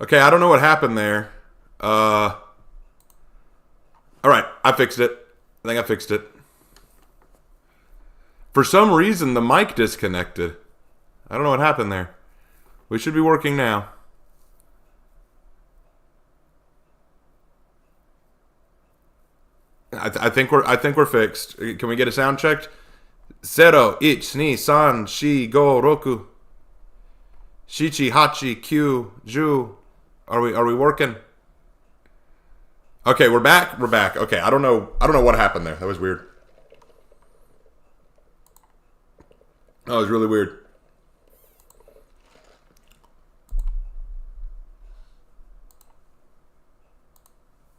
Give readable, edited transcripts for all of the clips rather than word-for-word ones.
Okay, I don't know what happened there. All right, I fixed it. I think I fixed it. For some reason, the mic disconnected. I don't know what happened there. We should be working now. I think we're fixed. Can we get a sound checked? Zero, ich, ni, san, shi, go, roku. Shichi, hachi, kyu, ju. Are we working? Okay, we're back. We're back. Okay, I don't know what happened there. That was weird. That was really weird.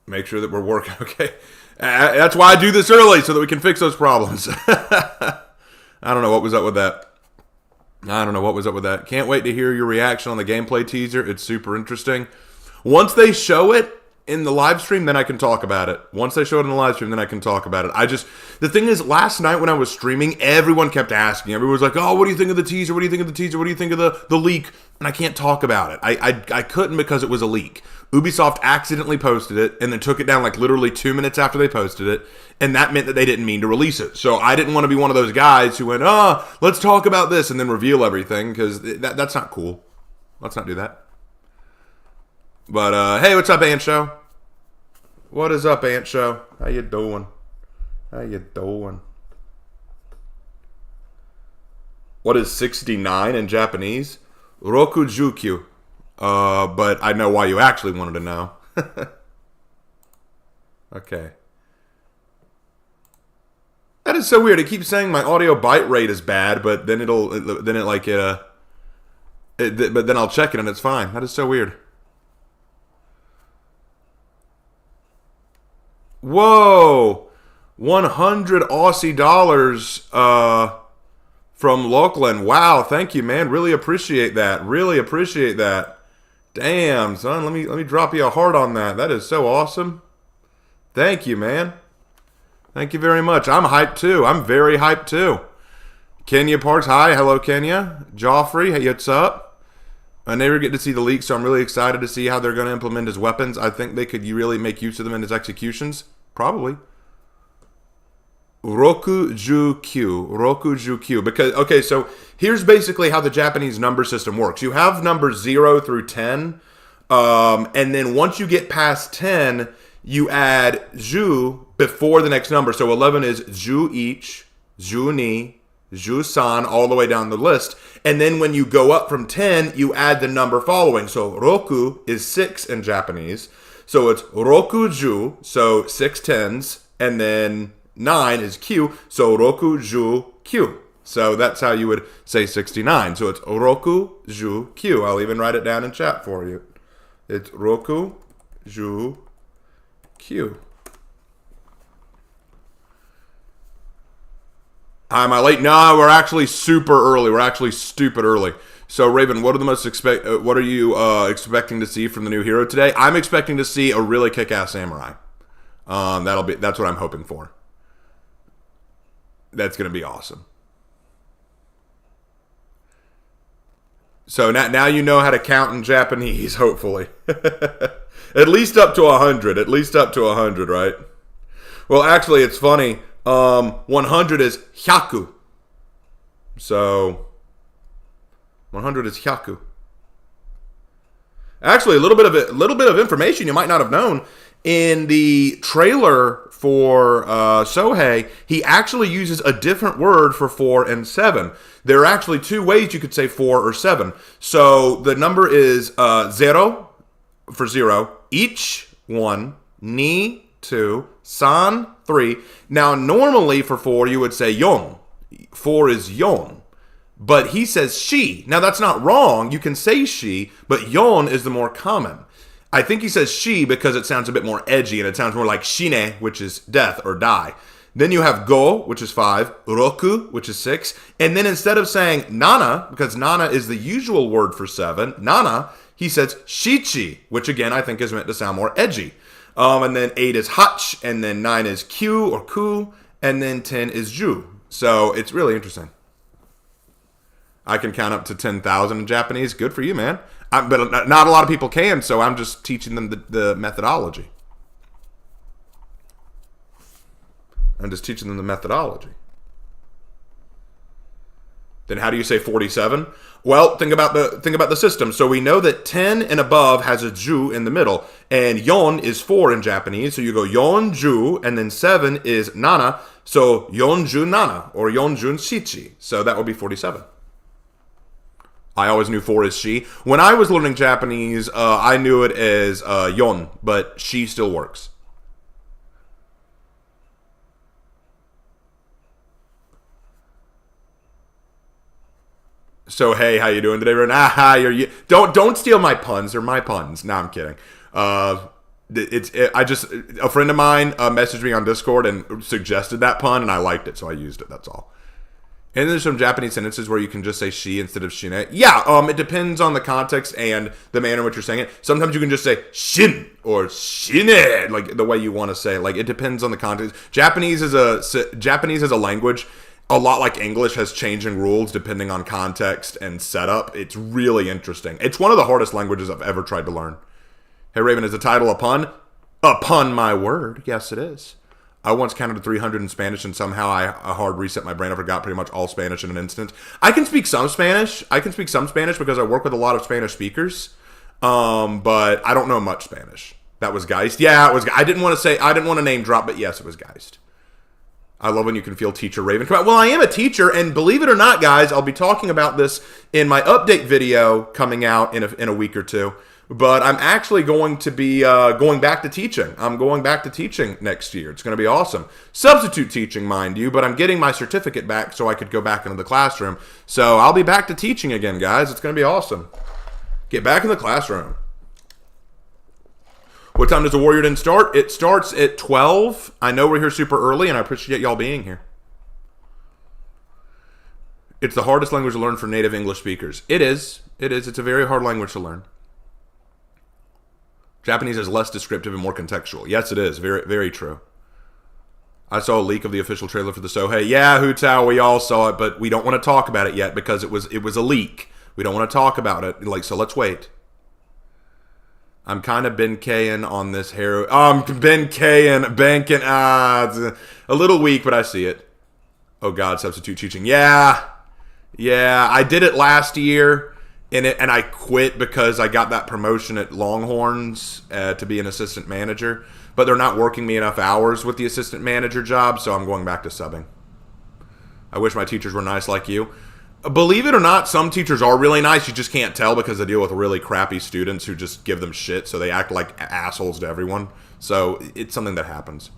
Make sure that we're working. Okay. That's why I do this early, so that we can fix those problems. I don't know what was up with that. Can't wait to hear your reaction on the gameplay teaser. It's super interesting. Once they show it in the live stream, then I can talk about it. The thing is, last night when I was streaming, everyone kept asking. Everyone was like, oh, what do you think of the teaser? What do you think of the teaser? What do you think of the leak? And I can't talk about it. I couldn't because it was a leak. Ubisoft accidentally posted it and then took it down like literally 2 minutes after they posted it. And that meant that they didn't mean to release it. So I didn't want to be one of those guys who went, let's talk about this and then reveal everything, because that's not cool. Let's not do that. But, hey, what's up, Ant Show? What is up, Ant Show? How you doing? What is 69 in Japanese? Rokujukyu. But I know why you actually wanted to know. Okay. That is so weird. It keeps saying my audio bite rate is bad, but then but then I'll check it and it's fine. That is so weird. Whoa! 100 Aussie dollars from Lachlan. Wow, thank you, man. Really appreciate that. Damn, son. Let me drop you a heart on that. That is so awesome. Thank you, man. Thank you very much. I'm hyped too. I'm very hyped too. Kenya Parks, hi. Hello, Kenya. Joffrey, hey, what's up? I never get to see the leak, so I'm really excited to see how they're going to implement his weapons. I think they could really make use of them in his executions. Probably. Rokujukyu. Because, okay, so here's basically how the Japanese number system works. You have numbers 0 through 10, and then once you get past 10, you add ju before the next number. So 11 is ju ich, ju ni, ju san, all the way down the list. And then when you go up from 10, you add the number following. So roku is 6 in Japanese. So it's rokuju, so 6 tens, and then 9 is Q, so Roku-ju Q. So that's how you would say 69. So it's Roku-ju Q. I'll even write it down in chat for you. It's Roku-ju Q. Am I late? No, we're actually super early. We're actually stupid early. So Raven, what are you expecting to see from the new hero today? I'm expecting to see a really kick-ass samurai. That's what I'm hoping for. That's going to be awesome. So now you know how to count in Japanese, hopefully. At least up to 100. At least up to 100, right? Well, actually, it's funny. 100 is hyaku. So 100 is hyaku. Actually, a little bit of information you might not have known. In the trailer for Sohei, he actually uses a different word for 4 and 7. There are actually 2 ways you could say 4 or 7. So the number is 0 for 0, ich 1, ni 2, san 3. Now normally for 4 you would say yon. 4 is yon. But he says she. Now that's not wrong. You can say she, but yon is the more common. I think he says she because it sounds a bit more edgy and it sounds more like shine, which is death or die. Then you have go, which is 5, roku, which is 6, and then instead of saying nana, because nana is the usual word for 7, nana, he says shichi, which again I think is meant to sound more edgy. And then 8 is hach, and then 9 is q or ku, and then 10 is ju. So it's really interesting. I can count up to 10,000 in Japanese. Good for you, man. But not a lot of people can, so I'm just teaching them the methodology. I'm just teaching them the methodology. Then how do you say 47? Well, think about the system. So we know that 10 and above has a ju in the middle, and yon is 4 in Japanese. So you go yonju, and then 7 is nana. So yonju nana or yonjun shichi. So that would be 47. I always knew 4 is she. When I was learning Japanese, I knew it as yon, but she still works. So hey, how you doing today, everyone? Don't steal my puns. They're my puns. No, I'm kidding. A friend of mine messaged me on Discord and suggested that pun, and I liked it, so I used it. That's all. And there's some Japanese sentences where you can just say she instead of shine. Yeah, it depends on the context and the manner in which you're saying it. Sometimes you can just say shin or shine, like the way you want to say it. Like, it depends on the context. Japanese as a language, a lot like English, has changing rules depending on context and setup. It's really interesting. It's one of the hardest languages I've ever tried to learn. Hey, Raven, is the title a pun? Upon my word, yes, it is. I once counted to 300 in Spanish, and somehow I hard reset my brain. I forgot pretty much all Spanish in an instant. I can speak some Spanish. Because I work with a lot of Spanish speakers. But I don't know much Spanish. That was Geist. Yeah, it was. I didn't want to name drop, but yes, it was Geist. I love when you can feel teacher Raven come out. Well, I am a teacher, and believe it or not, guys, I'll be talking about this in my update video coming out in a week or two. But I'm actually going to be going back to teaching. I'm going back to teaching next year. It's going to be awesome. Substitute teaching, mind you, but I'm getting my certificate back so I could go back into the classroom. So I'll be back to teaching again, guys. It's going to be awesome. Get back in the classroom. What time does the Warrior Den start? It starts at 12. I know we're here super early, and I appreciate y'all being here. It's the hardest language to learn for native English speakers. It is. It's a very hard language to learn. Japanese is less descriptive and more contextual. Yes, it is. Very, very true. I saw a leak of the official trailer for the Sohei. Yeah, Hootao, we all saw it, but we don't want to talk about it yet because it was a leak. We don't want to talk about it. So let's wait. I'm kind of Ben-K-ing on this hair. Ben-K-ing, banking. It's a little weak, but I see it. Oh, God, substitute teaching. Yeah, I did it last year, and I quit because I got that promotion at Longhorns to be an assistant manager. But they're not working me enough hours with the assistant manager job, so I'm going back to subbing. I wish my teachers were nice like you. Believe it or not, some teachers are really nice. You just can't tell because they deal with really crappy students who just give them shit, so they act like assholes to everyone. So it's something that happens.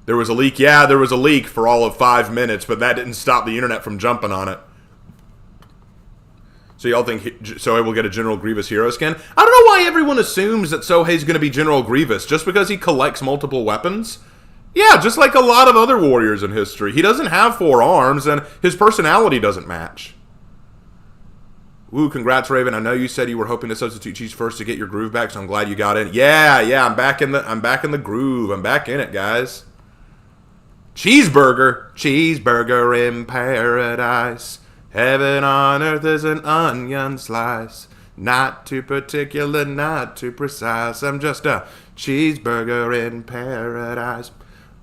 There was a leak. Yeah, there was a leak for all of 5 minutes, but that didn't stop the internet from jumping on it. So y'all think Sohei will get a General Grievous hero skin? I don't know why everyone assumes that Sohei's going to be General Grievous just because he collects multiple weapons. Yeah, just like a lot of other warriors in history. He doesn't have 4 arms, and his personality doesn't match. Woo, congrats, Raven. I know you said you were hoping to substitute cheese first to get your groove back, so I'm glad you got in. Yeah, I'm back in the groove. I'm back in it, guys. Cheeseburger in paradise. Heaven on earth is an onion slice. Not too particular, not too precise. I'm just a cheeseburger in paradise.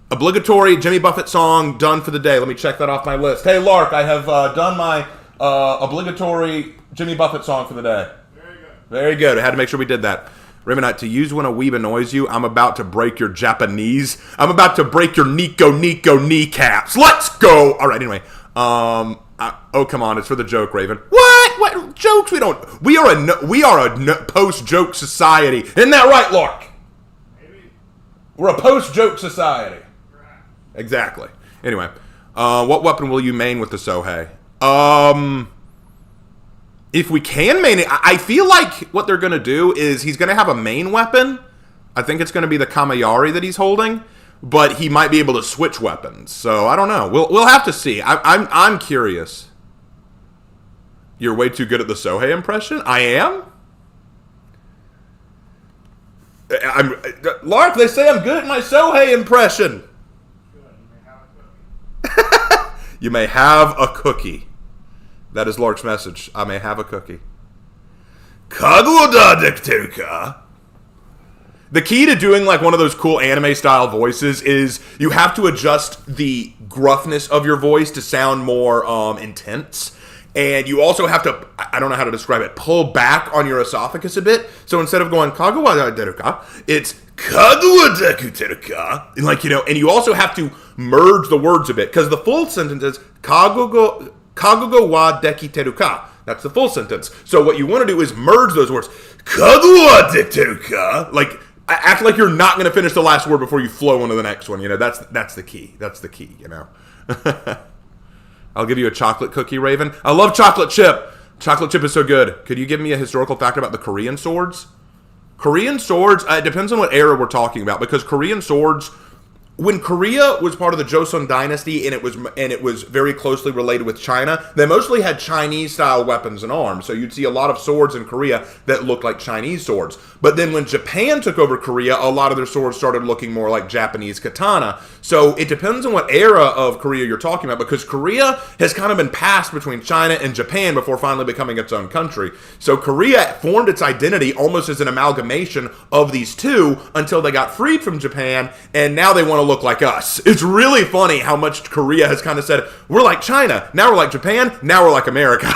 Obligatory Jimmy Buffett song done for the day. Let me check that off my list. Hey, Lark, I have done my obligatory Jimmy Buffett song for the day. Very good. Very good. I had to make sure we did that. Revenite, to use when a weeb annoys you, I'm about to break your Japanese. I'm about to break your Nico kneecaps. Let's go. All right, anyway. Oh, come on. It's for the joke, Raven. What jokes? We are a post-joke society. Isn't that right, Lark? Maybe. We're a post-joke society. Exactly. Anyway, what weapon will you main with the Sohei? If we can main it, I feel like what they're going to do is he's going to have a main weapon. I think it's going to be the Kamayari that he's holding, but he might be able to switch weapons. So I don't know. We'll have to see. I'm curious. You're way too good at the Sohei impression. I am. Lark, they say I'm good at my Sohei impression. You may have a cookie. That is Lark's message. I may have a cookie. Kaguoda dekteruka. The key to doing like one of those cool anime style voices is you have to adjust the gruffness of your voice to sound more intense. And you also have to, I don't know how to describe it, pull back on your esophagus a bit. So instead of going kaguwa deruka, it's kaguwa deruka. Like, you know, and you also have to merge the words a bit. Because the full sentence is kagugo wa dekiteruka. That's the full sentence. So what you want to do is merge those words. Kaguwa dekiteruka. Like, act like you're not going to finish the last word before you flow into the next one. You know, that's the key. That's the key, you know. I'll give you a chocolate cookie, Raven. I love chocolate chip. Chocolate chip is so good. Could you give me a historical fact about the Korean swords? Korean swords, it depends on what era we're talking about, because Korean swords, when Korea was part of the Joseon dynasty and it was very closely related with China, they mostly had Chinese-style weapons and arms. So you'd see a lot of swords in Korea that looked like Chinese swords. But then when Japan took over Korea, a lot of their swords started looking more like Japanese katana. So it depends on what era of Korea you're talking about, because Korea has kind of been passed between China and Japan before finally becoming its own country. So Korea formed its identity almost as an amalgamation of these two until they got freed from Japan, and now they want to look like us. It's really funny how much Korea has kind of said, we're like China, now we're like Japan, now we're like America.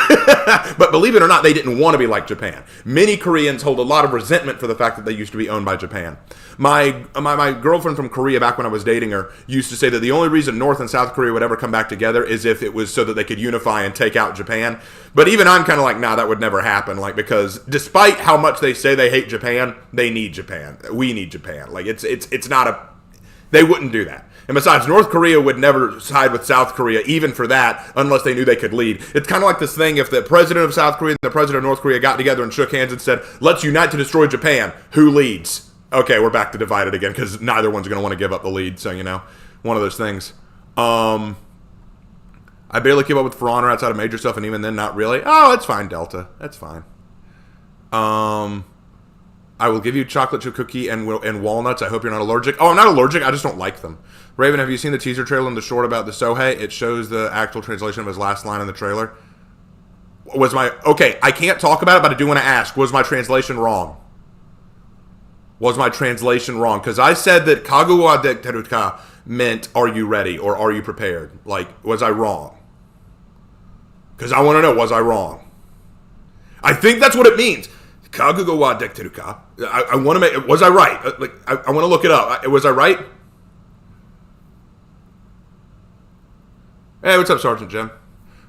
But believe it or not, they didn't want to be like Japan. Many Koreans hold a lot of resentment for the fact that they used to be owned by Japan. My girlfriend from Korea, back when I was dating her, used to say that the only reason North and South Korea would ever come back together is if it was so that they could unify and take out Japan. But even I'm kind of like, nah, that would never happen. Like, because despite how much they say they hate Japan, they need Japan. We need Japan. Like, it's not a... They wouldn't do that. And besides, North Korea would never side with South Korea, even for that, unless they knew they could lead. It's kind of like this thing, if the president of South Korea and the president of North Korea got together and shook hands and said, let's unite to destroy Japan, who leads? Okay, we're back to divided again, because neither one's going to want to give up the lead, so, you know, one of those things. I barely keep up with For Honor outside of major stuff, and even then, not really. Oh, it's fine, Delta. That's fine. I will give you chocolate chip cookie and walnuts. I hope you're not allergic. Oh, I'm not allergic. I just don't like them. Raven, have you seen the teaser trailer in the short about the Sohei? It shows the actual translation of his last line in the trailer. Okay, I can't talk about it, but I do want to ask. Was my translation wrong? Was my translation wrong? Because I said that Kaguwa de Teruka meant, are you ready or are you prepared? Like, was I wrong? Because I want to know, was I wrong? I think that's what it means. Kaguwa de Teruka. I want to make, was I right? I want to look it up. Was I right? Hey, what's up, Sergeant Jim?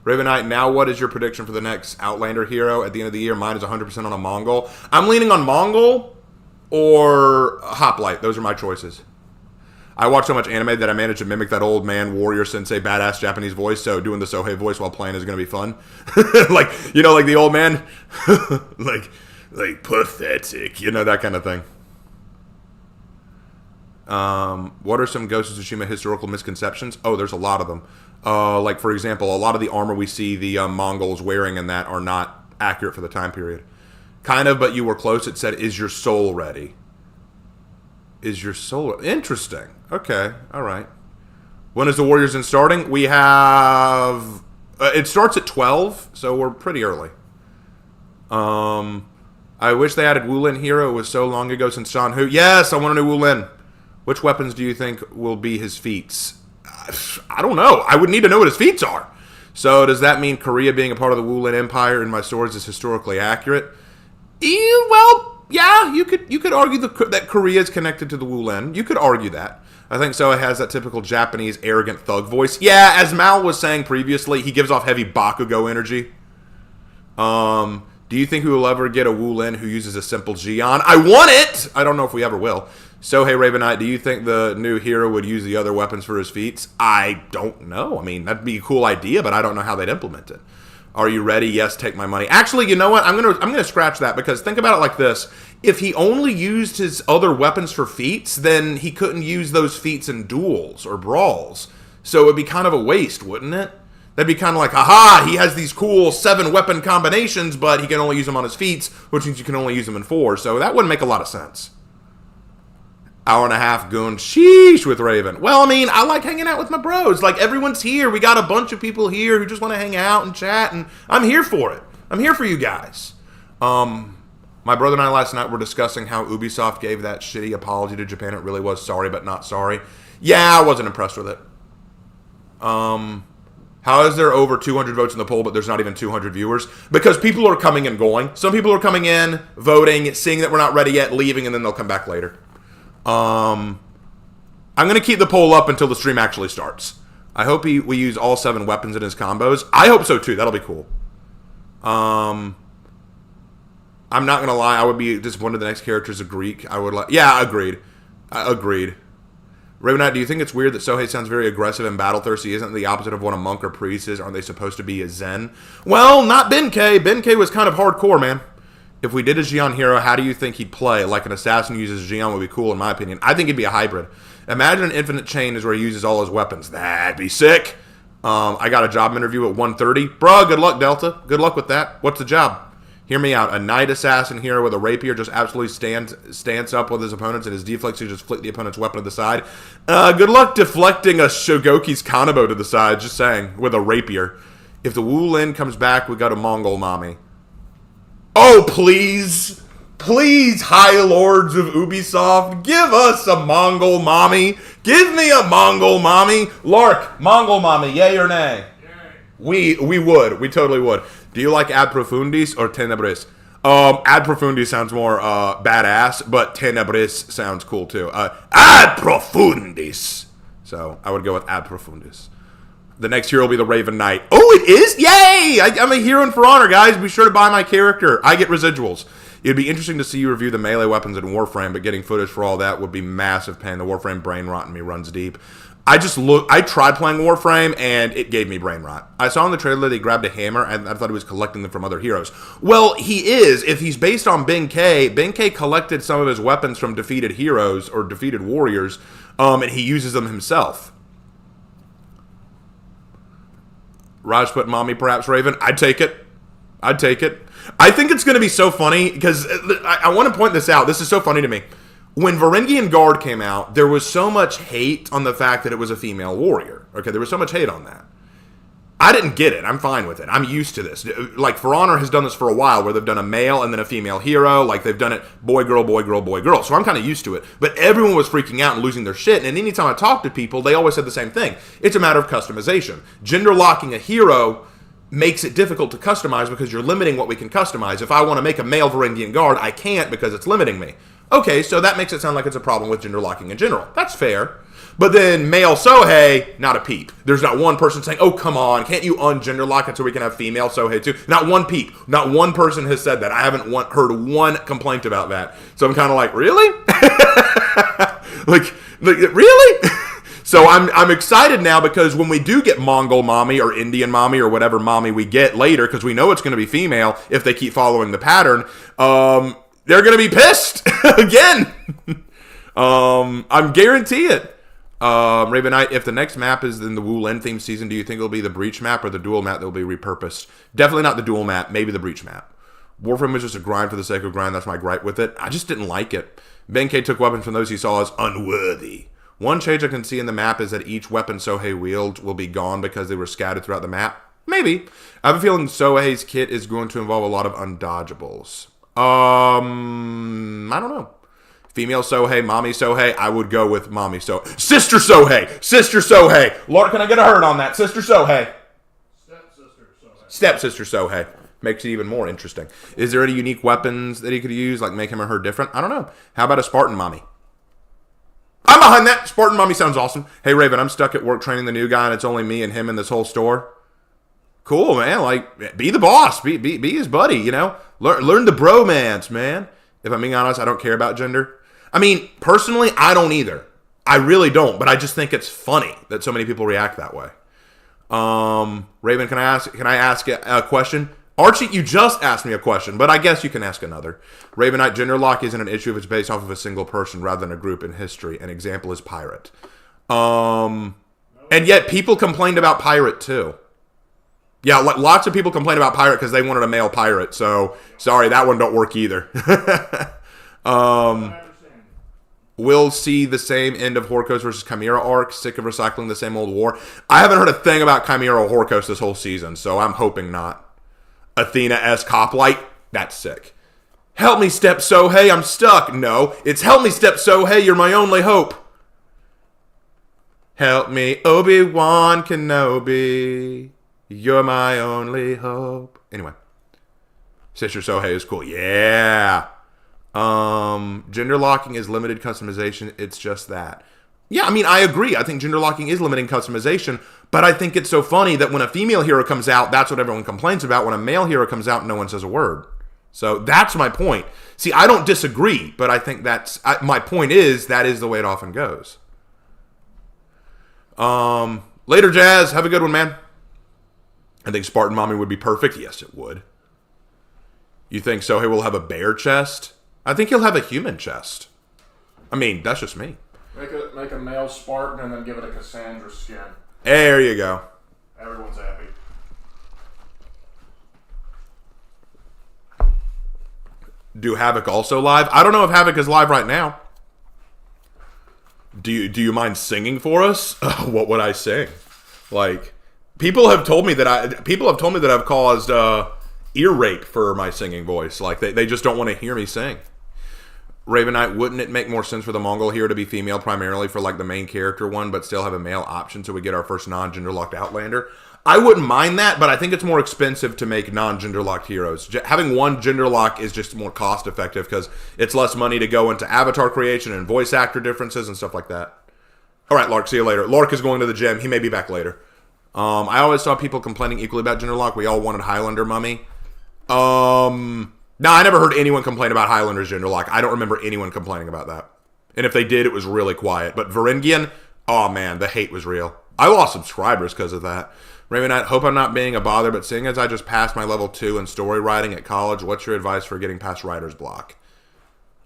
Raven Knight, now what is your prediction for the next Outlander hero at the end of the year? Mine is 100% on a Mongol. I'm leaning on Mongol or Hoplite. Those are my choices. I watch so much anime that I managed to mimic that old man warrior sensei badass Japanese voice, so doing the Sohei voice while playing is going to be fun. Like, you know, like the old man. like pathetic. You know, that kind of thing. What are some Ghost of Tsushima historical misconceptions? Oh, there's a lot of them. Like, for example, a lot of the armor we see the Mongols wearing in that are not accurate for the time period. Kind of, but you were close. It said, is your soul ready? Is your soul... Interesting. Okay, all right. When is the Warriors in starting? We have... it starts at 12, so we're pretty early. I wish they added Wulin Hero. It was so long ago since Sean Hu. Yes, I want to know Wulin. Which weapons do you think will be his feats? I don't know. I would need to know what his feats are. So does that mean Korea being a part of the Wulin Empire in my swords is historically accurate? Well, yeah, you could argue that Korea is connected to the Wulin. You could argue that. I think so. It has that typical Japanese arrogant thug voice. Yeah, as Mal was saying previously, he gives off heavy Bakugo energy. Do you think we will ever get a Wulin who uses a simple Jian? I want it! I don't know if we ever will. So, hey, Raven Knight, do you think the new hero would use the other weapons for his feats? I don't know. I mean, that'd be a cool idea, but I don't know how they'd implement it. Are you ready? Yes, take my money. Actually, you know what? I'm gonna scratch that, because think about it like this. If he only used his other weapons for feats, then he couldn't use those feats in duels or brawls. So it'd be kind of a waste, wouldn't it? That'd be kind of like, aha, he has these cool 7 weapon combinations, but he can only use them on his feats, which means you can only use them in 4. So that wouldn't make a lot of sense. Hour and a half goon. Sheesh with Raven. Well, I mean, I like hanging out with my bros. Like, everyone's here. We got a bunch of people here who just want to hang out and chat, and I'm here for it. I'm here for you guys. My brother and I last night were discussing how Ubisoft gave that shitty apology to Japan. It really was sorry, but not sorry. Yeah, I wasn't impressed with it. How is there over 200 votes in the poll, but there's not even 200 viewers? Because people are coming and going. Some people are coming in, voting, seeing that we're not ready yet, leaving, and then they'll come back later. I'm going to keep the poll up until the stream actually starts. I hope we use all 7 weapons in his combos. I hope so, too. That'll be cool. I'm not going to lie. I would be disappointed the next character is a Greek. I would like... Yeah, agreed. Agreed. Raven Knight, do you think it's weird that Sohei sounds very aggressive and battle-thirsty? Isn't the opposite of what a monk or priest is? Aren't they supposed to be a zen? Well, not Benkei. Benkei was kind of hardcore, man. If we did a Xion hero, how do you think he'd play? Like an assassin uses Xion would be cool, in my opinion. I think he'd be a hybrid. Imagine an infinite chain is where he uses all his weapons. That'd be sick. I got a job interview at 1:30. Bruh, good luck, Delta. Good luck with that. What's the job? Hear me out. A knight assassin hero with a rapier just absolutely stands up with his opponents, and his deflex you just flick the opponent's weapon to the side. Good luck deflecting a Shogoki's Kanabo to the side, just saying, with a rapier. If the Wu Lin comes back, we go to Mongol Mommy. Oh, please. Please, High Lords of Ubisoft, give us a Mongol Mommy. Give me a Mongol Mommy. Lark, Mongol Mommy, yay or nay? Yay. We would. We totally would. Do you like Ad Profundis or Tenebris? Ad Profundis sounds more badass, but Tenebris sounds cool too. Ad Profundis. So I would go with Ad Profundis. The next hero will be the Raven Knight. Oh, it is? Yay! I'm a hero in For Honor, guys. Be sure to buy my character. I get residuals. It'd be interesting to see you review the melee weapons in Warframe, but getting footage for all that would be massive pain. The Warframe brain rot in me runs deep. I tried playing Warframe, and it gave me brain rot. I saw in the trailer that he grabbed a hammer, and I thought he was collecting them from other heroes. Well, he is. If he's based on Benkei collected some of his weapons from defeated heroes or defeated warriors, and he uses them himself. Rajput Mommy, perhaps Raven. I'd take it. I'd take it. I think it's going to be so funny, because I want to point this out. This is so funny to me. When Varangian Guard came out, there was so much hate on the fact that it was a female warrior. Okay, there was so much hate on that. I didn't get it. I'm fine with it. I'm used to this. Like, For Honor has done this for a while, where they've done a male and then a female hero. Like, they've done it boy, girl, boy, girl, boy, girl. So I'm kind of used to it. But everyone was freaking out and losing their shit. And anytime I talk to people, they always said the same thing. It's a matter of customization. Gender locking a hero makes it difficult to customize because you're limiting what we can customize. If I want to make a male Varangian Guard, I can't because it's limiting me. Okay, so that makes it sound like it's a problem with gender locking in general. That's fair. But then male Sohei, not a peep. There's not one person saying, oh, come on, can't you ungender lock it so we can have female Sohei too? Not one peep. Not one person has said that. I haven't heard one complaint about that. So I'm kind of like, really? like, really? So I'm excited now because when we do get Mongol Mommy or Indian Mommy or whatever mommy we get later, because we know it's going to be female if they keep following the pattern, they're going to be pissed again. I'm guarantee it. Raven Knight, if the next map is in the Wu Lin theme season, do you think it'll be the Breach map or the dual map that will be repurposed? Definitely not the dual map, maybe the Breach map. Warframe was just a grind for the sake of grind. That's my gripe with it. I just didn't like it. Benkei took weapons from those he saw as unworthy. One change I can see in the map is that each weapon Sohei wields will be gone because they were scattered throughout the map. Maybe. I have a feeling Sohei's kit is going to involve a lot of undodgeables. I don't know. Female Sohei, Mommy Sohei, I would go with Mommy Sohei. Sister Sohei! Sister Sohei! Lord, can I get a hurt on that? Sister Sohei. Stepsister Sohei. Stepsister Sohei. Makes it even more interesting. Is there any unique weapons that he could use, like make him or her different? I don't know. How about a Spartan Mommy? I'm behind that. Spartan Mommy sounds awesome. Hey, Raven, I'm stuck at work training the new guy, and it's only me and him in this whole store. Cool, man. Like, be the boss. Be his buddy, you know? Learn the bromance, man. If I'm being honest, I don't care about gender. I mean, personally, I don't either. I really don't, but I just think it's funny that so many people react that way. Raven, can I ask a question? Archie, you just asked me a question, but I guess you can ask another. Raven Knight, gender lock isn't an issue if it's based off of a single person rather than a group in history. An example is Pirate. And yet people complained about Pirate too. Yeah, lots of people complain about Pirate because they wanted a male pirate. So, sorry, that one don't work either. Will will see the same end of Horkos versus Chimera arc. Sick of recycling the same old war. I haven't heard a thing about Chimera or Horkos this whole season, so I'm hoping not. Athena-S Coplight. That's sick. Help me, Step Sohei, I'm stuck. No, it's help me, Step Sohei, you're my only hope. Help me, Obi-Wan Kenobi. You're my only hope. Anyway. Sister Sohei is cool. Yeah. Gender locking is limited customization. It's just that. Yeah, I mean, I agree. I think gender locking is limiting customization, but I think it's so funny that when a female hero comes out, that's what everyone complains about. When a male hero comes out, no one says a word. So that's my point. See, I don't disagree, but I think my point is that is the way it often goes. Later, Jazz. Have a good one, man. I think Spartan Mommy would be perfect. Yes, it would. You think Sohei will have a bear chest? I think he'll have a human chest. I mean, that's just me. Make a male Spartan and then give it a Cassandra skin. There you go. Everyone's happy. Do Havoc also live? I don't know if Havoc is live right now. Do you mind singing for us? What would I sing? Like, people have told me that I've caused ear rape for my singing voice. Like, they just don't want to hear me sing. Raven Knight, wouldn't it make more sense for the Mongol hero to be female primarily for like the main character one, but still have a male option so we get our first non-gender locked Outlander? I wouldn't mind that, but I think it's more expensive to make non-gender locked heroes. Having one gender lock is just more cost effective because it's less money to go into avatar creation and voice actor differences and stuff like that. All right, Lark, see you later. Lark is going to the gym. He may be back later. I always saw people complaining equally about gender lock. We all wanted Highlander Mummy. No, I never heard anyone complain about Highlander's gender lock. I don't remember anyone complaining about that. And if they did, it was really quiet. But Varangian, oh man, the hate was real. I lost subscribers because of that. Raven Knight, hope I'm not being a bother, but seeing as I just passed my level 2 in story writing at college, what's your advice for getting past writer's block?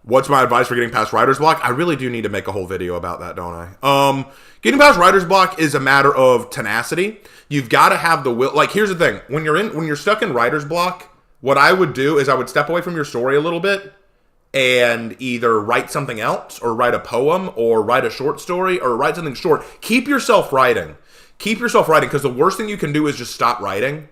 What's my advice for getting past writer's block? I really do need to make a whole video about that, don't I? Getting past writer's block is a matter of tenacity. You've got to have the will. Like, here's the thing. When you're stuck in writer's block, what I would do is I would step away from your story a little bit and either write something else or write a poem or write a short story or write something short. Keep yourself writing. Keep yourself writing, because the worst thing you can do is just stop writing.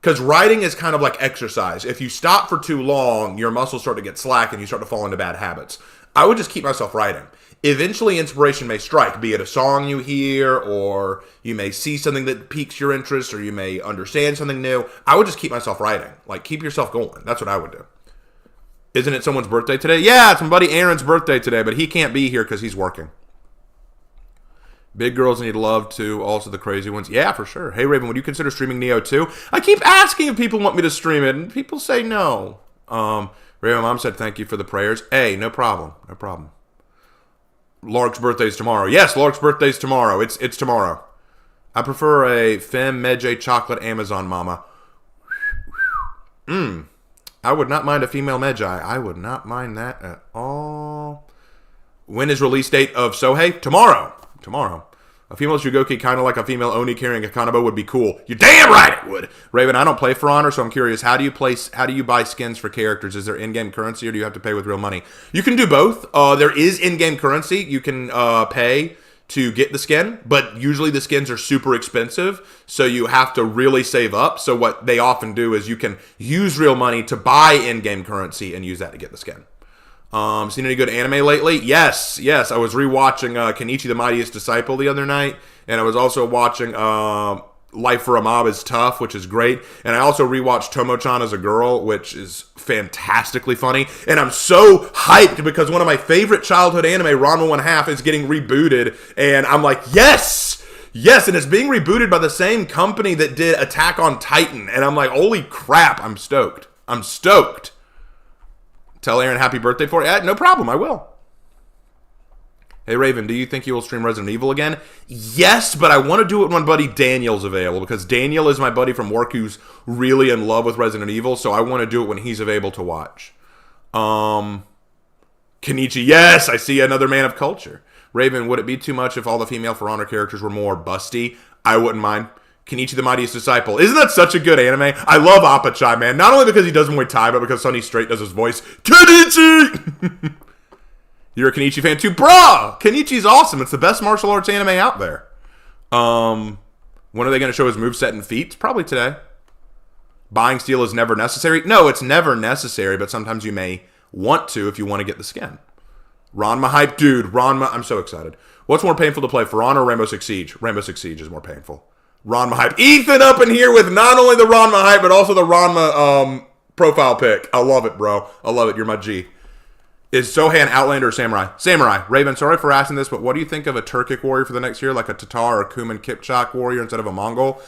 Because writing is kind of like exercise. If you stop for too long, your muscles start to get slack and you start to fall into bad habits. I would just keep myself writing. Eventually, inspiration may strike, be it a song you hear, or you may see something that piques your interest, or you may understand something new. I would just keep myself writing. Like, keep yourself going. That's what I would do. Isn't it someone's birthday today? Yeah, it's my buddy Aaron's birthday today, but he can't be here because he's working. Big girls need love too, also the crazy ones. Yeah, for sure. Hey, Raven, would you consider streaming Neo 2? I keep asking if people want me to stream it, and people say no. Raven Mom said thank you for the prayers. Hey, no problem. No problem. Lark's birthday's tomorrow. Yes, Lark's birthday's tomorrow. It's tomorrow. I prefer a femme medjay chocolate Amazon mama. I would not mind a female medjay. I would not mind that at all. When is release date of Sohei? Tomorrow. A female Shugoki kind of like a female Oni carrying a kanabo would be cool. You're damn right it would. Raven, I don't play For Honor, so I'm curious. How do you buy skins for characters? Is there in-game currency or do you have to pay with real money? You can do both. There is in-game currency. You can pay to get the skin, but usually the skins are super expensive, so you have to really save up. So what they often do is you can use real money to buy in-game currency and use that to get the skin. Seen any good anime lately? Yes. I was rewatching Kenichi the Mightiest Disciple the other night, and I was also watching Life for a Mob is Tough, which is great, and I also rewatched Tomo-chan as a Girl, which is fantastically funny, and I'm so hyped because one of my favorite childhood anime, Ranma 1/2, is getting rebooted, and I'm like, yes, and it's being rebooted by the same company that did Attack on Titan, and I'm like, holy crap, I'm stoked. Tell Aaron happy birthday for it. No problem, I will. Hey, Raven, do you think you will stream Resident Evil again? Yes, but I want to do it when my buddy Daniel's available, because Daniel is my buddy from work who's really in love with Resident Evil, so I want to do it when he's available to watch. Kenichi, yes, I see another man of culture. Raven, would it be too much if all the female For Honor characters were more busty? I wouldn't mind. Kenichi the Mightiest Disciple. Isn't that such a good anime? I love Appa-chai, man. Not only because he does Muay Thai, but because Sonny Strait does his voice. Kenichi! You're a Kenichi fan too? Bruh! Kenichi's awesome. It's the best martial arts anime out there. When are they going to show his moveset and feats? Probably today. Buying steel is never necessary. No, it's never necessary, but sometimes you may want to if you want to get the skin. Ranma hype. Dude, Ranma, I'm so excited. What's more painful to play, For Honor or Rainbow Six Siege? Rainbow Six Siege is more painful. Ranma hype. Ethan up in here with not only the Ranma hype, but also the Ranma profile pic. I love it, bro. I love it. You're my G. Is Sohei an Outlander or Samurai? Samurai. Raven, sorry for asking this, but what do you think of a Turkic warrior for the next year, like a Tatar or Kuman Kipchak warrior instead of a Mongol?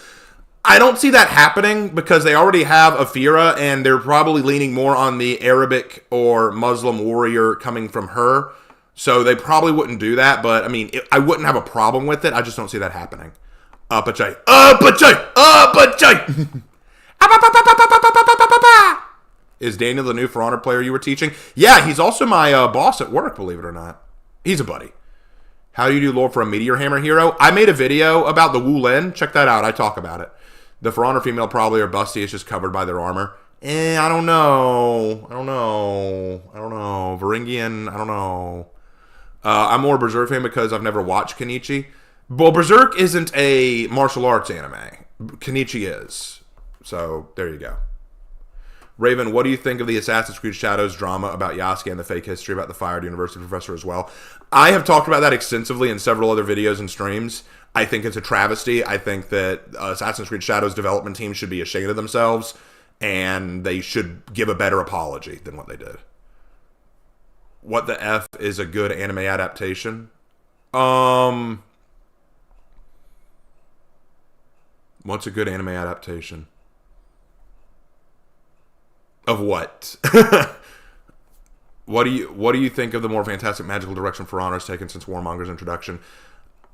I don't see that happening because they already have Afira, and they're probably leaning more on the Arabic or Muslim warrior coming from her. So they probably wouldn't do that, but I mean, I wouldn't have a problem with it. I just don't see that happening. Upachay. Is Daniel the new For Honor player you were teaching? Yeah, he's also my boss at work, believe it or not. He's a buddy. How do you do lore for a Meteor Hammer hero? I made a video about the Wu Lin. Check that out. I talk about it. The For Honor female probably are busty. It's just covered by their armor. I don't know. Varingian, I don't know. I'm more a Berserk fan because I've never watched Kenichi. Well, Berserk isn't a martial arts anime. Kenichi is. So, there you go. Raven, what do you think of the Assassin's Creed Shadows drama about Yasuke and the fake history about the fired university professor as well? I have talked about that extensively in several other videos and streams. I think it's a travesty. I think that Assassin's Creed Shadows development team should be ashamed of themselves, and they should give a better apology than what they did. What the F is a good anime adaptation? What's a good anime adaptation? Of what? What do you think of the more fantastic magical direction For Honor has taken since Warmonger's introduction?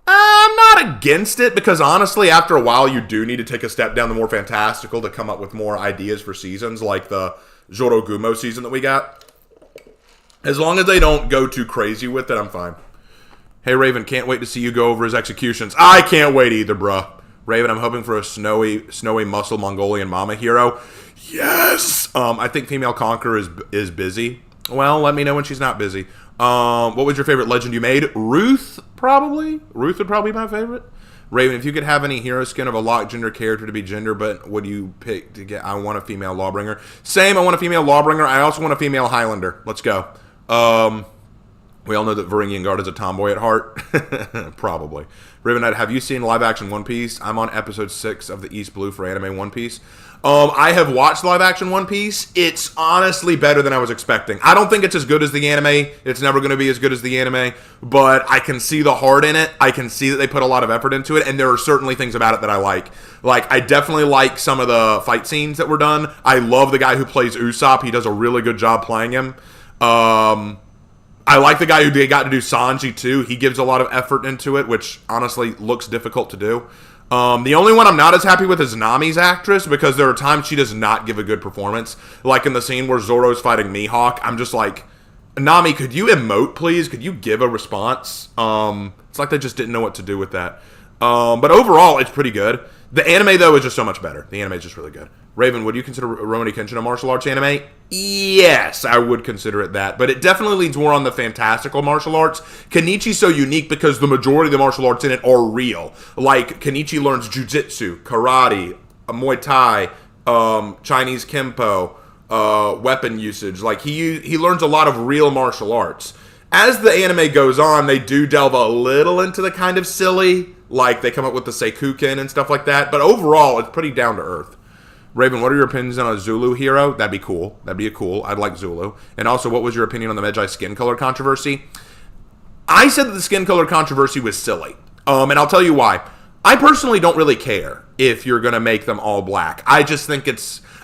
I'm not against it because honestly, after a while, you do need to take a step down the more fantastical to come up with more ideas for seasons, like the Zorogumo season that we got. As long as they don't go too crazy with it, I'm fine. Hey Raven, can't wait to see you go over his executions. I can't wait either, bruh. Raven, I'm hoping for a snowy muscle Mongolian mama hero. Yes! I think Female Conqueror is busy. Well, let me know when she's not busy. What was your favorite legend you made? Ruth, probably. Ruth would probably be my favorite. Raven, if you could have any hero skin of a locked gender character to be gender, but would you pick to get? I want a female Lawbringer. Same, I want a female Lawbringer. I also want a female Highlander. Let's go. We all know that Varingian Guard is a tomboy at heart. Probably. Raven, have you seen live action One Piece? I'm on episode 6 of the East Blue for anime One Piece. I have watched live action One Piece. It's honestly better than I was expecting. I don't think it's as good as the anime. It's never going to be as good as the anime, but I can see the heart in it. I can see that they put a lot of effort into it, and there are certainly things about it that I like. Like, I definitely like some of the fight scenes that were done. I love the guy who plays Usopp. He does a really good job playing him. I like the guy who they got to do Sanji, too. He gives a lot of effort into it, which honestly looks difficult to do. The only one I'm not as happy with is Nami's actress, because there are times she does not give a good performance. Like in the scene where Zoro's fighting Mihawk, I'm just like, Nami, could you emote, please? Could you give a response? It's like they just didn't know what to do with that. But overall, it's pretty good. The anime, though, is just so much better. The anime is just really good. Raven, would you consider Rurouni Kenshin a martial arts anime? Yes, I would consider it that. But it definitely leans more on the fantastical martial arts. Kenichi's so unique because the majority of the martial arts in it are real. Like, Kenichi learns jujitsu, karate, Muay Thai, Chinese Kempo, weapon usage. Like, he learns a lot of real martial arts. As the anime goes on, they do delve a little into the kind of silly. Like, they come up with the Seikuken and stuff like that. But overall, it's pretty down to earth. Raven, what are your opinions on a Zulu hero? That'd be cool. I'd like Zulu. And also, what was your opinion on the Medjai skin color controversy? I said that the skin color controversy was silly. And I'll tell you why. I personally don't really care if you're going to make them all black. I just think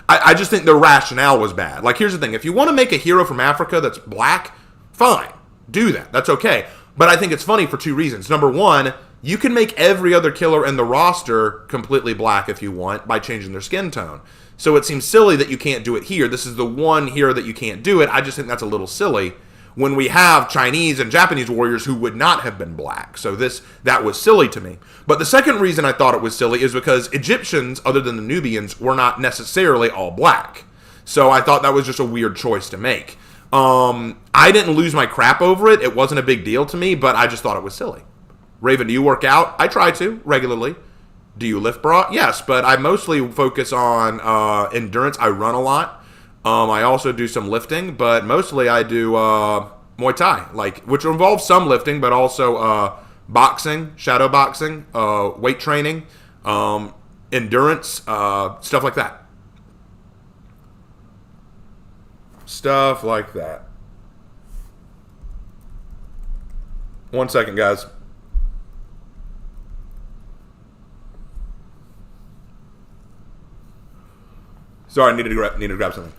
I just think their rationale was bad. Like, here's the thing. If you want to make a hero from Africa that's black, fine. Do that. That's okay. But I think it's funny for two reasons. Number one, you can make every other killer in the roster completely black if you want by changing their skin tone. So it seems silly that you can't do it here. This is the one hero that you can't do it. I just think that's a little silly when we have Chinese and Japanese warriors who would not have been black. So that was silly to me. But the second reason I thought it was silly is because Egyptians, other than the Nubians, were not necessarily all black. So I thought that was just a weird choice to make. I didn't lose my crap over it. It wasn't a big deal to me, but I just thought it was silly. Raven, do you work out? I try to regularly. Do you lift, bra? Yes, but I mostly focus on endurance. I run a lot. I also do some lifting, but mostly I do Muay Thai, which involves some lifting, but also boxing, shadow boxing, weight training, endurance, stuff like that. Stuff like that. 1 second, guys. Sorry, I needed to grab something.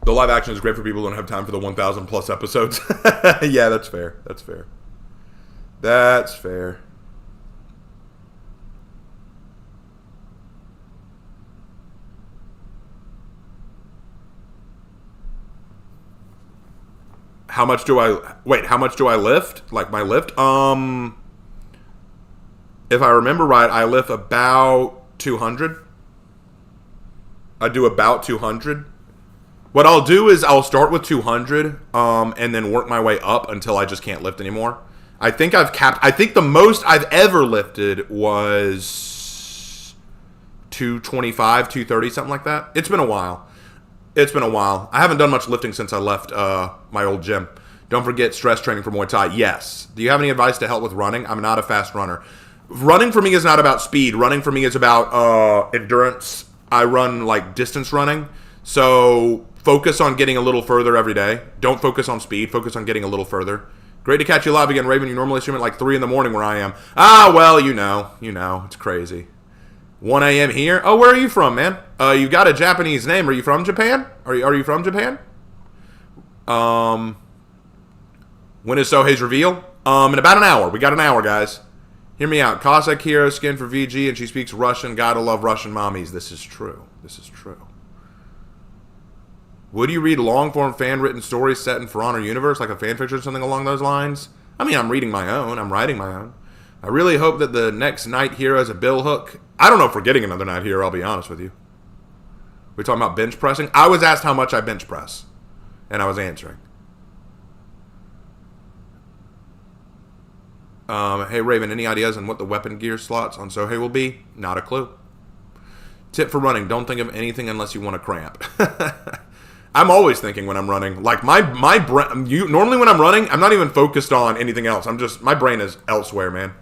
The live action is great for people who don't have time for the 1,000 plus episodes. Yeah, that's fair. That's fair. That's fair. How much do I lift? Like my lift? If I remember right, I lift about 200. I do about 200. What I'll do is I'll start with 200 and then work my way up until I just can't lift anymore. I think the most I've ever lifted was 225, 230, something like that. It's been a while. I haven't done much lifting since I left my old gym. Don't forget stress training for Muay Thai. Yes. Do you have any advice to help with running? I'm not a fast runner. Running for me is not about speed. Running for me is about endurance. I run like distance running. So focus on getting a little further every day. Don't focus on speed. Focus on getting a little further. Great to catch you live again, Raven. You normally stream at like 3 in the morning where I am. Well, you know. It's crazy. 1 a.m. here. Oh, where are you from, man? You've got a Japanese name. Are you from Japan? Are you from Japan? When is Sohei's reveal? In about an hour. We got an hour, guys. Hear me out. Cossack hero, skin for VG, and she speaks Russian. Gotta love Russian mommies. This is true. Would you read long-form fan-written stories set in For Honor universe, like a fanfiction or something along those lines? I mean, I'm reading my own. I'm writing my own. I really hope that the next Night Hero is a bill hook. I don't know if we're getting another Night Hero, I'll be honest with you. We're talking about bench pressing. I was asked how much I bench press, and I was answering. Hey, Raven, any ideas on what the weapon gear slots on Sohei will be? Not a clue. Tip for running, don't think of anything unless you want to cramp. I'm always thinking when I'm running. Like, my brain, normally when I'm running, I'm not even focused on anything else. My brain is elsewhere, man.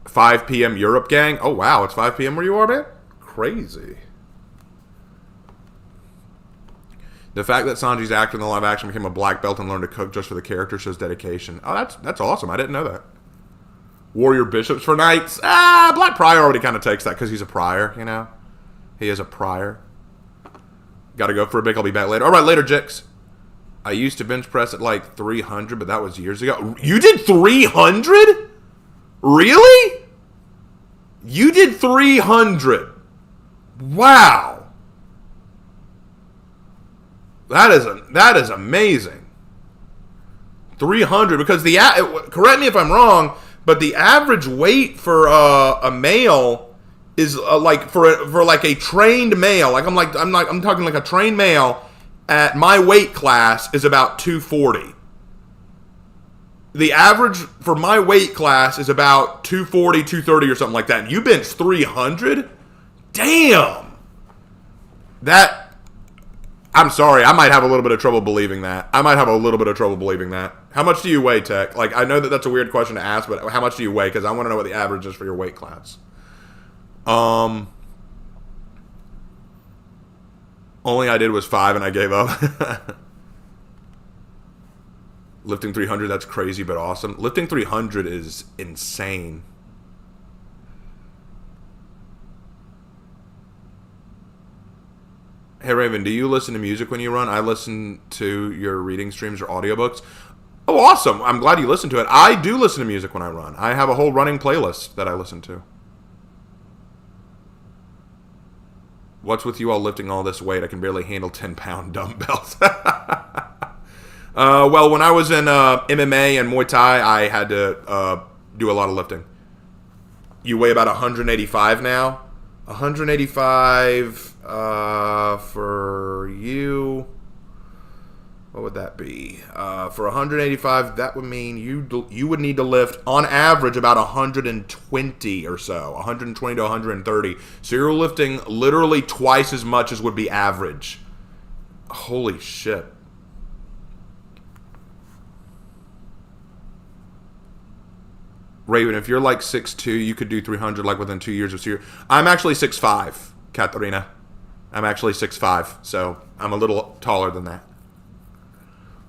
5 p.m. Europe gang. Oh, wow, it's 5 p.m. where you are, man? Crazy. The fact that Sanji's actor in the live action became a black belt and learned to cook just for the character shows dedication. Oh, that's awesome. I didn't know that. Warrior bishops for knights. Black Prior already kind of takes that because he's a prior, you know? He is a prior. Gotta go for a bit. I'll be back later. All right, later, Jix. I used to bench press at like 300, but that was years ago. You did 300? Really? You did 300. Wow. That is amazing. 300, because correct me if I'm wrong, but the average weight for a male is like for like a trained male. I'm talking like a trained male at my weight class is about 240. The average for my weight class is about 240, 230 or something like that. And you bench 300? Damn. I'm sorry, I might have a little bit of trouble believing that. How much do you weigh, Tech? Like, I know that that's a weird question to ask, but how much do you weigh? Because I want to know what the average is for your weight class. Only I did was 5 and I gave up. Lifting 300, that's crazy but awesome. Lifting 300 is insane. Hey, Raven, do you listen to music when you run? I listen to your reading streams or audiobooks. Oh, awesome. I'm glad you listen to it. I do listen to music when I run. I have a whole running playlist that I listen to. What's with you all lifting all this weight? I can barely handle 10-pound dumbbells. Well, when I was in MMA and Muay Thai, I had to do a lot of lifting. You weigh about 185 now. 185 for you. What would that be? For 185, that would mean you would need to lift, on average, about 120 or so. 120 to 130. So you're lifting literally twice as much as would be average. Holy shit. Raven, if you're like 6'2", you could do 300 like within 2 years of serious. I'm actually 6'5", Katharina. I'm actually 6'5", so I'm a little taller than that.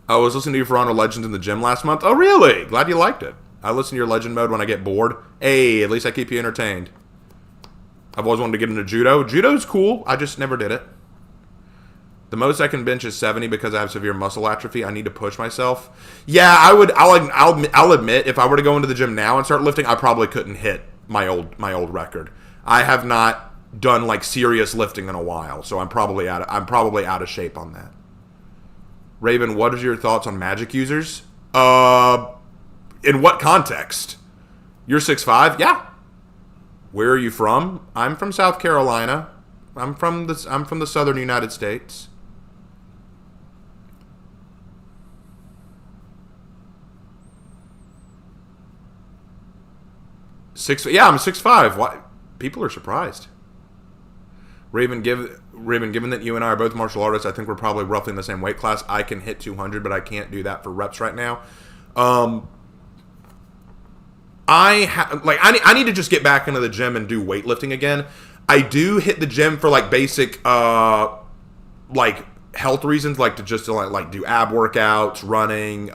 I was listening to you for Honor Legends in the gym last month. Oh, really? Glad you liked it. I listen to your Legend mode when I get bored. Hey, at least I keep you entertained. I've always wanted to get into judo. Judo's cool. I just never did it. The most I can bench is 70 because I have severe muscle atrophy. I need to push myself. Yeah, I would. I'll admit, if I were to go into the gym now and start lifting, I probably couldn't hit my old record. I have not done like serious lifting in a while, so I'm probably out of shape on that. Raven, what is your thoughts on magic users? In what context? You're 6'5"? Yeah. Where are you from? I'm from South Carolina. I'm from the southern United States. Yeah, I'm 6'5". Why? People are surprised. Raven, given that you and I are both martial artists, I think we're probably roughly in the same weight class. I can hit 200, but I can't do that for reps right now. I need to just get back into the gym and do weightlifting again. I do hit the gym for like basic like health reasons, like to just like do ab workouts, running,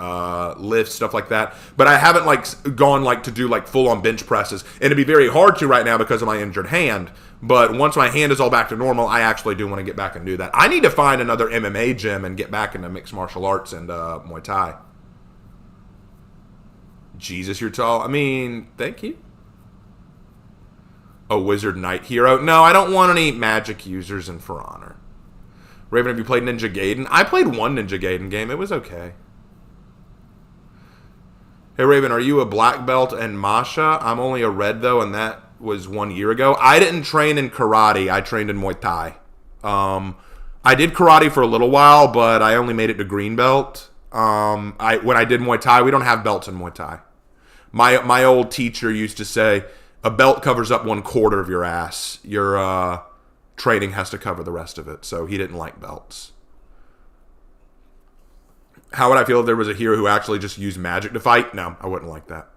lifts, stuff like that. But I haven't like gone like to do like full on bench presses, and it'd be very hard to right now because of my injured hand. But once my hand is all back to normal, I actually do want to get back and do that. I need to find another MMA gym and get back into mixed martial arts and Muay Thai. Jesus, you're tall. I mean, thank you. A wizard knight hero. No, I don't want any magic users in For Honor. Raven, have you played Ninja Gaiden? I played one Ninja Gaiden game. It was okay. Hey, Raven, are you a black belt in Masha? I'm only a red, though, and that was 1 year ago. I didn't train in karate. I trained in Muay Thai. I did karate for a little while, but I only made it to green belt. When I did Muay Thai, we don't have belts in Muay Thai. My old teacher used to say, a belt covers up 1/4 of your ass. Your training has to cover the rest of it. So he didn't like belts. How would I feel if there was a hero who actually just used magic to fight? No, I wouldn't like that.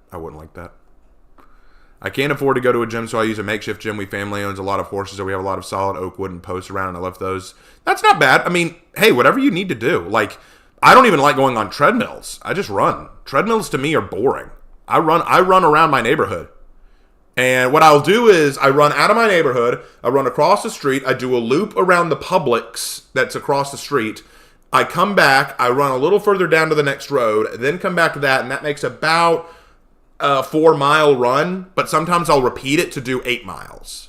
I can't afford to go to a gym, so I use a makeshift gym. We family owns a lot of horses, so we have a lot of solid oak wood and posts around, and I lift those. That's not bad. I mean, hey, whatever you need to do. Like, I don't even like going on treadmills. I just run. Treadmills to me are boring. I run around my neighborhood. And what I'll do is I run out of my neighborhood, I run across the street, I do a loop around the Publix that's across the street. I come back, I run a little further down to the next road, then come back to that, and that makes about a 4-mile run, but sometimes I'll repeat it to do 8 miles.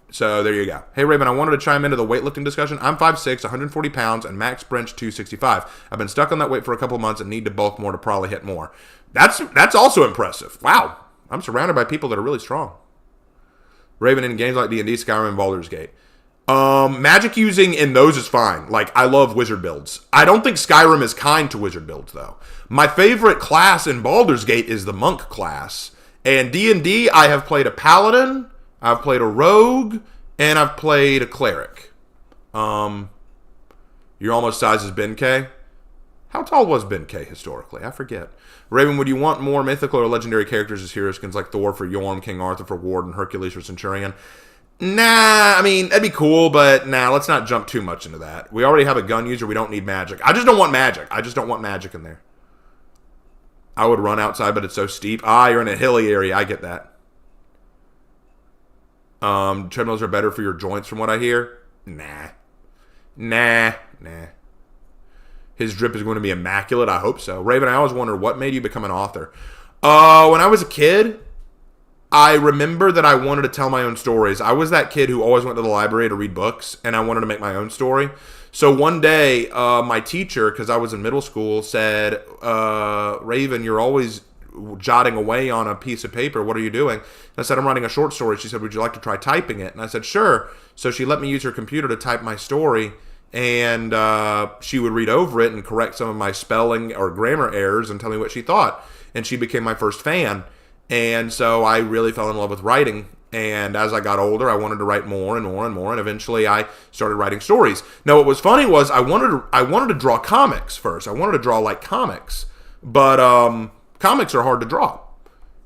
So there you go. Hey, Raven, I wanted to chime into the weightlifting discussion. I'm 5'6", 140 pounds, and max bench 265. I've been stuck on that weight for a couple of months and need to bulk more to probably hit more. That's also impressive. Wow. I'm surrounded by people that are really strong. Raven, in games like D&D, Skyrim, and Baldur's Gate. Magic using in those is fine. Like, I love wizard builds. I don't think Skyrim is kind to wizard builds, though. My favorite class in Baldur's Gate is the monk class. And D&D, I have played a paladin, I've played a rogue, and I've played a cleric. You're almost size as Ben K. How tall was Ben K historically? I forget. Raven, would you want more mythical or legendary characters as hero skins like Thor for Yorm, King Arthur for Ward, and Hercules for Centurion? Nah, I mean, that'd be cool, but nah, let's not jump too much into that. We already have a gun user. We don't need magic. I just don't want magic. I just don't want magic in there. I would run outside, but it's so steep. You're in a hilly area. I get that. Treadmills are better for your joints from what I hear. Nah. His drip is going to be immaculate. I hope so. Raven, I always wondered what made you become an author. When I was a kid, I remember that I wanted to tell my own stories. I was that kid who always went to the library to read books, and I wanted to make my own story. So one day, my teacher, because I was in middle school, said, Raven, you're always jotting away on a piece of paper. What are you doing? And I said, I'm writing a short story. She said, would you like to try typing it? And I said, sure. So she let me use her computer to type my story, and she would read over it and correct some of my spelling or grammar errors and tell me what she thought. And she became my first fan. And so I really fell in love with writing. And as I got older, I wanted to write more and more and more. And eventually I started writing stories. Now, what was funny was I wanted to draw comics first. I wanted to draw like comics. But comics are hard to draw,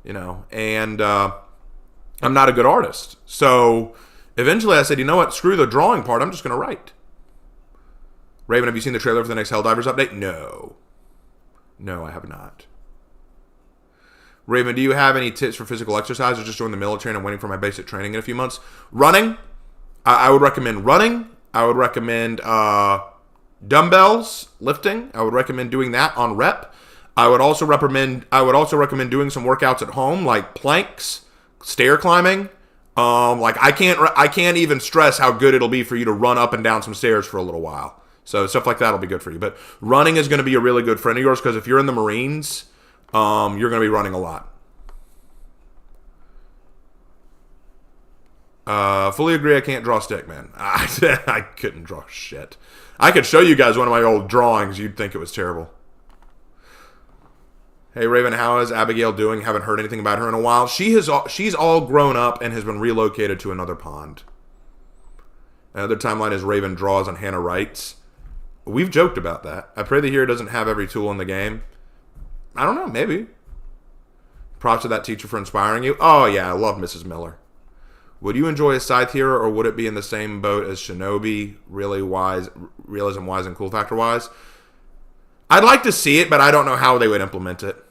and I'm not a good artist. So eventually I said, you know what? Screw the drawing part. I'm just going to write. Raven, have you seen the trailer for the next Helldivers update? No. No, I have not. Raven, do you have any tips for physical exercise or just join the military and I'm waiting for my basic training in a few months? Running. I would recommend running. I would recommend dumbbells, lifting. I would recommend doing that on rep. I would also recommend doing some workouts at home, like planks, stair climbing. I can't even stress how good it'll be for you to run up and down some stairs for a little while. So stuff like that will be good for you. But running is going to be a really good friend of yours because if you're in the Marines, you're going to be running a lot. Fully agree. I can't draw stick, man. I couldn't draw shit. I could show you guys one of my old drawings. You'd think it was terrible. Hey, Raven, how is Abigail doing? Haven't heard anything about her in a while. She's all grown up and has been relocated to another pond. Another timeline is Raven draws and Hannah writes. We've joked about that. I pray the hero doesn't have every tool in the game. I don't know, maybe. Props to that teacher for inspiring you. Oh, yeah, I love Mrs. Miller. Would you enjoy a scythe hero, or would it be in the same boat as Shinobi, really wise, realism-wise, and cool factor-wise? I'd like to see it, but I don't know how they would implement it.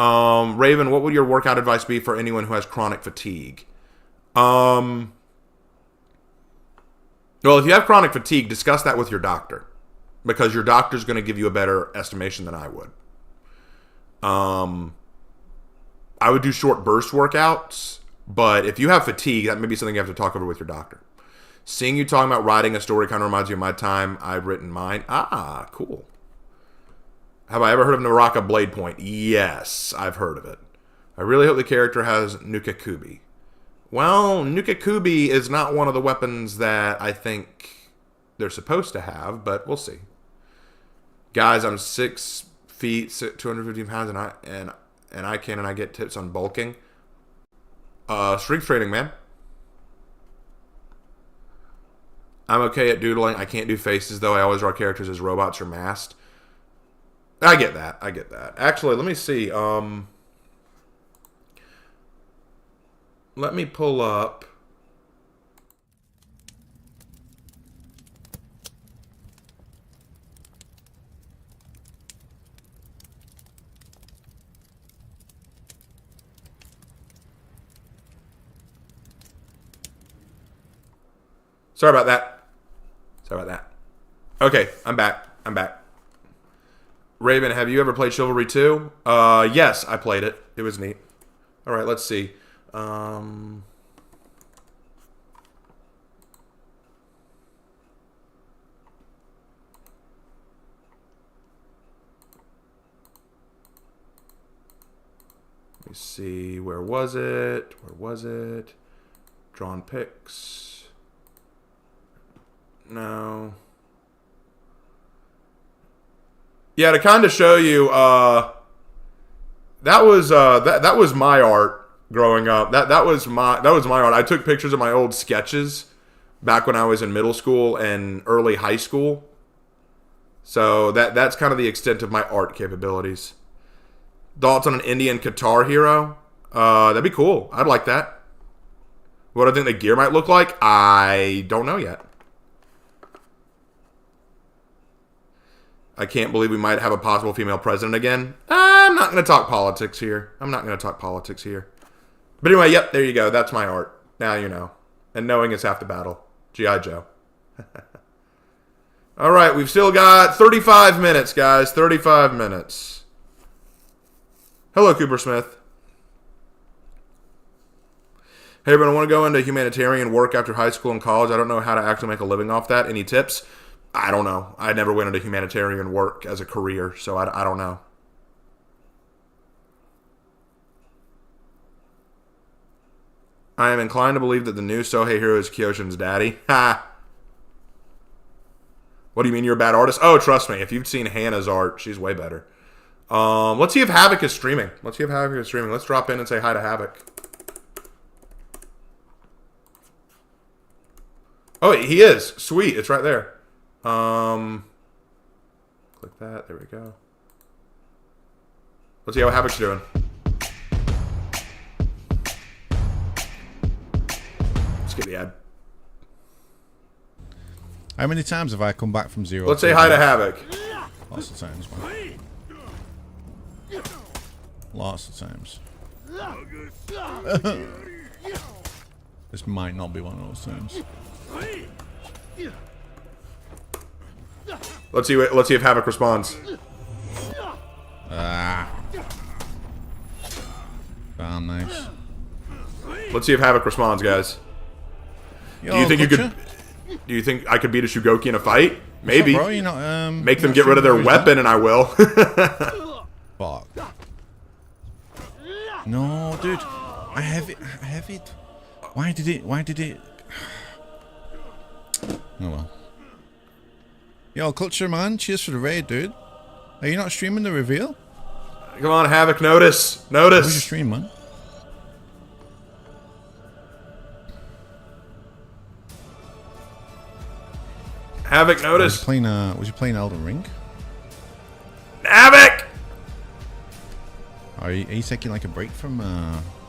Raven, what would your workout advice be for anyone who has chronic fatigue? Well, if you have chronic fatigue, discuss that with your doctor, because your doctor's going to give you a better estimation than I would. I would do short burst workouts, but if you have fatigue, that may be something you have to talk over with your doctor. Seeing you talking about writing a story kind of reminds you of my time. I've written mine. Ah, cool. Have I ever heard of Naraka Blade Point? Yes, I've heard of it. I really hope the character has Nukakubi. Well, Nukakubi is not one of the weapons that I think they're supposed to have, but we'll see. Guys, I'm 6 feet, 215 pounds, and I get tips on bulking. Strength training, man. I'm okay at doodling. I can't do faces, though. I always draw characters as robots or masked. I get that. Actually, let me see. Let me pull up. Sorry about that. Okay, I'm back. Raven, have you ever played Chivalry 2? Yes, I played it. It was neat. All right, let's see. Let me see. Where was it? Drawn pics. No. Yeah, to kind of show you, that was my art growing up. That was my art. I took pictures of my old sketches back when I was in middle school and early high school. So that's kind of the extent of my art capabilities. Thoughts on an Indian Qatar hero? That'd be cool. I'd like that. What I think the gear might look like? I don't know yet. I can't believe we might have a possible female president again. I'm not going to talk politics here. But anyway, yep, there you go. That's my art. Now you know. And knowing is half the battle. G.I. Joe. All right, we've still got 35 minutes, guys. 35 minutes. Hello, Cooper Smith. Hey, everyone, I want to go into humanitarian work after high school and college. I don't know how to actually make a living off that. Any tips? I don't know. I never went into humanitarian work as a career, so I don't know. I am inclined to believe that the new Sohei hero is Kyoshin's daddy. Ha! What do you mean you're a bad artist? Oh, trust me. If you've seen Hannah's art, she's way better. Let's see if Havoc is streaming. Let's drop in and say hi to Havoc. Oh, he is. Sweet. It's right there. Click that. There we go. Let's see how Havoc's doing. Let's get the ad. How many times have I come back from 0? Let's say hi to Havoc. Lots of times, man. Lots of times. This might not be one of those times. Let's see if Havoc responds. Damn nice. Let's see if Havoc responds, guys. Yo, Do you think Butcher? you could? Do you think I could beat a Shugoki in a fight? Maybe. Bro, you're not, make them get rid of their weapon, and I will. Fuck. No, dude. I have it. Why did it? Oh well. Yo, Culture man, cheers for the raid, dude. Are you not streaming the reveal? Come on, Havoc, notice. Where's your stream, man? Havoc, notice. Was you playing Elden Ring? Havoc! Are you taking like a break from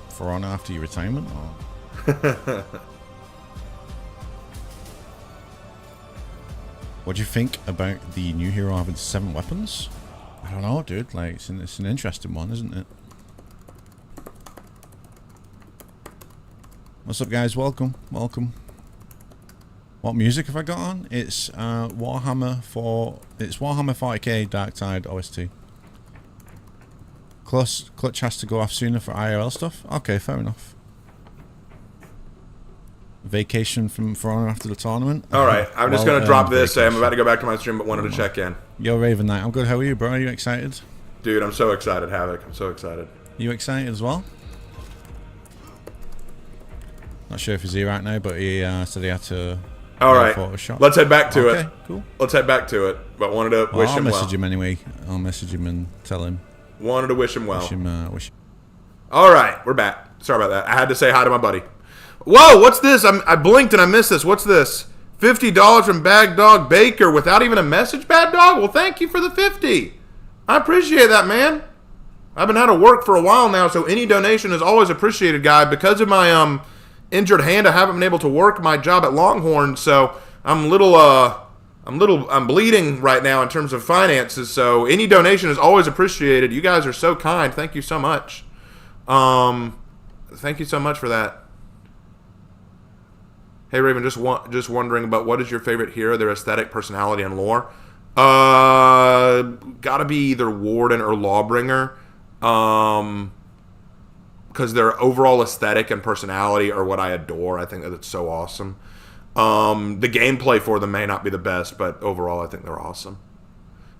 For Honor after your retirement? Or? What do you think about the new hero having 7 weapons? I don't know, dude. Like, it's an interesting one, isn't it? What's up, guys? Welcome. What music have I got on? It's Warhammer 40k Dark Tide OST. Clutch has to go off sooner for IRL stuff. Okay, fair enough. Vacation from For Honor after the tournament. All right, I'm just gonna drop this. I'm about to go back to my stream, but wanted to check in. Yo, Raven Knight, I'm good. How are you, bro? Are you excited? Dude, I'm so excited, Havoc. I'm so excited. You excited as well? Not sure if he's here right now, but he said he had to. All right, let's head back to it. Okay, cool. Let's head back to it. But wanted to wish him well. I'll message him anyway. I'll message him and tell him. Wanted to wish him well. Wish him. All right, we're back. Sorry about that. I had to say hi to my buddy. Whoa, what's this? I blinked and I missed this. What's this? $50 from Bag Dog Baker without even a message, Bad Dog? Well, thank you for the 50. I appreciate that, man. I've been out of work for a while now, so any donation is always appreciated, guy. Because of my injured hand, I haven't been able to work my job at Longhorn, so I'm bleeding right now in terms of finances. So any donation is always appreciated. You guys are so kind. Thank you so much. Thank you so much for that. Hey Raven, just wondering about what is your favorite hero, their aesthetic, personality, and lore. Gotta be either Warden or Lawbringer. Because their overall aesthetic and personality are what I adore. I think that it's so awesome. The gameplay for them may not be the best, but overall I think they're awesome.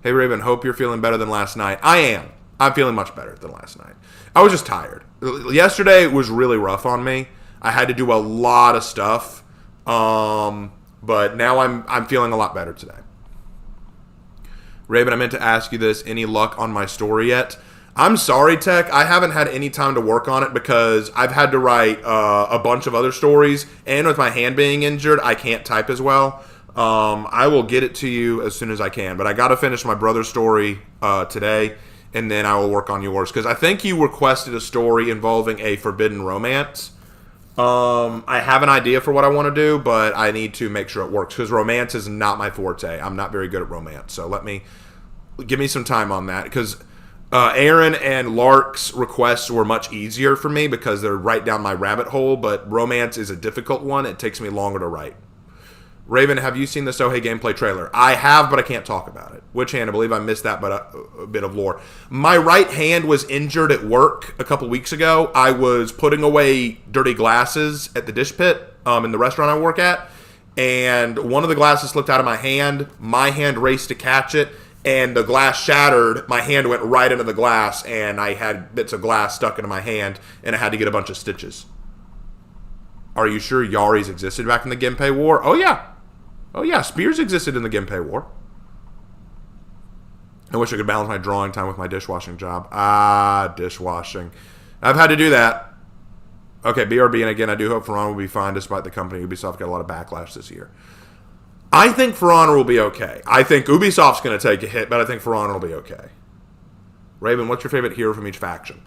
Hey Raven, hope you're feeling better than last night. I am. I'm feeling much better than last night. I was just tired. Yesterday was really rough on me. I had to do a lot of stuff. But now I'm feeling a lot better today. Raven, I meant to ask you this. Any luck on my story yet? I'm sorry, Tech. I haven't had any time to work on it because I've had to write a bunch of other stories. And with my hand being injured, I can't type as well. I will get it to you as soon as I can. But I got to finish my brother's story today. And then I will work on yours. Because I think you requested a story involving a forbidden romance. I have an idea for what I want to do, but I need to make sure it works because romance is not my forte. I'm not very good at romance, so give me some time on that because Aaron and Lark's requests were much easier for me because they're right down my rabbit hole, but romance is a difficult one. It takes me longer to write. Raven, have you seen the Sohei gameplay trailer? I have, but I can't talk about it. Which hand? I believe I missed that, but a bit of lore. My right hand was injured at work a couple weeks ago. I was putting away dirty glasses at the dish pit in the restaurant I work at, and one of the glasses slipped out of my hand. My hand raced to catch it, and the glass shattered. My hand went right into the glass, and I had bits of glass stuck into my hand, and I had to get a bunch of stitches. Are you sure Yari's existed back in the Genpei War? Oh, yeah. Oh, yeah. Spears existed in the Genpei War. I wish I could balance my drawing time with my dishwashing job. Dishwashing. I've had to do that. Okay, BRB, and again, I do hope For Honor will be fine despite the company. Ubisoft got a lot of backlash this year. I think For Honor will be okay. I think Ubisoft's going to take a hit, but I think For Honor will be okay. Raven, what's your favorite hero from each faction?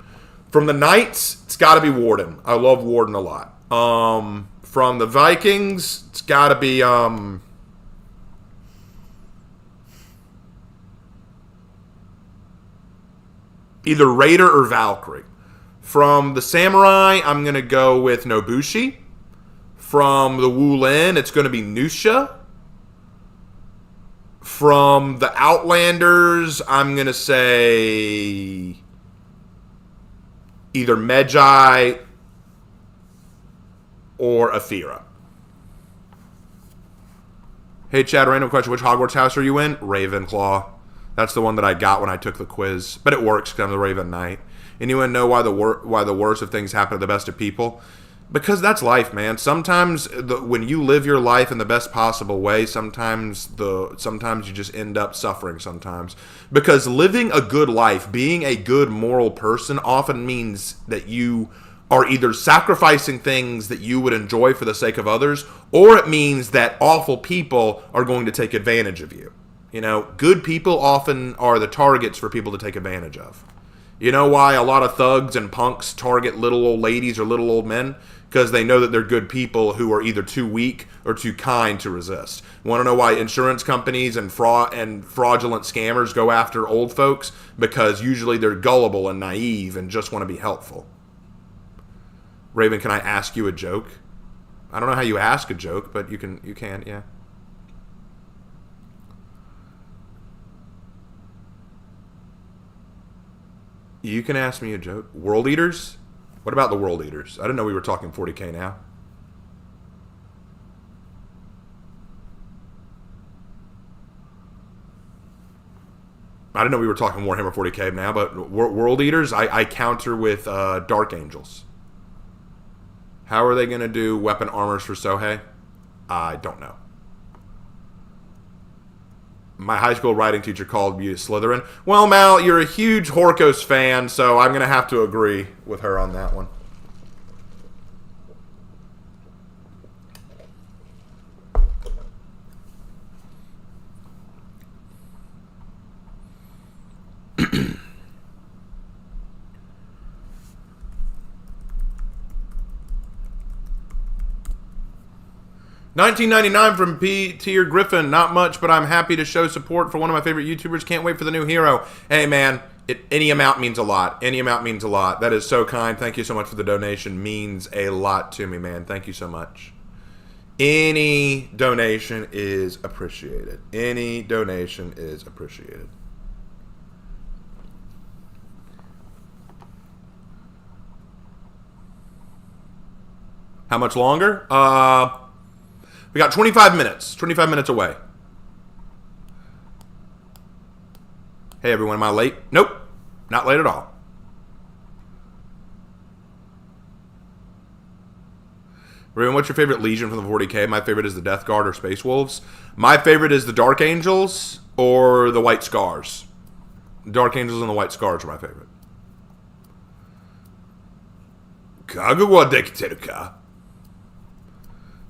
From the Knights, it's got to be Warden. I love Warden a lot. From the Vikings, it's got to be either Raider or Valkyrie. From the Samurai, I'm going to go with Nobushi. From the Wulin, it's going to be Nusha. From the Outlanders, I'm going to say either Medjai or Athira. Hey, Chad, random question. Which Hogwarts house are you in? Ravenclaw. That's the one that I got when I took the quiz. But it works because I'm the Raven Knight. Anyone know why the worst of things happen to the best of people? Because that's life, man. Sometimes when you live your life in the best possible way, sometimes you just end up suffering sometimes. Because living a good life, being a good moral person often means that you are either sacrificing things that you would enjoy for the sake of others, or it means that awful people are going to take advantage of you. You know, good people often are the targets for people to take advantage of. You know why a lot of thugs and punks target little old ladies or little old men? Because they know that they're good people who are either too weak or too kind to resist. Want to know why insurance companies and fraudulent scammers go after old folks? Because usually they're gullible and naive and just want to be helpful. Raven, can I ask you a joke? I don't know how you ask a joke, but you can, yeah. You can ask me a joke. World Eaters? What about the World Eaters? I didn't know we were talking 40K now. I didn't know we were talking Warhammer 40K now, but World Eaters, I counter with Dark Angels. How are they going to do weapon armors for Sohei? I don't know. My high school writing teacher called me Slytherin. Well, Mal, you're a huge Horkos fan, so I'm going to have to agree with her on that one. $19.99 from P-Tier Griffin. Not much, but I'm happy to show support for one of my favorite YouTubers. Can't wait for the new hero. Hey, man, any amount means a lot. Any amount means a lot. That is so kind. Thank you so much for the donation. Means a lot to me, man. Thank you so much. Any donation is appreciated. Any donation is appreciated. How much longer? We got 25 minutes. 25 minutes away. Hey, everyone. Am I late? Nope. Not late at all. Everyone, what's your favorite Legion from the 40K? My favorite is the Death Guard or Space Wolves. My favorite is the Dark Angels or the White Scars. Dark Angels and the White Scars are my favorite. Kagawa Dekiteruka.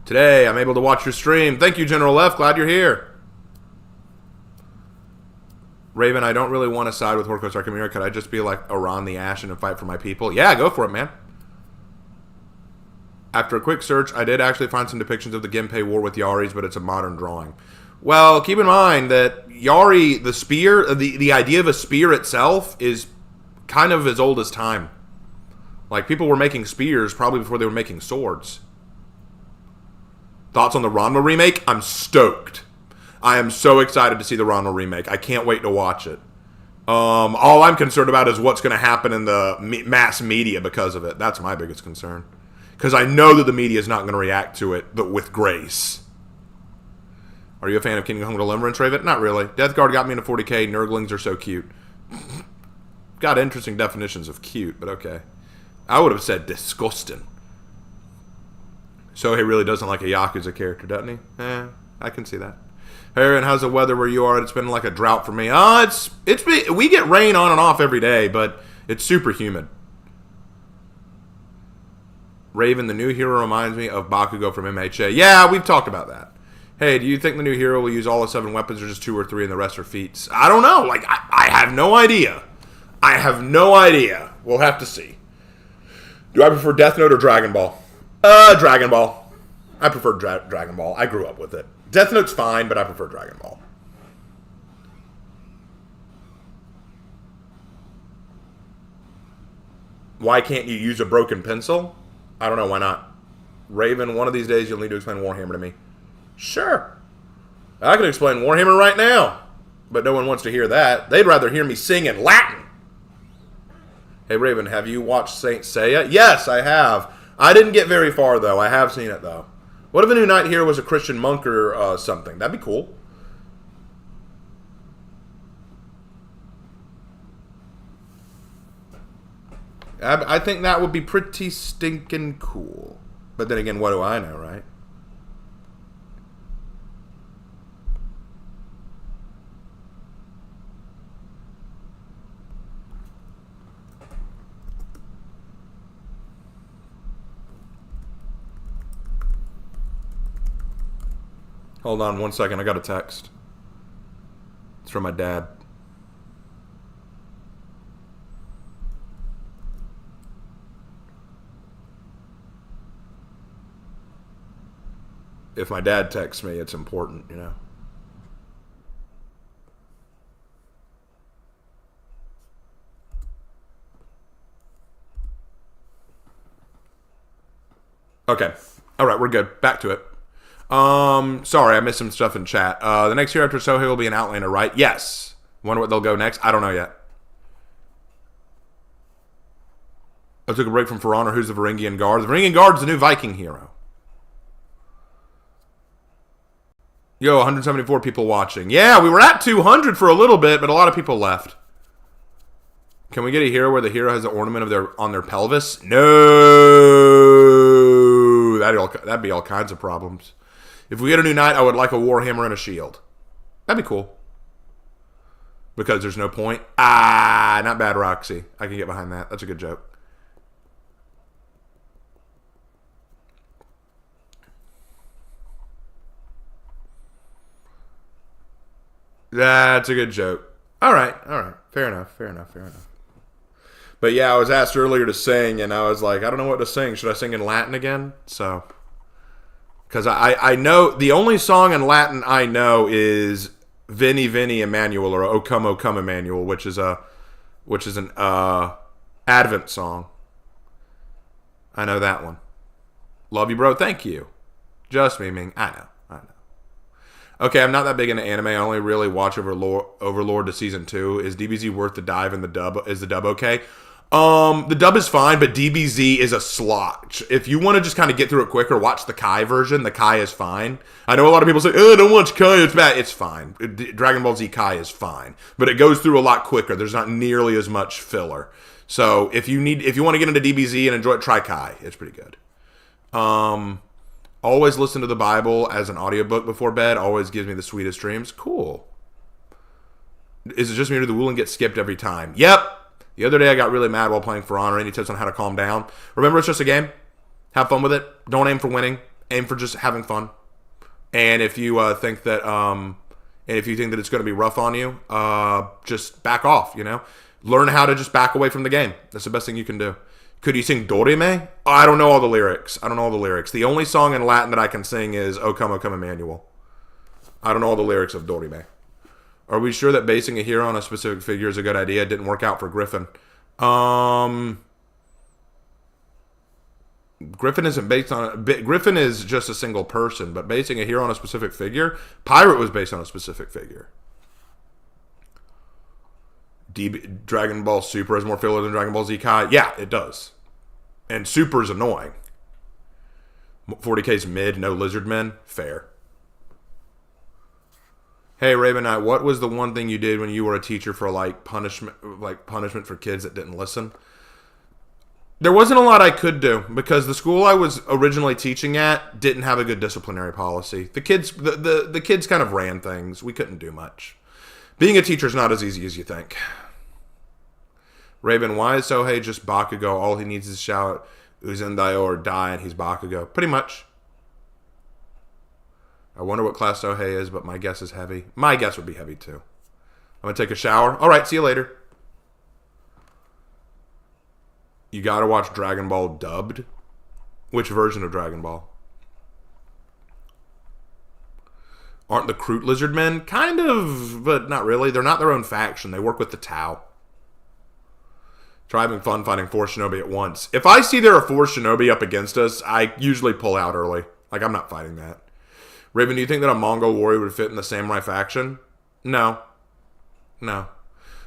Today, I'm able to watch your stream. Thank you, General F. Glad you're here. Raven, I don't really want to side with Horkos Archimera. Could I just be like Iran the Ashen and fight for my people? Yeah, go for it, man. After a quick search, I did actually find some depictions of the Genpei War with Yaris, but it's a modern drawing. Well, keep in mind that Yari, the spear, the idea of a spear itself is kind of as old as time. Like, people were making spears probably before they were making swords. Thoughts on the Ranma remake? I'm stoked. I am so excited to see the Ranma remake. I can't wait to watch it. All I'm concerned about is what's going to happen in the mass media because of it. That's my biggest concern. Because I know that the media is not going to react to it, but with grace. Are you a fan of Kingdom Come Deliverance, Raven? Not really. Death Guard got me into 40K. Nurglings are so cute. Got interesting definitions of cute, but okay. I would have said disgusting. Sohei really doesn't like a Yakuza character, doesn't he? I can see that. Hey, Aaron, how's the weather where you are? It's been like a drought for me. We get rain on and off every day, but it's super humid. Raven, the new hero reminds me of Bakugo from MHA. Yeah, we've talked about that. Hey, do you think the new hero will use all the 7 weapons or just 2 or 3 and the rest are feats? I don't know. Like, I have no idea. I have no idea. We'll have to see. Do I prefer Death Note or Dragon Ball? Dragon Ball. I prefer Dragon Ball. I grew up with it. Death Note's fine, but I prefer Dragon Ball. Why can't you use a broken pencil? I don't know. Why not? Raven, one of these days you'll need to explain Warhammer to me. Sure. I can explain Warhammer right now. But no one wants to hear that. They'd rather hear me sing in Latin. Hey, Raven, have you watched Saint Seiya? Yes, I have. I didn't get very far, though. I have seen it, though. What if a new knight hero was a Christian monk or something? That'd be cool. I think that would be pretty stinking cool. But then again, what do I know, right? Hold on 1 second. I got a text. It's from my dad. If my dad texts me, it's important, you know. Okay. All right, we're good. Back to it. Sorry, I missed some stuff in chat. The next year after Sohei will be an Outlander, right? Yes. Wonder what they'll go next? I don't know yet. I took a break from For Honor. Who's the Varangian Guard? The Varangian Guard is the new Viking hero. Yo, 174 people watching. Yeah, we were at 200 for a little bit, but a lot of people left. Can we get a hero where the hero has an ornament of on their pelvis? No. That'd be all kinds of problems. If we get a new knight, I would like a warhammer and a shield. That'd be cool. Because there's no point. Not bad, Roxy. I can get behind that. That's a good joke. That's a good joke. All right. Fair enough. But yeah, I was asked earlier to sing, and I was like, I don't know what to sing. Should I sing in Latin again? So, because I know the only song in Latin I know is Veni Veni Emmanuel, or O Come Emmanuel, which is an Advent song. I know that one. Love you, bro. Thank you. Just memeing. I know. Okay, I'm not that big into anime. I only really watch Overlord to season 2. Is DBZ worth the dive in the dub? Is the dub okay? The dub is fine, but DBZ is a slot. If you want to just kind of get through it quicker, watch the Kai version. The Kai is fine. I know a lot of people say, "Oh, don't watch Kai, it's bad." It's fine. Dragon Ball Z Kai is fine, but it goes through a lot quicker. There's not nearly as much filler. So if you want to get into DBZ and enjoy it, try Kai. It's pretty good. Always listen to the Bible as an audiobook before bed. Always gives me the sweetest dreams. Cool. Is it just me or do the Woolen get skipped every time? Yep. The other day I got really mad while playing For Honor. Any tips on how to calm down? Remember, it's just a game. Have fun with it. Don't aim for winning. Aim for just having fun. And if you think that it's going to be rough on you, just back off. You know, learn how to just back away from the game. That's the best thing you can do. Could you sing Dorime? Oh, I don't know all the lyrics. The only song in Latin that I can sing is O Come Emmanuel. I don't know all the lyrics of Dorime. Are we sure that basing a hero on a specific figure is a good idea? It didn't work out for Griffin. Griffin isn't based on... Griffin is just a single person, but basing a hero on a specific figure... Pirate was based on a specific figure. Dragon Ball Super has more filler than Dragon Ball Z Kai. Yeah, it does. And Super's annoying. 40k's mid, no lizard men. Fair. Hey Raven Knight, what was the one thing you did when you were a teacher for punishment for kids that didn't listen? There wasn't a lot I could do because the school I was originally teaching at didn't have a good disciplinary policy. The kids kind of ran things. We couldn't do much. Being a teacher is not as easy as you think. Raven, why is Sohei just Bakugo? All he needs is shout Uzendayo or die and he's Bakugo. Pretty much. I wonder what class Sohei is, but my guess is heavy. My guess would be heavy too. I'm going to take a shower. All right, see you later. You got to watch Dragon Ball dubbed. Which version of Dragon Ball? Aren't the Kroot Lizard Men? Kind of, but not really. They're not their own faction. They work with the Tau. Try having fun fighting 4 Shinobi at once. If I see there are 4 Shinobi up against us, I usually pull out early. Like, I'm not fighting that. Raven, do you think that a Mongol warrior would fit in the samurai faction? No. No.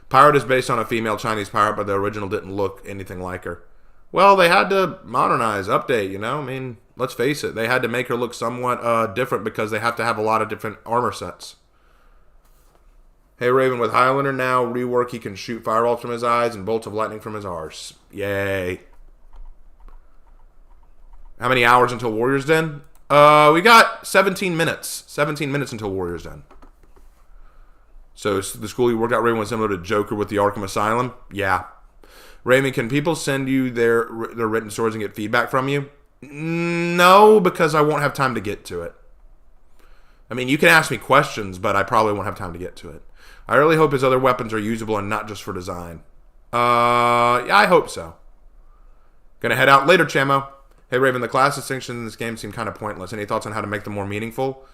Pirate is based on a female Chinese pirate, but the original didn't look anything like her. Well, they had to modernize, update, you know? I mean, let's face it. They had to make her look somewhat different because they have to have a lot of different armor sets. Hey, Raven, with Highlander now, rework, he can shoot fireballs from his eyes and bolts of lightning from his arse. Yay. How many hours until Warrior's Den? We got 17 minutes. 17 minutes until Warrior's Den. So the school you worked out, Raven, was similar to Joker with the Arkham Asylum? Yeah. Raven, can people send you their written stories and get feedback from you? No, because I won't have time to get to it. I mean, you can ask me questions, but I probably won't have time to get to it. I really hope his other weapons are usable and not just for design. Yeah, I hope so. Gonna head out later, Chamo. Hey, Raven, the class distinctions in this game seem kind of pointless. Any thoughts on how to make them more meaningful?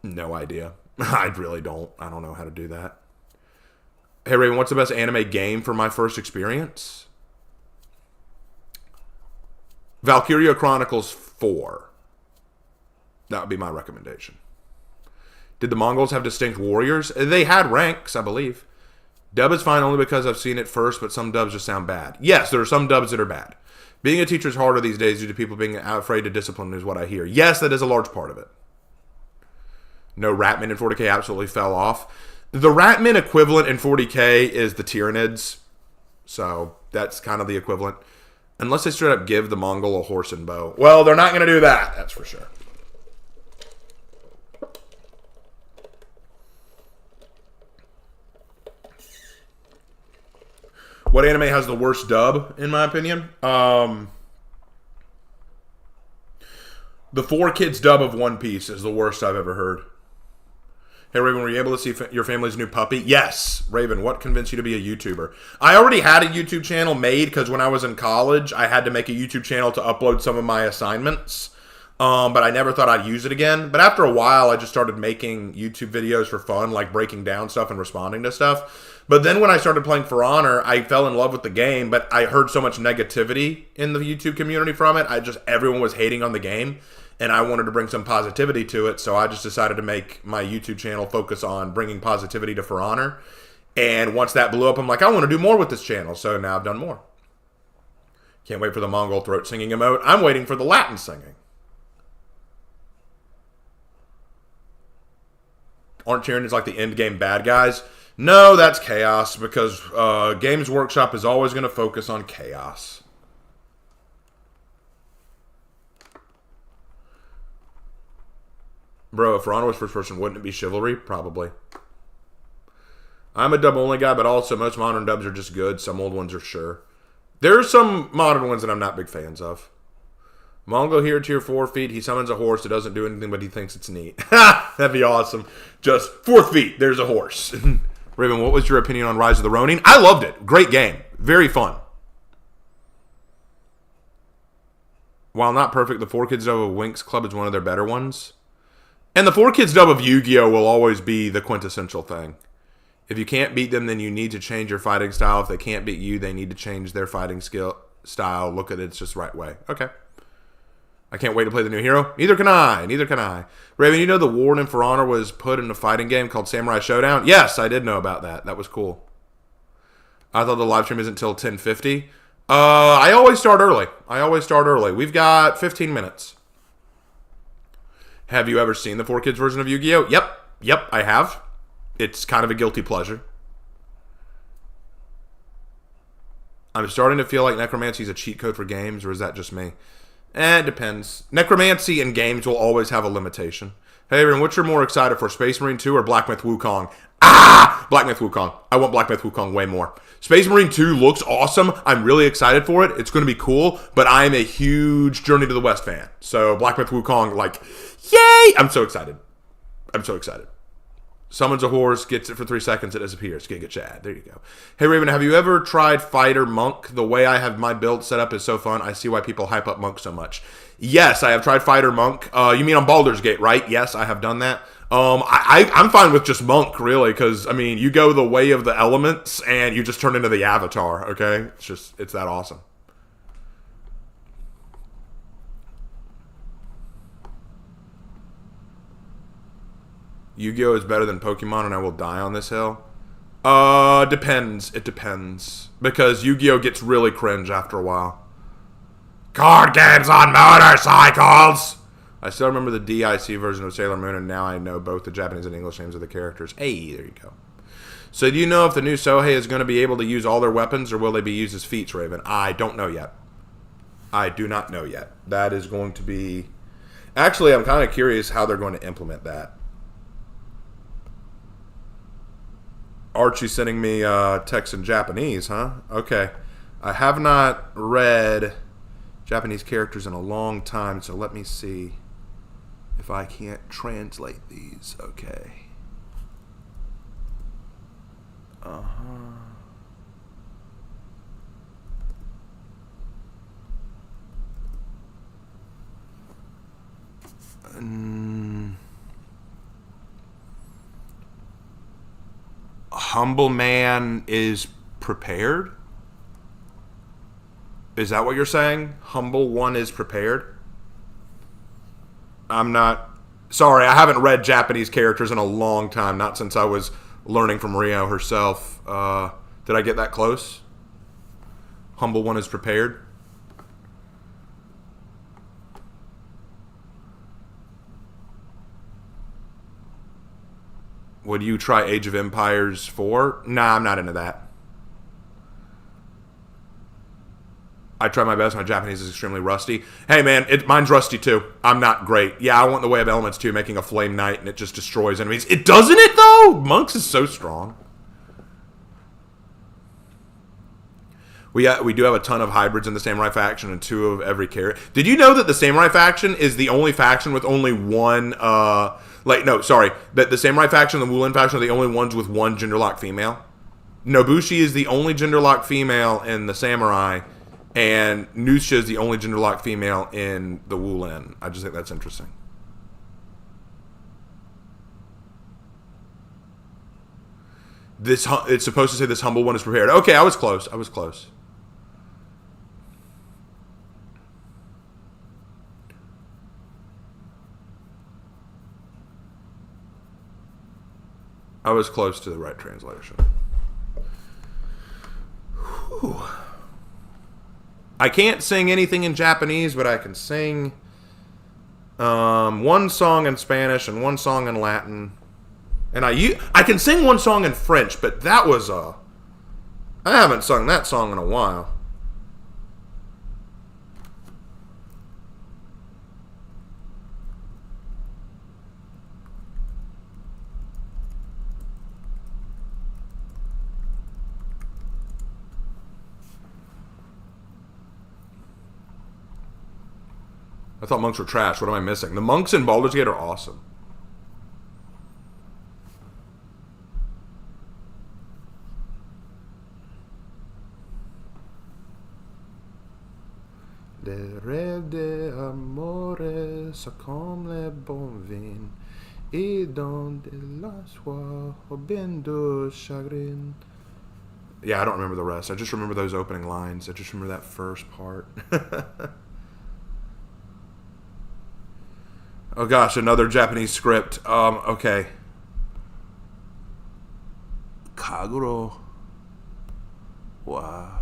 No idea. I really don't. I don't know how to do that. Hey, Raven, what's the best anime game for my first experience? Valkyria Chronicles 4. That would be my recommendation. Did the Mongols have distinct warriors? They had ranks, I believe. Dub is fine only because I've seen it first, but some dubs just sound bad. Yes, there are some dubs that are bad. Being a teacher is harder these days due to people being afraid to discipline is what I hear. Yes, that is a large part of it. No, Ratman in 40k absolutely fell off. The Ratman equivalent in 40k is the Tyranids. So that's kind of the equivalent. Unless they straight up give the Mongol a horse and bow. Well, they're not going to do that. That's for sure. What anime has the worst dub, in my opinion? The 4Kids dub of One Piece is the worst I've ever heard. Hey, Raven, were you able to see your family's new puppy? Yes. Raven, what convinced you to be a YouTuber? I already had a YouTube channel made because when I was in college, I had to make a YouTube channel to upload some of my assignments. But I never thought I'd use it again. But after a while, I just started making YouTube videos for fun, like breaking down stuff and responding to stuff. But then when I started playing For Honor, I fell in love with the game, but I heard so much negativity in the YouTube community from it. Everyone was hating on the game. And I wanted to bring some positivity to it, so I just decided to make my YouTube channel focus on bringing positivity to For Honor. And once that blew up, I'm like, I want to do more with this channel, so now I've done more. Can't wait for the Mongol throat singing emote. I'm waiting for the Latin singing. Aren't Tyranids like the end game bad guys? No, that's chaos, because Games Workshop is always going to focus on chaos. Bro, if Ron was first person, wouldn't it be Chivalry? Probably. I'm a dub only guy, but also most modern dubs are just good. Some old ones are sure. There are some modern ones that I'm not big fans of. Mongo here, tier 4 feet. He summons a horse that doesn't do anything, but he thinks it's neat. Ha! That'd be awesome. Just 4 feet, there's a horse. Raven, what was your opinion on Rise of the Ronin? I loved it. Great game. Very fun. While not perfect, the 4Kids dub of Winx Club is one of their better ones. And the 4Kids dub of Yu-Gi-Oh! Will always be the quintessential thing. If you can't beat them, then you need to change your fighting style. If they can't beat you, they need to change their fighting style. Look at it, it's just the right way. Okay. I can't wait to play the new hero. Neither can I. Neither can I. Raven, you know the Warden in For Honor was put in a fighting game called Samurai Showdown? Yes, I did know about that. That was cool. I thought the live stream isn't until 10:50. I always start early. We've got 15 minutes. Have you ever seen the 4Kids version of Yu-Gi-Oh? Yep, I have. It's kind of a guilty pleasure. I'm starting to feel like necromancy is a cheat code for games, or is that just me? It depends. Necromancy in games will always have a limitation. Hey, everyone, what you're more excited for, Space Marine 2 or Black Myth Wukong? Black Myth Wukong. I want Black Myth Wukong way more. Space Marine 2 looks awesome. I'm really excited for it. It's going to be cool, but I'm a huge Journey to the West fan. So Black Myth Wukong, like, yay! I'm so excited. I'm so excited. Summons a horse, gets it for 3 seconds, it disappears. Giga Chad. There you go. Hey, Raven, have you ever tried Fighter Monk? The way I have my build set up is so fun. I see why people hype up Monk so much. Yes, I have tried Fighter Monk. You mean on Baldur's Gate, right? Yes, I have done that. I'm fine with just Monk, really, because, I mean, you go the way of the elements, and you just turn into the Avatar, okay? It's that awesome. Yu-Gi-Oh! Is better than Pokemon, and I will die on this hill? Depends. It depends. Because Yu-Gi-Oh! Gets really cringe after a while. Card games on motorcycles! I still remember the DIC version of Sailor Moon, and now I know both the Japanese and English names of the characters. Hey, there you go. So do you know if the new Sohei is going to be able to use all their weapons, or will they be used as feats, Raven? I don't know yet. I do not know yet. That is going to be... Actually, I'm kind of curious how they're going to implement that. Archie sending me text in Japanese, huh? Okay. I have not read Japanese characters in a long time, so let me see if I can't translate these. Okay. Humble man is prepared? Is that what you're saying? Humble one is prepared? I'm not... Sorry, I haven't read Japanese characters in a long time. Not since I was learning from Rio herself. Did I get that close? Humble one is prepared? Would you try Age of Empires 4? Nah, I'm not into that. I try my best. My Japanese is extremely rusty. Hey, man, mine's rusty, too. I'm not great. Yeah, I want the Way of Elements, too, making a Flame Knight, and it just destroys enemies. It doesn't it, though? Monks is so strong. We do have a ton of hybrids in the Samurai faction and 2 of every character. Did you know that the Samurai faction is the only faction with only one... That the Samurai faction and the Wulin faction are the only ones with one gender-locked female? Nobushi is the only gender-locked female in the Samurai, and Nusha is the only gender-locked female in the Wulin. I just think that's interesting. It's supposed to say this humble one is prepared. Okay, I was close. I was close. I was close to the right translation. Whew. I can't sing anything in Japanese, but I can sing one song in Spanish and one song in Latin. And I can sing one song in French, but that was I haven't sung that song in a while. I thought monks were trash. What am I missing? The monks in Baldur's Gate are awesome. Les rêves d'amour sont comme le bon vin, et dans de la soie au bain de chagrin. Yeah, I don't remember the rest. I just remember those opening lines. I just remember that first part. Oh gosh, another Japanese script. Okay. Kaguro. Wow.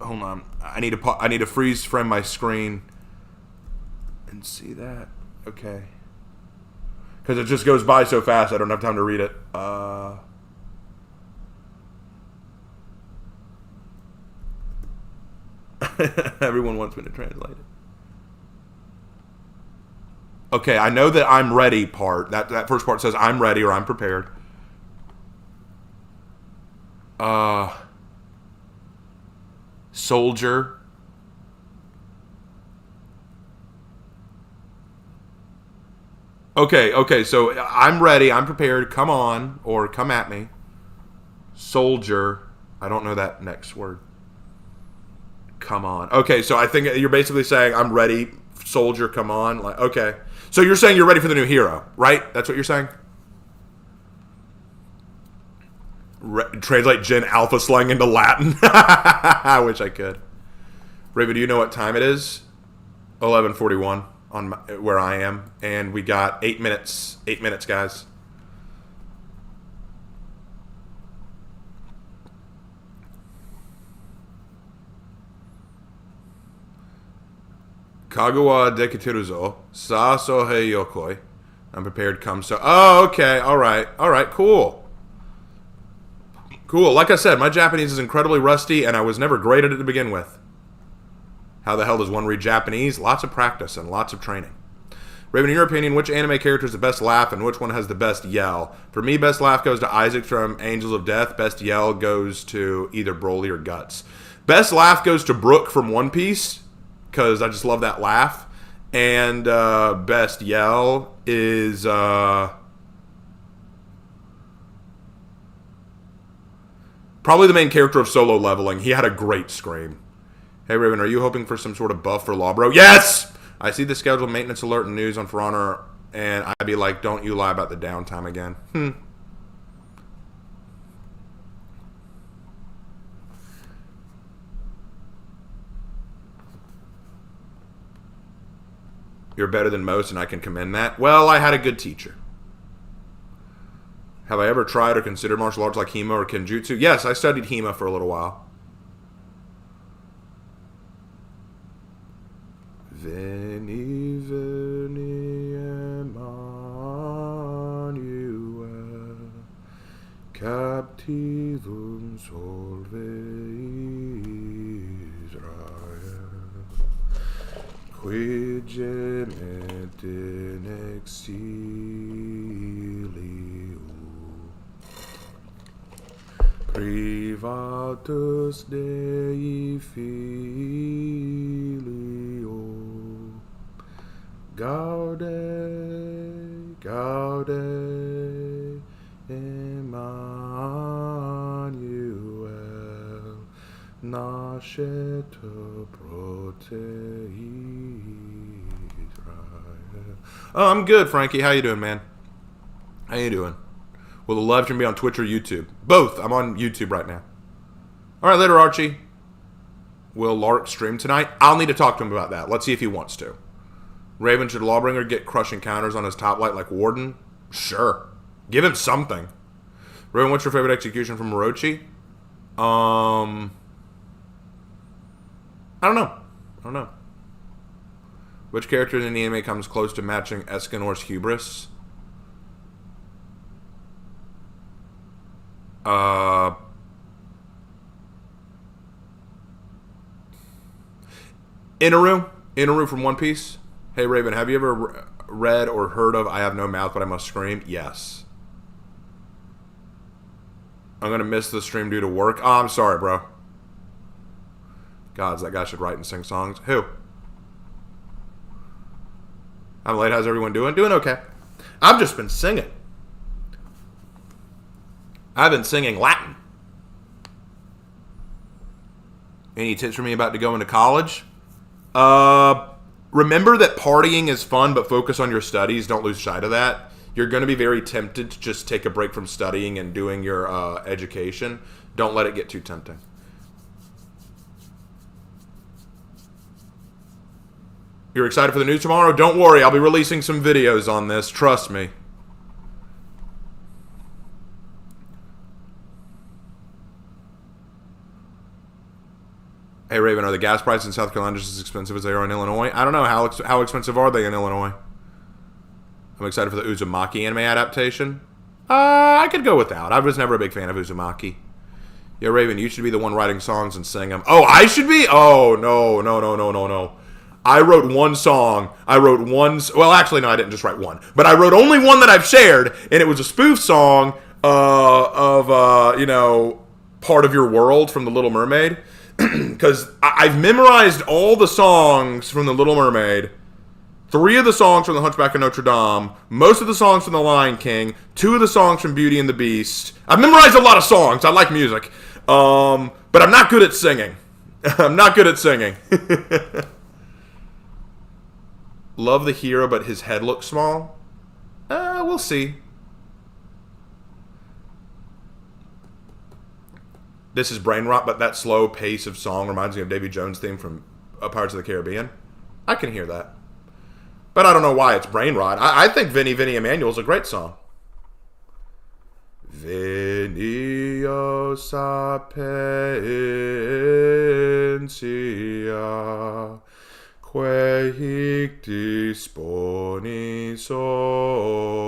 Hold on. I need to freeze frame my screen and see that. Okay. Because it just goes by so fast, I don't have time to read it. Everyone wants me to translate it. Okay, I know that I'm ready part. That first part says I'm ready or I'm prepared. Soldier. Okay, so I'm ready, I'm prepared, come on, or come at me. Soldier. I don't know that next word. Come on. Okay, so I think you're basically saying I'm ready, soldier, come on. Like, okay. So you're saying you're ready for the new hero, right? That's what you're saying? Translate Gen Alpha slang into Latin. I wish I could. Raven, do you know what time it is? 11:41 on where I am, and we got 8 minutes. 8 minutes, guys. Kagawa dekituruzo sa Sohei yokoi. I'm prepared. Come so. Oh, okay. All right. Cool. Cool. Like I said, my Japanese is incredibly rusty, and I was never great at it to begin with. How the hell does one read Japanese? Lots of practice and lots of training. Raven, in your opinion, which anime character is the best laugh and which one has the best yell? For me, best laugh goes to Isaac from Angels of Death. Best yell goes to either Broly or Guts. Best laugh goes to Brook from One Piece, because I just love that laugh. And best yell is... probably the main character of Solo Leveling. He had a great scream. Hey, Raven, are you hoping for some sort of buff for Lawbro? Yes! I see the scheduled maintenance alert and news on For Honor, and I'd be like, don't you lie about the downtime again. You're better than most, and I can commend that. Well, I had a good teacher. Have I ever tried or considered martial arts like Hema or Kenjutsu? Yes, I studied Hema for a little while. Veni, veni, Emmanuel, captivum solve Israel, qui gemet in exilio, privatus Dei filio, gaude, gaude, Emmanuel, nascet prote Israel. Oh, I'm good, Frankie. How you doing, man? How you doing? Will the live stream be on Twitch or YouTube? Both. I'm on YouTube right now. All right, later, Archie. Will Lark stream tonight? I'll need to talk to him about that. Let's see if he wants to. Raven, should Lawbringer get crushing counters on his top light like Warden? Sure. Give him something. Raven, what's your favorite execution from Orochi? I don't know. Which character in the anime comes close to matching Escanor's hubris? Inaru from One Piece. Hey Raven, have you ever read or heard of I Have No Mouth But I Must Scream? Yes. I'm gonna miss the stream due to work. Oh, I'm sorry, bro. Gods, that guy should write and sing songs. Who? I'm late. How's everyone doing? Doing okay. I've just been singing. I've been singing Latin. Any tips for me about to go into college? Remember that partying is fun, but focus on your studies. Don't lose sight of that. You're going to be very tempted to just take a break from studying and doing your education. Don't let it get too tempting. You're excited for the news tomorrow? Don't worry, I'll be releasing some videos on this. Trust me. Hey Raven, are the gas prices in South Carolina just as expensive as they are in Illinois? I don't know. How expensive are they in Illinois? I'm excited for the Uzumaki anime adaptation. I could go without. I was never a big fan of Uzumaki. Yeah, Raven, you should be the one writing songs and sing them. Oh, I should be? Oh, no, no, no, no, no, no. I wrote one song. Well, actually, no, I didn't just write one. But I wrote only one that I've shared, and it was a spoof song of Part of Your World from The Little Mermaid. Because I've memorized all the songs from The Little Mermaid, 3 of the songs from The Hunchback of Notre Dame, most of the songs from The Lion King, 2 of the songs from Beauty and the Beast. I've memorized a lot of songs. I like music. But I'm not good at singing. I'm not good at singing. Love the hero, but his head looks small. We'll see. This is brain rot, but that slow pace of song reminds me of Davy Jones' theme from Pirates of the Caribbean. I can hear that. But I don't know why it's brain rot. I think Vinny Vinny Emmanuel's a great song. Venio sapientia que hic disponis omnia.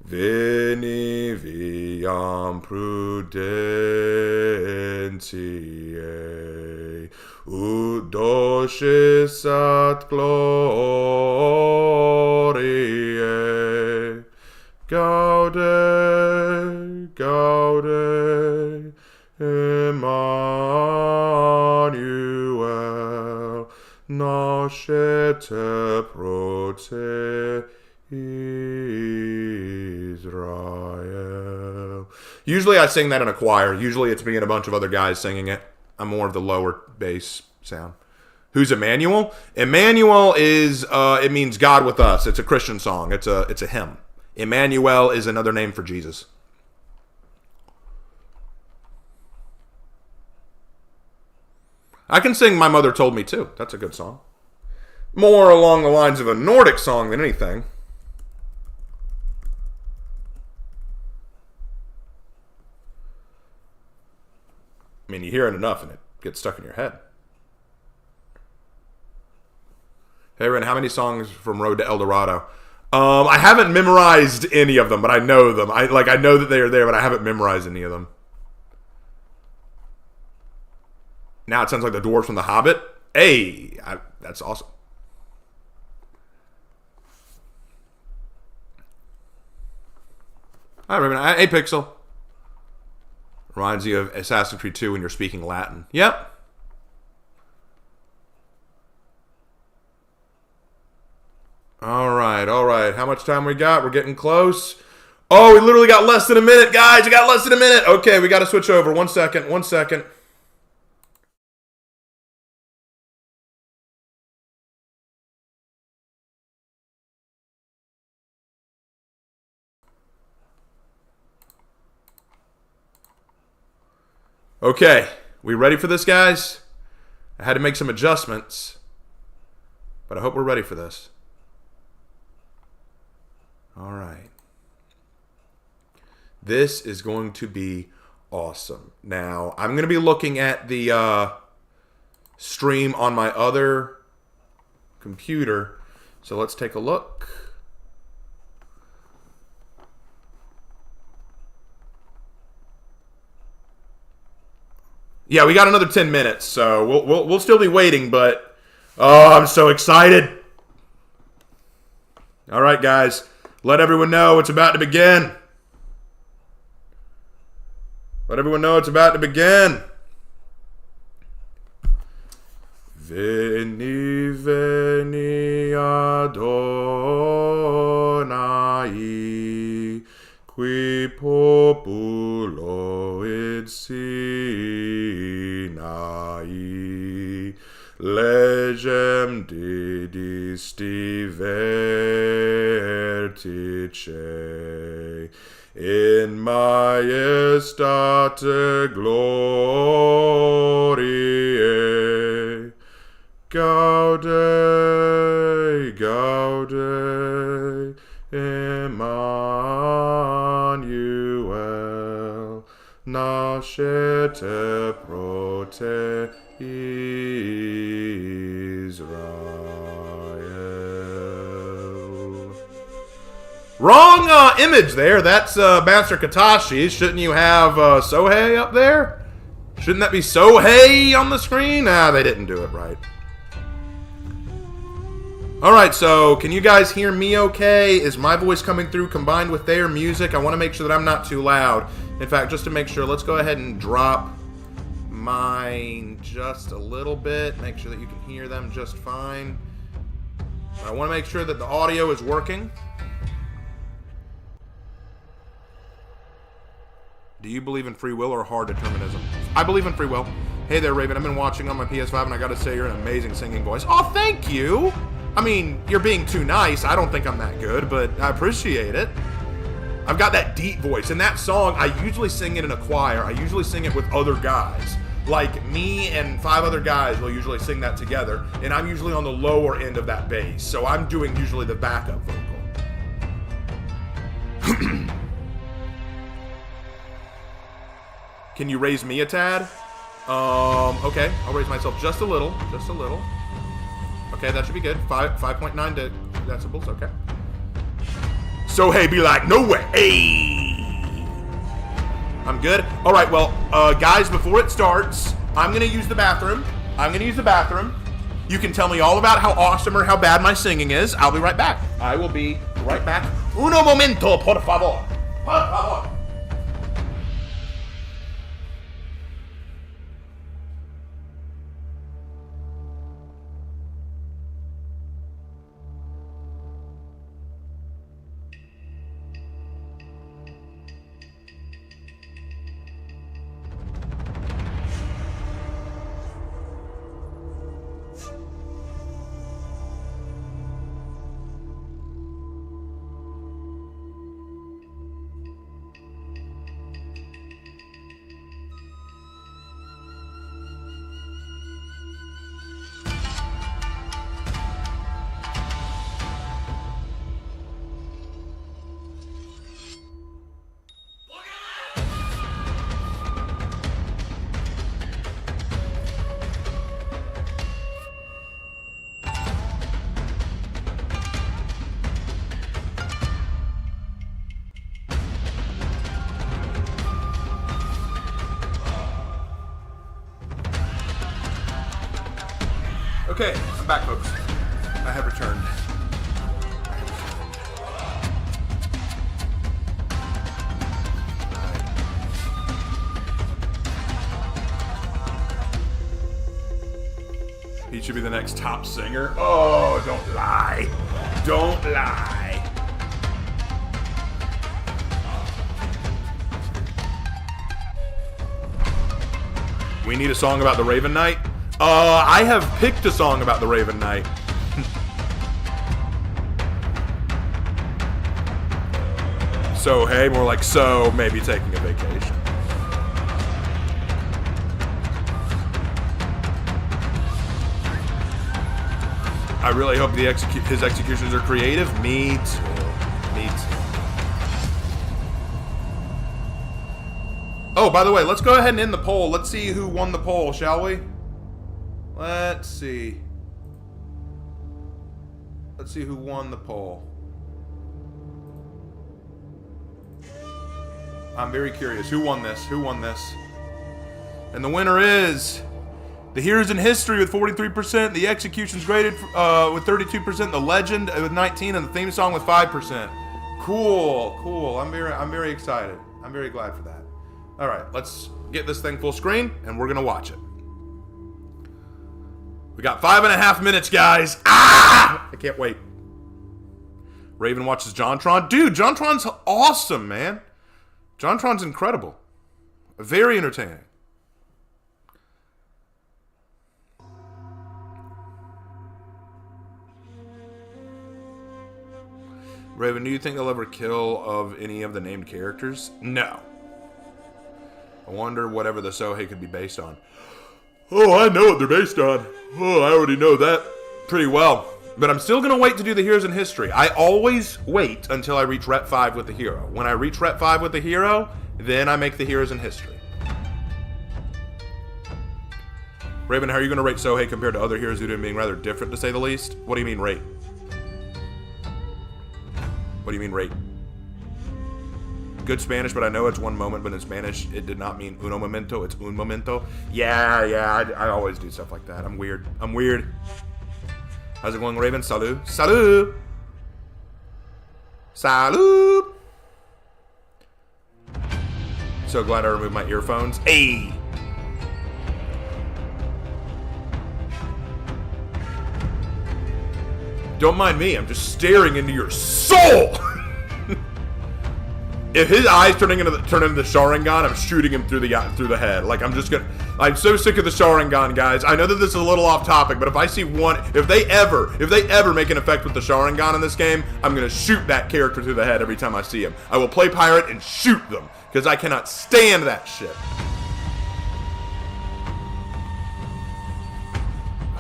Veni viam prudentiae, ut doces at gloriae. Gaude, gaude, Emmanuel, nascete prote Israel. Usually I sing that in a choir. Usually it's me and a bunch of other guys singing it. I'm more of the lower bass sound. Who's Emmanuel? Emmanuel is, it means God with us. It's a Christian song. It's a hymn. Emmanuel is another name for Jesus. I can sing My Mother Told Me Too. That's a good song. More along the lines of a Nordic song than anything. I mean, you hear it enough and it gets stuck in your head. Hey, Ren, how many songs from Road to El Dorado? I haven't memorized any of them, but I know them. I know that they are there, but I haven't memorized any of them. Now it sounds like the dwarves from The Hobbit. Hey, that's awesome. Hi, Raven. Hey, Pixel. Reminds you of Assassin's Creed 2 when you're speaking Latin. Yep. All right. How much time we got? We're getting close. Oh, we literally got less than a minute, guys. We got less than a minute. Okay, we got to switch over. 1 second. 1 second. Okay, we ready for this, guys? I had to make some adjustments, but I hope we're ready for this. All right. This is going to be awesome. Now, I'm going to be looking at the stream on my other computer, so let's take a look. Yeah, we got another 10 minutes, so we'll still be waiting, but oh, I'm so excited. All right, guys, let everyone know it's about to begin. Let everyone know it's about to begin. Veni, veni, Adonai, qui populo id Sinai, legem dedisti vertice, in majestate gloriae, gaude, gaude, Emmanuel, nascete prote Israel. Wrong image there. That's Master Katashi. Shouldn't you have Sohei up there? Shouldn't that be Sohei on the screen? Nah, they didn't do it right. Alright, so can you guys hear me okay? Is my voice coming through combined with their music? I want to make sure that I'm not too loud. In fact, just to make sure, let's go ahead and drop mine just a little bit. Make sure that you can hear them just fine. I want to make sure that the audio is working. Do you believe in free will or hard determinism? I believe in free will. Hey there, Raven. I've been watching on my PS5, and I gotta say, you're an amazing singing voice. Oh, thank you! I mean, you're being too nice. I don't think I'm that good, but I appreciate it. I've got that deep voice. And that song, I usually sing it in a choir. I usually sing it with other guys. Like, me and 5 other guys will usually sing that together, and I'm usually on the lower end of that bass. So I'm doing usually the backup vocal. Can you raise me a tad? Okay, I'll raise myself just a little, Okay, that should be good. 5.9 decibels, okay. Sohei be like, no way, hey! I'm good. All right, well, guys, before it starts, I'm gonna use the bathroom. You can tell me all about how awesome or how bad my singing is. I'll be right back. I will be right back. Uno momento, por favor. Por favor. Okay, I'm back, folks. I have returned. He should be the next top singer. Oh, don't lie. Don't lie. We need a song about the Raven Knight. I have picked a song about the Raven Knight. So, hey, more like so, maybe taking a vacation. I really hope his executions are creative. Me too. Me too. Oh, by the way, let's go ahead and end the poll. Let's see who won the poll, shall we? Let's see. Let's see who won the poll. I'm very curious. Who won this? Who won this? And the winner is the Heroes in History with 43%, the Executions graded with 32%, the Legend with 19%, and the theme song with 5%. Cool, cool. I'm very excited. I'm very glad for that. All right, let's get this thing full screen, and we're gonna watch it. We got 5.5 minutes, guys. Ah! I can't wait. Raven watches JonTron. Dude, JonTron's awesome, man. JonTron's incredible. Very entertaining. Raven, do you think they'll ever kill of any of the named characters? No. I wonder whatever the Sohei could be based on. Oh, I know what they're based on. Oh, I already know that pretty well. But I'm still going to wait to do the Heroes in History. I always wait until I reach Rep 5 with the hero. When I reach Rep 5 with the hero, then I make the Heroes in History. Raven, how are you going to rate Sohei compared to other heroes due to him being rather different, to say the least? What do you mean rate? What do you mean rate? Good Spanish, but I know it's one moment, but in Spanish, it did not mean uno momento, it's un momento. Yeah, I always do stuff like that. I'm weird. How's it going, Raven? Salud. Salud! Salud! So glad I removed my earphones. Hey! Don't mind me, I'm just staring into your soul! If his eyes turn into the Sharingan, I'm shooting him through the head. Like, I'm so sick of the Sharingan, guys. I know that this is a little off topic, but if I see one, if they ever make an effect with the Sharingan in this game, I'm gonna shoot that character through the head every time I see him. I will play pirate and shoot them, because I cannot stand that shit.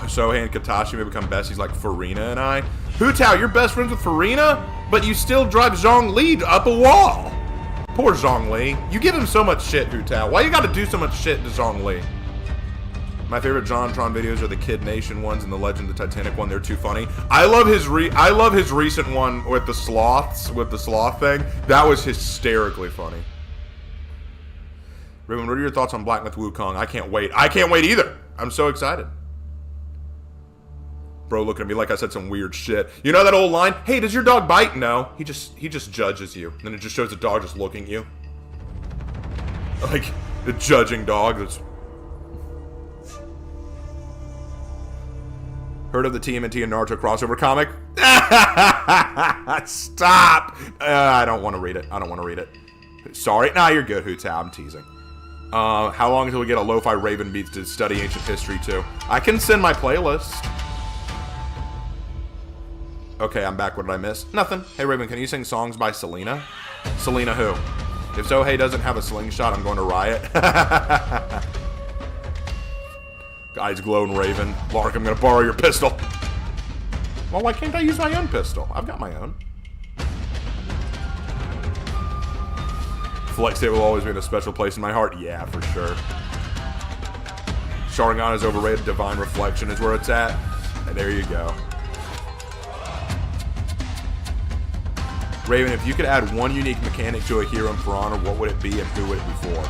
Sohei and Katashi may become besties like Farina and I. Hu Tao, you're best friends with Farina, but you still drive Zhong Li up a wall. Poor Zhong Li. You give him so much shit, Hu Tao. Why you gotta do so much shit to Zhong Li? My favorite JonTron videos are the Kid Nation ones and the Legend of the Titanic one. They're too funny. I love his recent one with the sloths, with the sloth thing. That was hysterically funny. Raven, what are your thoughts on Black Myth Wukong? I can't wait. I can't wait either. I'm so excited. Bro looking at me like I said some weird shit. You know that old line? Hey, does your dog bite? No. He just judges you. And then it just shows the dog just looking at you. Like, the judging dog that's... Heard of the TMNT and Naruto crossover comic? Stop! I don't want to read it. Sorry. Nah, you're good, Hu Tao. I'm teasing. How long until we get a Lo-Fi Raven Beats to study ancient history too? I can send my playlist. Okay, I'm back. What did I miss? Nothing. Hey, Raven, can you sing songs by Selena? Selena who? If Sohei doesn't have a slingshot, I'm going to riot. Eyes glowing, Raven. Lark, I'm going to borrow your pistol. Well, why can't I use my own pistol? I've got my own. Flex Day will always be in a special place in my heart. Yeah, for sure. Sharingan is overrated. Divine Reflection is where it's at. And there you go. Raven, if you could add one unique mechanic to a hero in For Honor, what would it be and who would it be for?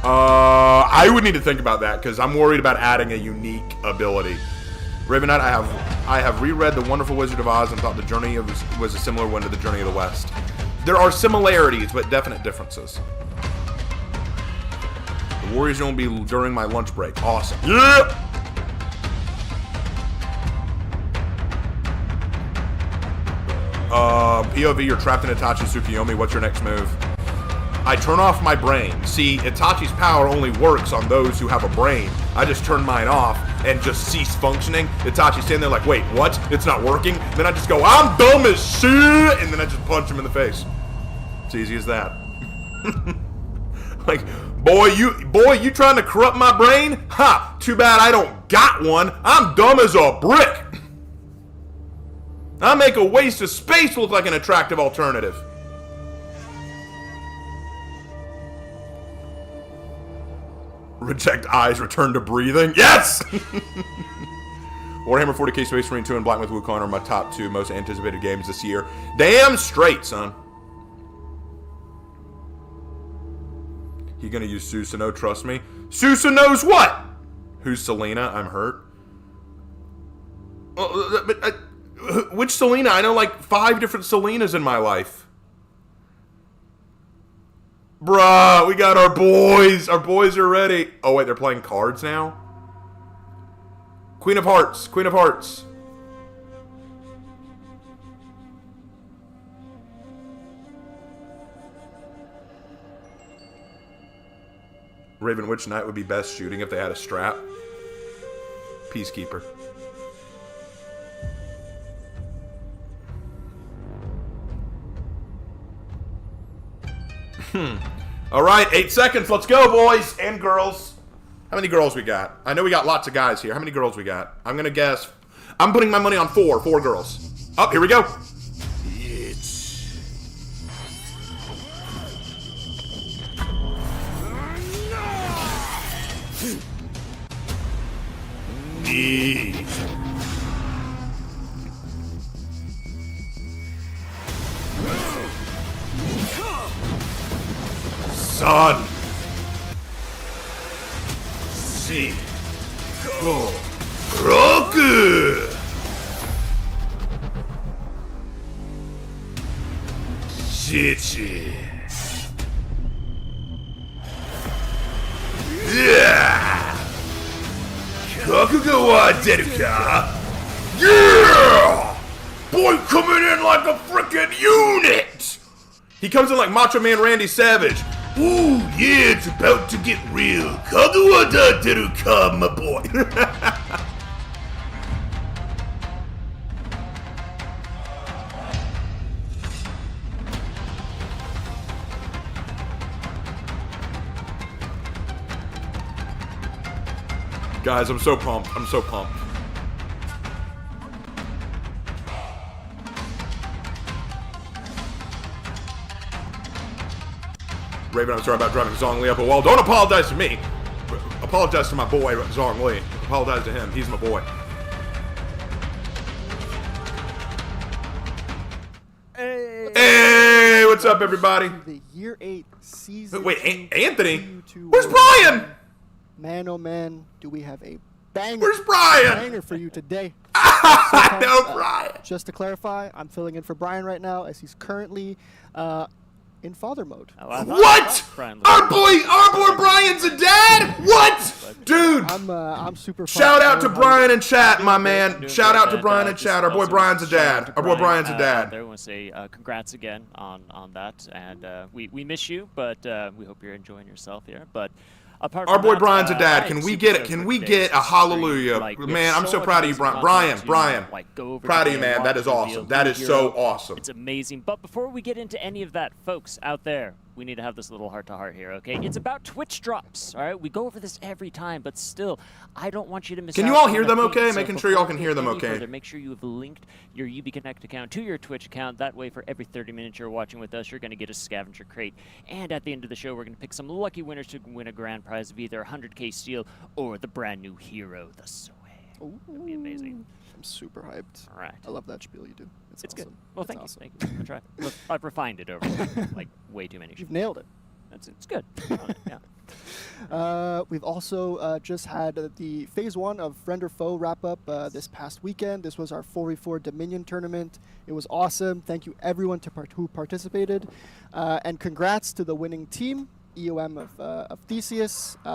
I would need to think about that because I'm worried about adding a unique ability. Raven Knight, I have reread The Wonderful Wizard of Oz and thought the journey was a similar one to the Journey of the West. There are similarities, but definite differences. The Warriors Zone will be during my lunch break. Awesome. Yeah! POV, you're trapped in Itachi Tsukiyomi. What's your next move? I turn off my brain. See, Itachi's power only works on those who have a brain. I just turn mine off and just cease functioning. Itachi's standing there like, wait, what? It's not working? Then I just go, I'm dumb as shit! And then I just punch him in the face. It's easy as that. Like, boy, you trying to corrupt my brain? Ha! Too bad I don't got one. I'm dumb as a brick. I make a waste of space look like an attractive alternative. Reject eyes, return to breathing. Yes! Warhammer 40k Space Marine 2 and Black Myth Wukong are my top 2 most anticipated games this year. Damn straight, son. He gonna use Susanoo, trust me. Susanoo's what? Who's Selena? I'm hurt. Which Selena? I know like 5 different Selenas in my life. Bruh, we got our boys. Our boys are ready. Oh, wait, they're playing cards now? Queen of Hearts. Queen of Hearts. Raven, which knight would be best shooting if they had a strap? Peacekeeper. All right, 8 seconds. Let's go, boys and girls. How many girls we got? I know we got lots of guys here. How many girls we got? I'm going to guess. I'm putting my money on 4 girls. Oh, here we go. son. Si. Go. Roku. Shichi. Yeah. Kakuga wa deruka. Yeah. Boy coming in like a frickin' unit. He comes in like Macho Man Randy Savage. Ooh, yeah, it's about to get real. Kaguwa da deruka, my boy. Guys, I'm so pumped. I'm so pumped. Raven, I'm sorry about driving Zhong Li up a wall. Don't apologize to me. Apologize to my boy, Zhong Li. Apologize to him. He's my boy. Hey, what's up, everybody? The year 8 season. Wait, Anthony? TU2 Where's Brian? Man, oh man, do we have a banger. Where's Brian? Banger for you today. No, Brian. Just to clarify, I'm filling in for Brian right now as he's currently in father mode. What? Our boy Brian's a dad? What? Dude. I'm super Shout pumped. out to Brian in chat, my man. Shout out to Brian in chat. Our boy Brian's a dad. Our boy Brian's a dad. I want to say congrats again on that, and we miss you, but we hope you're enjoying yourself here. But apart Our from boy that, Brian's a dad. I Can am we super get it? stoked Can for we today's get a stream. hallelujah? Like, we Man, have I'm so so much proud of you, amazing Brian. content Brian. to, like, go over Proud of you, today. man. That is Walk awesome. through That the is so hero. awesome. It's amazing. But before we get into any of that, folks out there, we need to have this little heart-to-heart here, okay? It's about Twitch drops, all right? We go over this every time, but still, I don't want you to miss out. Can you all on hear a them thing. okay? So Making sure y'all before can we hear get them any okay. further, make sure you have linked your UbiConnect account to your Twitch account. That way, for every 30 minutes you're watching with us, you're going to get a scavenger crate. And at the end of the show, we're going to pick some lucky winners to win a grand prize of either 100K steel or the brand new hero, the Sohei. It'll be amazing. I'm super hyped. All right. I love that spiel you do. It's awesome. good. Well, It's thank awesome. you. Thank you. I tried. Look, I've refined it over like way too many. You've nailed it. It's good. Yeah. We've also just had the Phase 1 of Friend or Foe wrap up this past weekend. This was our 4v4 Dominion tournament. It was awesome. Thank you everyone who participated. And congrats to the winning team, EOM of Theseus. You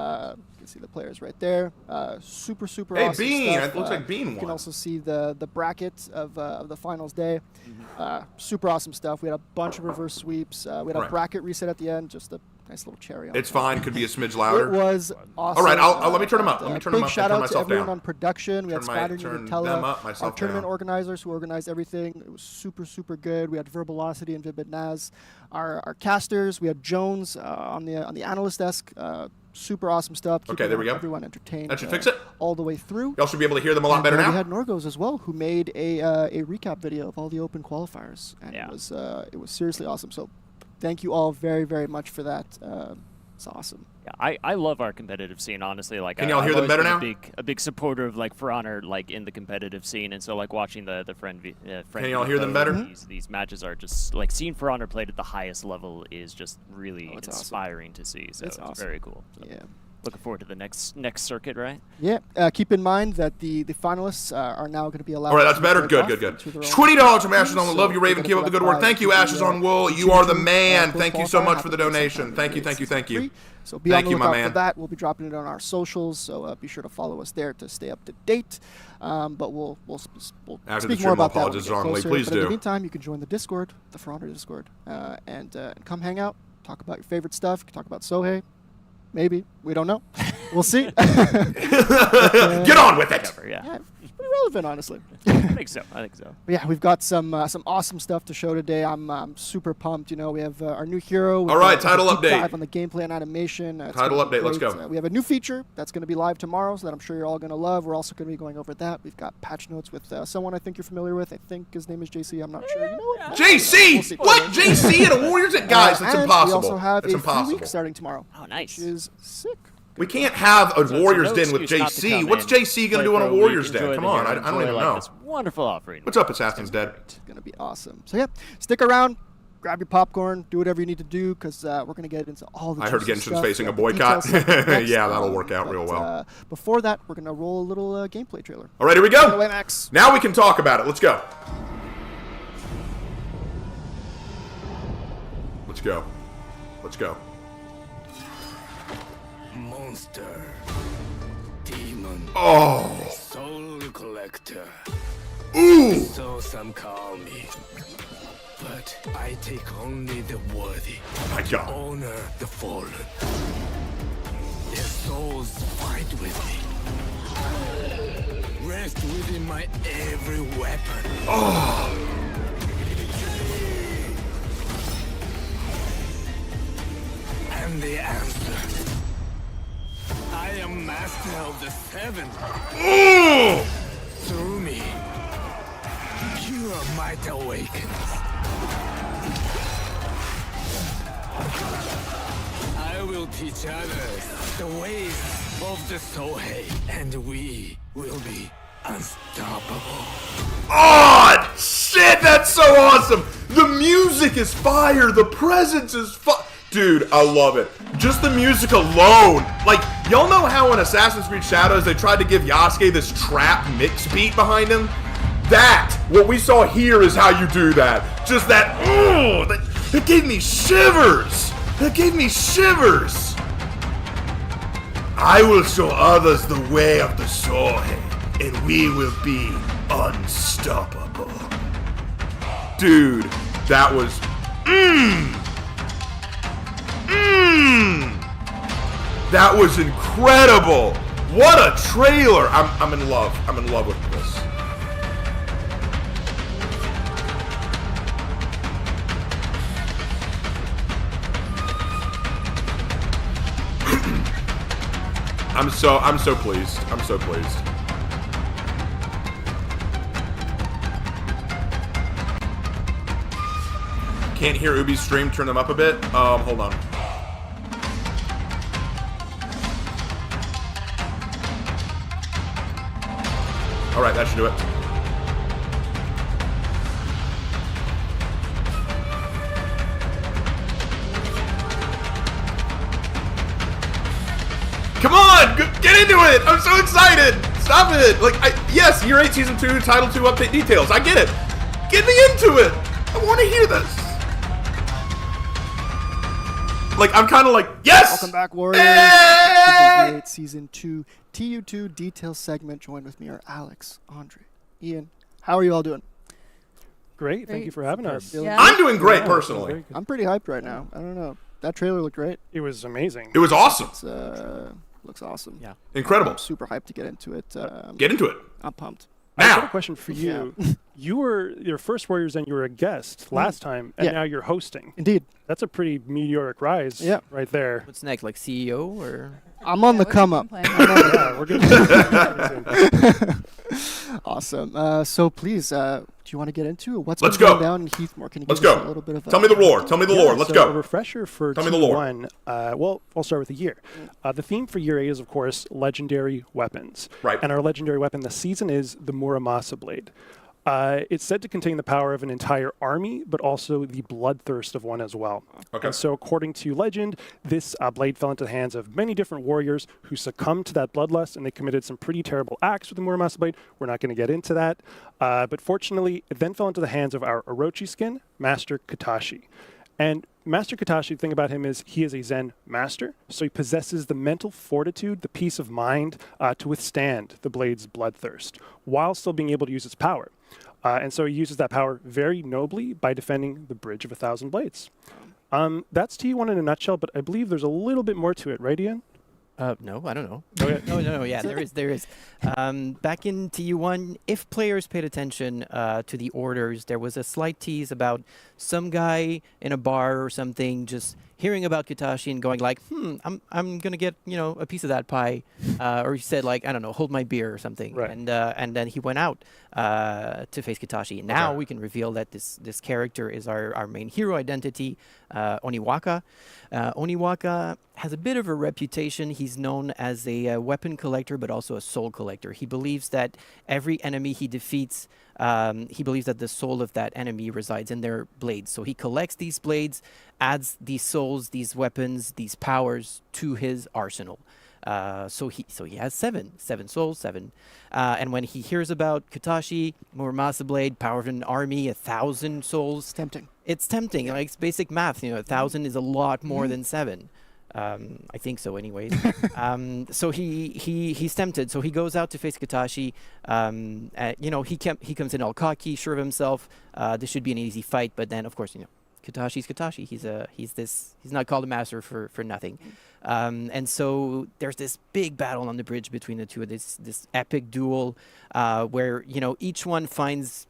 can see the players right there. Super Hey, awesome Bean. stuff. It looks like Bean You can won. also see the bracket of the finals day. Super awesome stuff. We had a bunch of reverse sweeps. We had a Right. bracket reset at the end. Just a nice little cherry on It's top. fine. Could be a smidge It louder. was awesome. All right, let me turn 'em up. Let me turn 'em big up. shout Turn out to myself everyone down. on production. We had Spider and turn Nutella, them up, our myself tournament down. organizers who organized everything. It was super good. We had Verbalocity and Vivid Naz. Our casters, we had Jones on the analyst desk. Super awesome stuff. Okay, there we go. Everyone entertained. That should fix it. All the way through. Y'all should be able to hear them a lot And, better We now. had Norgos as well, who made a recap video of all the open qualifiers, and Yeah. it was seriously awesome. So, thank you all very much for that. It's awesome. Yeah, I love our competitive scene, honestly. Like, Can y'all hear I've them always better been now? a big supporter of like For Honor, like in the competitive scene, and so like watching the friend. Can y'all hear them better? These matches are just like seeing For Honor played at the highest level is just really it's awesome. inspiring to see. So It's it's awesome. very cool. So Yeah. looking forward to the next circuit, right? Yeah. Keep in mind that the finalists are now going to be allowed. All right, that's to better. vote Good. off to their own $20 from Ashes on so Love you, we're Raven. gonna Keep up the good work. apply Thank you, the, Ashes on Wool. You are the man. full Thank you so qualifier much for the happening this donation. Saturday. Thank you. It's season 3. So be Thank on you, the my lookout man. for that. We'll be dropping it on our socials, so be sure to follow us there to stay up to date. But we'll After the speak stream, more about I'll that when we apologize get wrongly. closer. Please But in do. the meantime, you can join the Discord, the For Honor Discord, and come hang out, talk about your favorite stuff. You can talk about Sohei. Maybe. We don't know. We'll see. Get on with it. Whatever, yeah. Yeah, it's pretty relevant, honestly. I think so. But yeah, we've got some awesome stuff to show today. I'm super pumped. You know, we have our new hero. All right, a title deep update. dive on the gameplay and animation. It's Title gonna be update, let's great. go. We have a new feature that's going to be live tomorrow, so that I'm sure you're all going to love. We're also going to be going over that. We've got patch notes with someone I think you're familiar with. I think his name is JC. I'm not sure. You know what? We'll JC! see. What? JC and a Warriors? Guys, that's and impossible. We also have That's a free impossible. week starting tomorrow. Oh, nice. Which is sick. We can't have a So Warriors no Den with excuse not to JC. come What's in, JC going to play do on for a week, Warriors enjoy Den? the Come on, hero, I don't enjoy, even like, know. This wonderful offering. What's up, Assassin's Dead? It's going to be awesome. So yeah, stick around. grab your popcorn, do whatever you need to do, because we're going to get into all the I heard juicy Genshin's stuff. facing a The details boycott. segment next, Yeah, that'll work out real but, well. Before that, we're going to roll a little gameplay trailer. All right, here we Take it go. away, Max. Now we can talk about it. Let's go. Let's go. Let's go. Monster, demon, Oh. soul collector. Ooh. So some call me, but I take only the worthy, My God. honor the fallen. Their souls fight with me, rest within my every weapon. Oh. And the answer, I am master of the seven. Ooh. Through me, pure might awakens. I will teach others the ways of the Sohei, and we will be unstoppable. Oh, shit, that's so awesome. The music is fire. The presence is Dude, I love it. Just the music alone. Like, y'all know how in Assassin's Creed Shadows they tried to give Yasuke this trap mix beat behind him? What we saw here is how you do that. Just that, that gave me shivers. That gave me shivers. I will show others the way of the Sohei, and we will be unstoppable. Dude, that was, that was incredible. What a trailer. I'm in love. I'm in love with this. I'm so pleased. I'm so pleased. Can't hear Ubi's stream. Turn them up a bit. Hold on. All right, that should do it. Come on, get into it! I'm so excited! Stop it! Like, yes, Year 8 Season 2, Title 2 update details. I get it. Get me into it. I want to hear this. Like, I'm kind of like, yes! Welcome back, Warriors. Hey! Year 8 Season 2 TU2 details segment. Joined with me are Alex, Andre, Ian. How are you all doing? Great. Thank you for having us. Yeah. I'm doing great, Yeah, personally. very good. I'm pretty hyped right now. I don't know. That trailer looked great. It was amazing. It was awesome. It's looks awesome. Yeah. Incredible. I'm super hyped to get into it. Get into it. I'm pumped. I got a Now. question for you. You were your first Warriors, and you were a guest last time, and Yeah. now you're hosting. Indeed. That's a pretty meteoric rise, Yeah. right there. What's next, like CEO or? I'm on the come up. Yeah, we're good. Awesome. So please, do you want to get into it? What's Let's been go. going down in Heathmore? Can you Let's give us go. a little bit of Tell me the lore. Tell me the lore. Let's so go. A refresher for Tell me the lore. T1. Well, I'll start with the year. The theme for year 8 is, of course, legendary weapons. Right. And our legendary weapon this season is the Muramasa Blade. It's said to contain the power of an entire army, but also the bloodthirst of one as well. Okay. And so, according to legend, this blade fell into the hands of many different warriors who succumbed to that bloodlust, and they committed some pretty terrible acts with the Muramasa Blade. We're not going to get into that. But fortunately, it then fell into the hands of our Orochi skin, Master Katashi. And Master Katashi, the thing about him is he is a Zen master, so he possesses the mental fortitude, the peace of mind to withstand the blade's bloodthirst, while still being able to use its power. And so he uses that power very nobly by defending the Bridge of 1,000 Blades. That's T1 in a nutshell, but I believe there's a little bit more to it, right, Ian? No, I don't know. Okay. No, yeah, there is. Back in TU1, if players paid attention to the orders, there was a slight tease about some guy in a bar or something just hearing about Katashi and going like, I'm gonna get a piece of that pie, or he said like, I don't know, hold my beer or something, Right. and then he went out to face Katashi. Now we can reveal that this character is our main hero identity, Oniwaka. Oniwaka has a bit of a reputation. He's known as a weapon collector, but also a soul collector. He believes that every enemy he defeats he believes that the soul of that enemy resides in their blades. So he collects these blades, adds these souls, these weapons, these powers to his arsenal. So he has seven souls, seven. And when he hears about Katashi, Muramasa Blade, power of an army, 1,000 souls. It's tempting. It's tempting. Like, it's basic math. 1,000 is a lot more than 7. I think so, anyways. So he's tempted. So he goes out to face Katashi. He comes in all cocky, sure of himself. This should be an easy fight. But then, of course, Katashi's Katashi. He's not called a master for nothing. And so there's this big battle on the bridge between the two. This epic duel where each one finds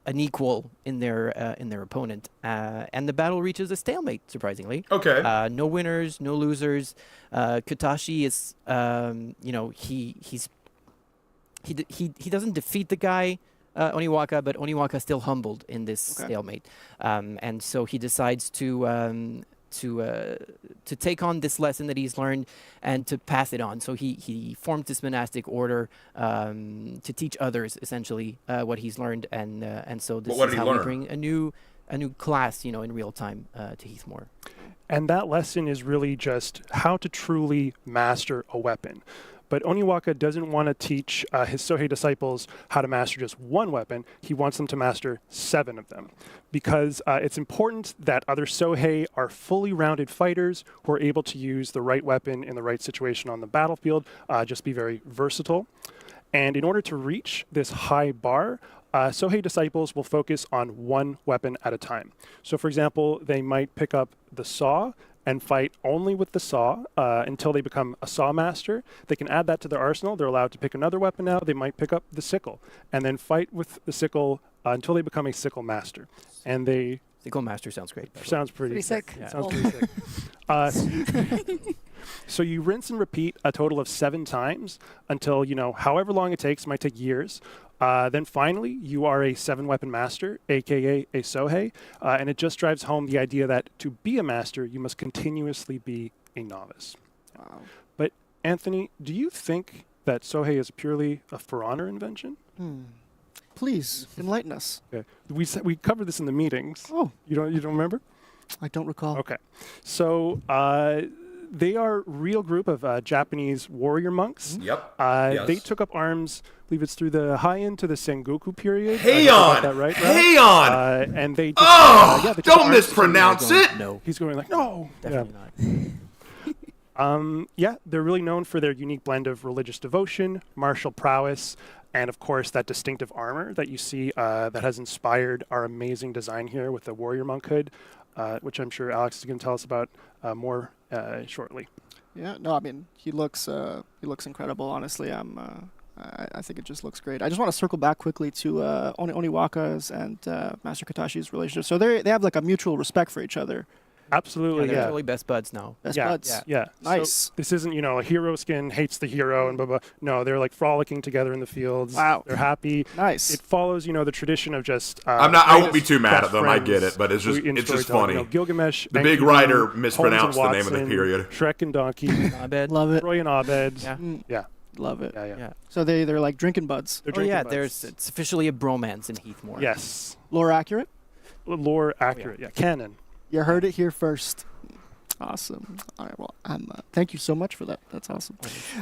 an equal in their opponent, and the battle reaches a stalemate. Surprisingly, Okay. no winners, no losers. Katashi is he doesn't defeat the guy. Oniwaka, but Oniwaka still humbled in this stalemate, and so he decides to take on this lesson that he's learned and to pass it on. So he formed this monastic order to teach others essentially what he's learned, and so this is how we bring a new class, in real time to Heathmoor. And that lesson is really just how to truly master a weapon. But Oniwaka doesn't want to teach his Sohei disciples how to master just one weapon. He wants them to master 7 of them. Because it's important that other Sohei are fully rounded fighters who are able to use the right weapon in the right situation on the battlefield, just be very versatile. And in order to reach this high bar, Sohei disciples will focus on one weapon at a time. So for example, they might pick up the saw and fight only with the saw until they become a saw master. They can add that to their arsenal. They're allowed to pick another weapon now. They might pick up the sickle and then fight with the sickle until they become a sickle master. And they... Sickle master sounds great. Sounds pretty sick. Yeah. Sounds pretty sick. So you rinse and repeat a total of 7 times until, however long it takes, might take years. Then finally, you are a 7-weapon master, aka a Sohei, and it just drives home the idea that to be a master, you must continuously be a novice. Wow. But Anthony, do you think that Sohei is purely a For Honor invention? Please enlighten us. Okay. We covered this in the meetings. Oh, you don't remember? I don't recall. Okay, so they are a real group of Japanese warrior monks. Yep. They Yes. took up arms, I believe it's through the Heian to the Sengoku period. Heian! That right? Heian! And they took, Oh! they took Don't arms- mispronounce it! No, He's going like, no! definitely Yeah, they're really known for their unique blend of religious devotion, martial prowess, and of course that distinctive armor that you see that has inspired our amazing design here with the warrior monk hood, which I'm sure Alex is going to tell us about more shortly. Yeah, no, I mean he looks incredible. Honestly, I think it just looks great. I just want to circle back quickly to Oniwaka's and Master Katashi's relationship. So they have like a mutual respect for each other. Absolutely, they're yeah. totally best buds now. Best Yeah, buds. Yeah. Nice. So this isn't, a hero skin hates the hero and blah, blah. No, they're like frolicking together in the fields. Wow. They're happy. Nice. It follows, the tradition of just... I won't be too mad best at them. I get friends it, but it's just in it's just storytelling. funny. Gilgamesh, The big Enkidu, writer Holmes and mispronounced the name of the Watson, period. Shrek and Donkey, Abed. Love it. Roy and Abed. Yeah. Yeah. Love it. Yeah. So they're like drinking buds. They're Oh drinking yeah, buds. it's officially a bromance in Heathmoor. Yes. Lore accurate. Lore accurate. Yeah. Canon. You heard it here first. Awesome. All right. Well, thank you so much for that. That's awesome.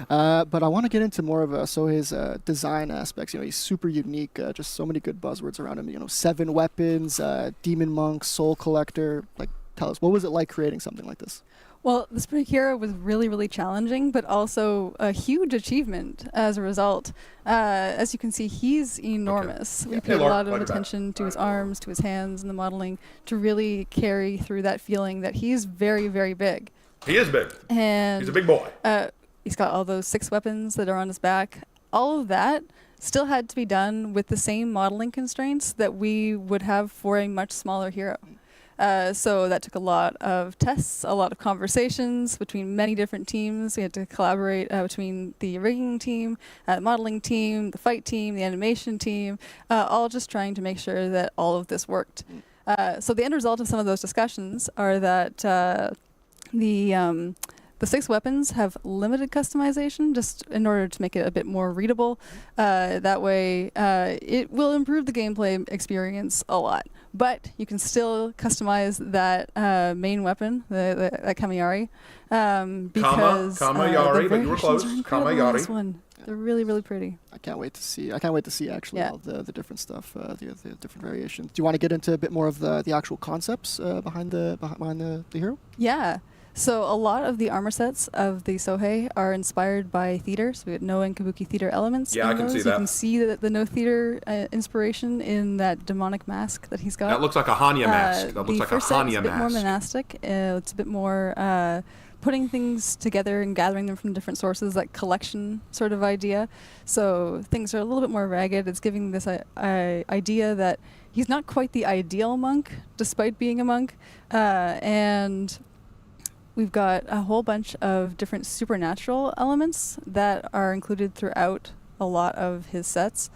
But I want to get into more of Sohei's design aspects. He's super unique. Just so many good buzzwords around him. 7 weapons, demon monk, soul collector. Like, tell us, what was it like creating something like this? Well, the Spring Hero was really, really challenging, but also a huge achievement as a result. As you can see, he's enormous. We paid a lot of attention to his arms, to his hands, and the modeling to really carry through that feeling that he's very, very big. He is big. And He's a big boy. He's got all those 6 weapons that are on his back. All of that still had to be done with the same modeling constraints that we would have for a much smaller hero. So that took a lot of tests, a lot of conversations between many different teams. We had to collaborate between the rigging team, the modeling team, the fight team, the animation team, all just trying to make sure that all of this worked. So the end result of some of those discussions are that the The 6 weapons have limited customization, just in order to make it a bit more readable. That way, it will improve the gameplay experience a lot. But you can still customize that main weapon, that Kamiyari, because Kamayari, the but you were variations close. are incredible in this Kamayari. one. They're really, really pretty. I can't wait to see. I can't wait to see actually Yeah. all the different stuff, the different variations. Do you want to get into a bit more of the actual concepts behind the hero? Yeah. So a lot of the armor sets of the Sohei are inspired by theater. So we have No and Kabuki theater elements. Yeah, in I can those. see You that. can see the No theater inspiration in that demonic mask that he's got. That looks like a Hanya mask. That looks the like a first set is Hanya a bit more mask. monastic. It's a bit more putting things together and gathering them from different sources, that collection sort of idea. So things are a little bit more ragged. It's giving this idea that he's not quite the ideal monk, despite being a monk. And we've got a whole bunch of different supernatural elements that are included throughout a lot of his sets.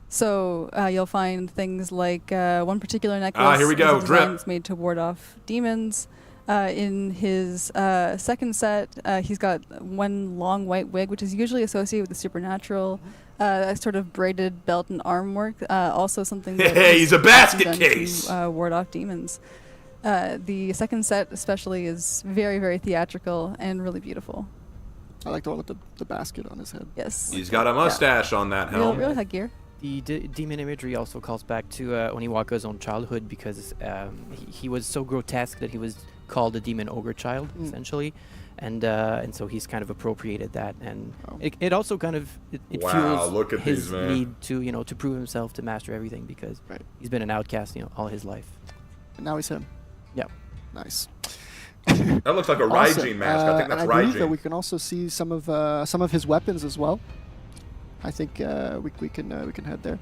So you'll find things like one particular necklace here we go, is a design drip. that's made to ward off demons. In his second set, he's got one long white wig, which is usually associated with the supernatural, sort of braided belt and arm work. Also something that Hey, he's a basket done case. to ward off demons. The second set especially is very, very theatrical and really beautiful. I like the one with the basket on his head. Yes. He's got a mustache on that Real, helm. real headgear. The demon imagery also calls back to Oniwaka's own childhood because he was so grotesque that he was called a demon ogre child, essentially. And so he's kind of appropriated that. And it also kind of it Wow, fuels look at his these, man. need to, to prove himself, to master everything because he's been an outcast, all his life. And now he's him. Yeah. Nice. That looks like a Awesome. Raijin mask. I think and that's I believe that Raijin. we can also see some of his weapons as well. I think we can head there.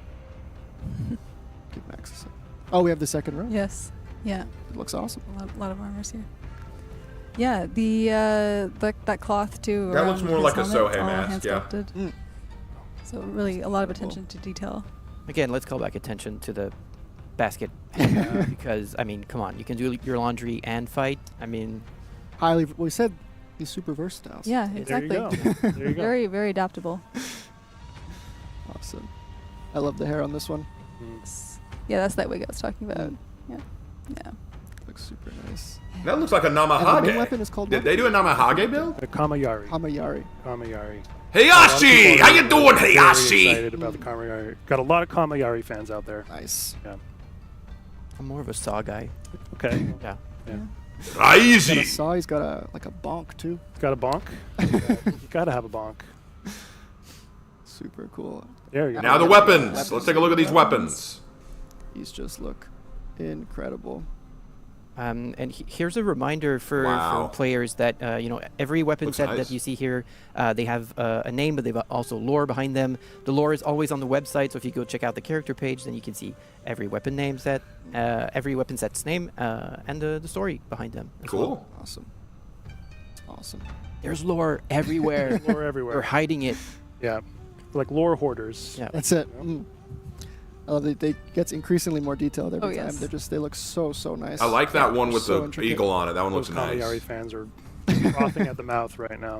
Give Max a sec. Oh, we have the second row. Yes. Yeah. It looks awesome. A lot of armors here. Yeah, that cloth too. That looks around more his like a helmet, Sohei all mask, hand yeah. sculpted. So really a lot of attention to detail. Again, let's call back attention to the basket because, I mean, come on. You can do your laundry and fight. I mean... We said he's super versatile. Yeah, There you exactly. go. There you go. Very, very adaptable. Awesome. I love the hair on this one. Yeah, that's that wig I was talking about. Yeah. Yeah. Looks super nice. That looks like a And the main Namahage. weapon is called Did what? they do a Namahage build? The Kamayari. Hamayari. Kamayari. Hayashi! How you doing, Very Hayashi? excited about the Kamayari. Got a lot of Kamayari fans out there. Nice. Yeah. I'm more of a Saw guy. Okay. Yeah. Yeah. Got a Easy. saw. He's got a bonk too. Got a bonk? You gotta have a bonk. Super cool. There you go. Now the weapons. Let's take a look at these weapons. These just look incredible. And here's a reminder for Wow. players that every weapon Looks set nice. that you see here, they have a name, but they've also lore behind them. The lore is always on the website, so if you go check out the character page, then you can see every weapon name set, every weapon set's name, and the story behind them. as well. Cool. Awesome. Awesome. There's lore everywhere. Lore We're everywhere. hiding it. Yeah. Like lore hoarders. Yeah. That's it. I love it. They get increasingly more detailed every Oh, time. yes. They look so nice. I like that one with So the intricate. eagle on it. That one looks Those Kamayari nice. fans are frothing at the mouth right now.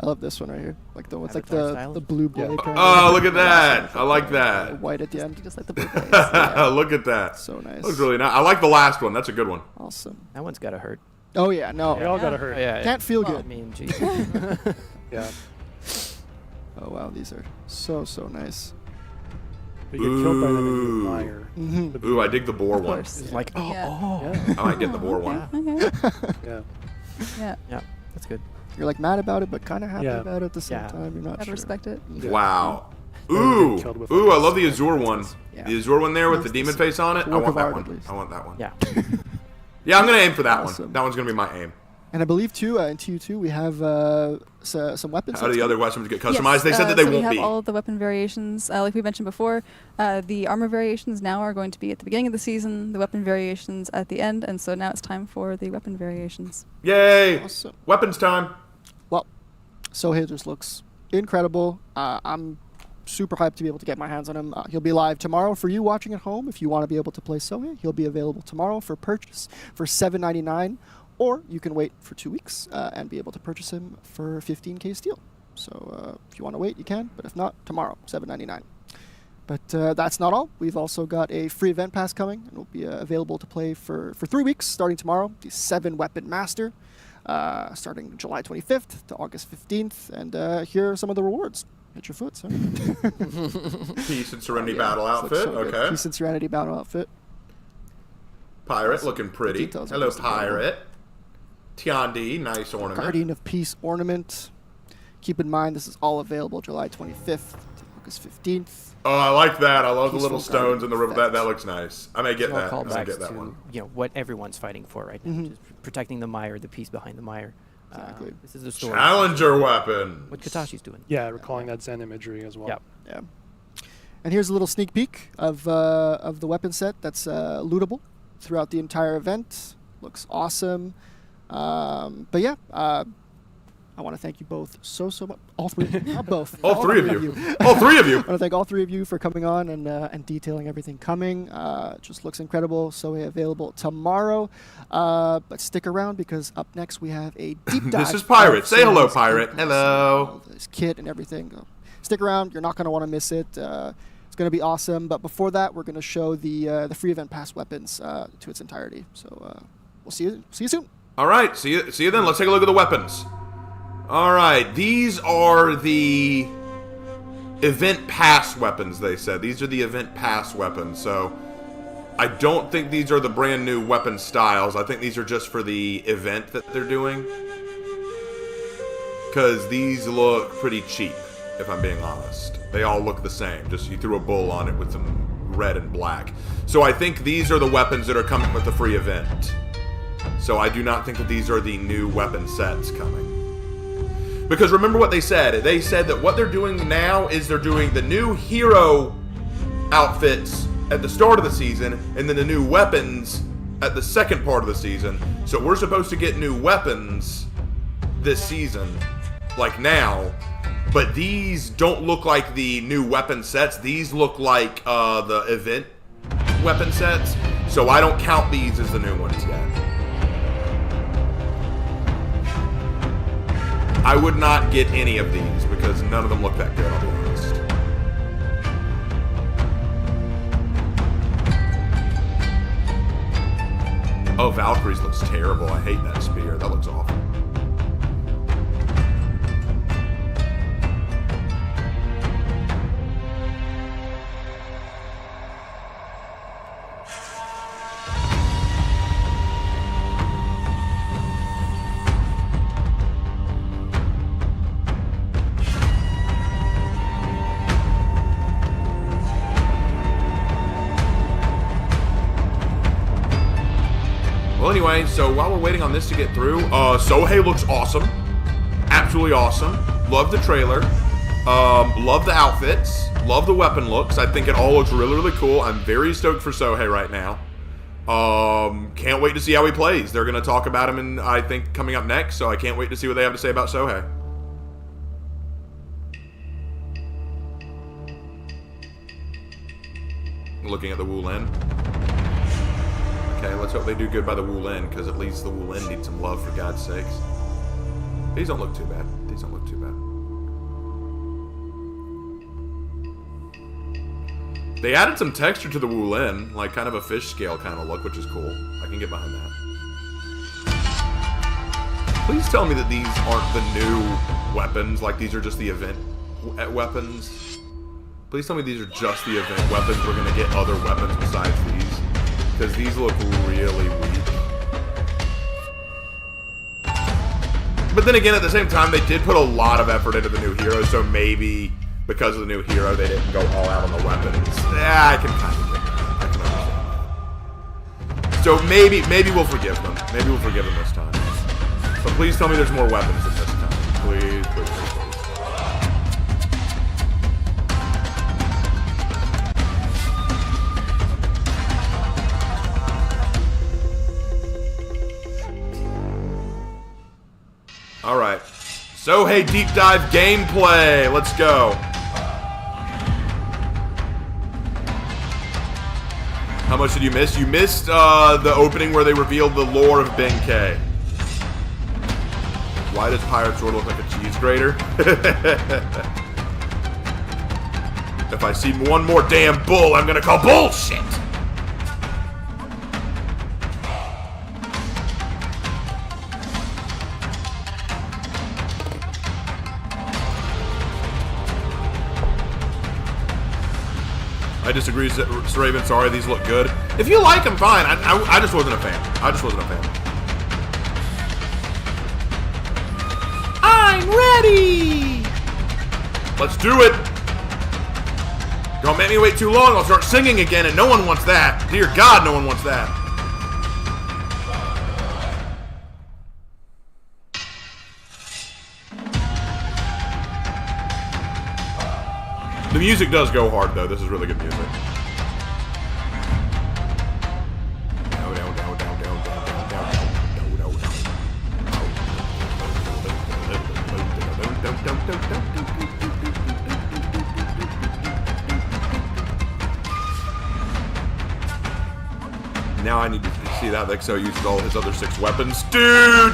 I love this one right here. Like the like Avatar style? the blue blade. kind Oh, of look at that. I like that. white at the end. Just like the blue blades. Look at that. So nice. Looks really nice. I like the last one. That's a good one. Awesome. That one's gotta hurt. Oh yeah, no. They all gotta Oh, hurt. yeah. Can't feel I good. mean, geez. Yeah. Oh wow, these are so nice. But you get killed by them and you Ooh. admire. Mm-hmm. Ooh, I dig the boar Of one. course. It's like, oh, Yeah. oh. I might get the boar one. Okay. Yeah. Yeah. Yeah, that's good. You're like mad about it, but kind of happy Yeah. about it at the same Yeah. time. You're not Gotta sure. respect it. Yeah. Wow. Never Ooh. get killed with Ooh, I like love the this. Azure one. Yeah. The Azure one there with the It's demon a face on it. I work want of that art, one. at least. I want that one. Yeah. Yeah, I'm going to aim for that Awesome. one. That one's going to be my aim. And I believe too in TU2 we have some weapons. How do the other weapons get customized? Yes, They said that they so won't we have be. all of the weapon variations, like we mentioned before. The armor variations now are going to be at the beginning of the season, the weapon variations at the end, and so now it's time for the weapon variations. Yay. Awesome. Weapons time. Well, Sohei just looks incredible. I'm super hyped to be able to get my hands on him. He'll be live tomorrow for you watching at home. If you want to be able to play Sohei, he'll be available tomorrow for purchase for $7.99 or you can wait for 2 weeks and be able to purchase him for 15k steel. So if you want to wait, you can, but if not, tomorrow, $7.99. But that's not all. We've also got a free event pass coming, and will be available to play for 3 weeks, starting tomorrow. The 7-Weapon Master, starting July 25th to August 15th. And here are some of the rewards. Hit your foot, sir. Peace and Serenity Battle outfit. So okay. Peace and Serenity Battle outfit. Pirate looking pretty. Details are Hello, just incredible. Pirate. Tiandi, nice ornament. Guardian of Peace ornament. Keep in mind, this is all available July 25th to August 15th. Oh, I like that. I love the Peaceful little stones in the river. Guardian That looks nice. I may get Small that. I may callbacks get that to one. what everyone's fighting for right now, just protecting the mire, the peace behind the mire. Exactly. This is the story. Challenger weapon. What Katashi's doing. Yeah, recalling that Zen imagery as well. Yep. Yeah. And here's a little sneak peek of the weapon set that's lootable throughout the entire event. Looks awesome. But yeah, I want to thank you both so much. All three of you. Not both. All three of you. All three of you. I want to thank all three of you for coming on and detailing everything coming. Just looks incredible. Sohei available tomorrow. But stick around because up next we have a deep dive. This is Pirate. of Say hello, Sohei's Pirate. gameplay, Hello. all this kit and everything. Stick around. You're not going to want to miss it. It's going to be awesome. But before that, we're going to show the free event pass weapons to its entirety. So we'll see you soon. All right. See you then. Let's take a look at the weapons. All right. These are the event pass weapons, they said. These are the event pass weapons. So I don't think these are the brand new weapon styles. I think these are just for the event that they're doing. Because these look pretty cheap, if I'm being honest. They all look the same. Just you threw a bull on it with some red and black. So I think these are the weapons that are coming with the free event. So I do not think that these are the new weapon sets coming. Because remember what they said. They said that what they're doing now is they're doing the new hero outfits at the start of the season, and then the new weapons at the second part of the season. So we're supposed to get new weapons this season, like now. But these don't look like the new weapon sets. These look like the event weapon sets. So I don't count these as the new ones yet. I would not get any of these because none of them look that good, I'll be honest. Oh, Valkyrie's looks terrible. I hate that spear. That looks awful. Well, anyway, so while we're waiting on this to get through, Sohei looks awesome. Absolutely awesome. Love the trailer. Love the outfits. Love the weapon looks. I think it all looks really, really cool. I'm very stoked for Sohei right now. Can't wait to see how he plays. They're going to talk about him, in, I think, coming up next, so I can't wait to see what they have to say about Sohei. Looking at the Wulin. Okay, let's hope they do good by the Wulin, because at least the Wulin needs some love, for God's sakes. These don't look too bad. These don't look too bad. They added some texture to the Wulin, like kind of a fish scale kind of look, which is cool. I can get behind that. Please tell me that these aren't the new weapons, like these are just the event weapons. Please tell me these are just the event weapons. We're going to get other weapons besides these. Because these look really weak. But then again, at the same time, they did put a lot of effort into the new hero, so maybe because of the new hero, they didn't go all out on the weapons. Yeah, I can kind of get that. I can understand that. So maybe we'll forgive them. Maybe we'll forgive them this time. But please tell me there's more weapons than this time. Please, please, please, please. Alright. Sohei Deep Dive gameplay. Let's go. How much did you miss? You missed the opening where they revealed the lore of Ben K. Why does Pirate Sword look like a cheese grater? If I see one more damn bull, I'm gonna call bullshit! I disagree, Raven. Sorry, these look good. If you like them, fine. I just wasn't a fan. I just wasn't a fan. I'm ready! Let's do it! Don't make me wait too long. I'll start singing again, and no one wants that. Dear God, no one wants that. The music does go hard, though. This is really good music. Now I need to see that Lexo uses all his other 6 weapons. Dude!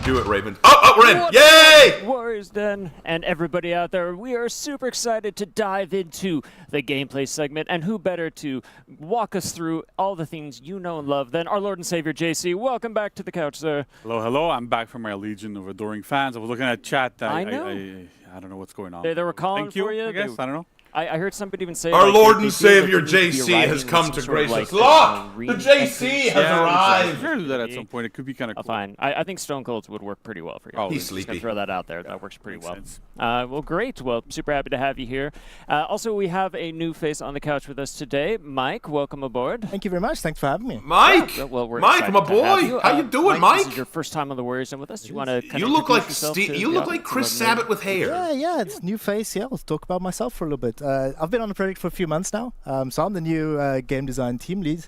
Do it, Ravens. Oh, we're in! Yay! Warriors Den and everybody out there, we are super excited to dive into the gameplay segment, and who better to walk us through all the things you know and love than our Lord and Savior JC. Welcome back to the couch, sir. Hello, hello. I'm back from my legion of adoring fans. I was looking at chat. I know. I don't know what's going on. They were calling Thank you, for you. I guess. I don't know. I heard somebody even say Our like, Lord they and feel like Savior you need to be JC arriving has with come some to sort of, grace like, us. Look! The re-entrance. JC has arrived! Sure, do that at some point. It could be kind of cool. Fine. I think Stone Colds would work pretty well for you. Oh, He's Just gonna sleepy. throw that out there. That works pretty Makes well. sense. Well, great. Well, super happy to have you here. Also, we have a new face on the couch with us today. Mike, welcome aboard. Thank you very much. Thanks for having me. Mike! Yeah, well, we're Mike, excited my to have boy! How you doing, Mike? This is your first time on the Warriors Den with us. You want to kind You of look like yourself you look like Chris Sabat with hair. Yeah, it's new face. Yeah, let's talk about myself for a little bit. I've been on the project for a few months now, so I'm the new game design team lead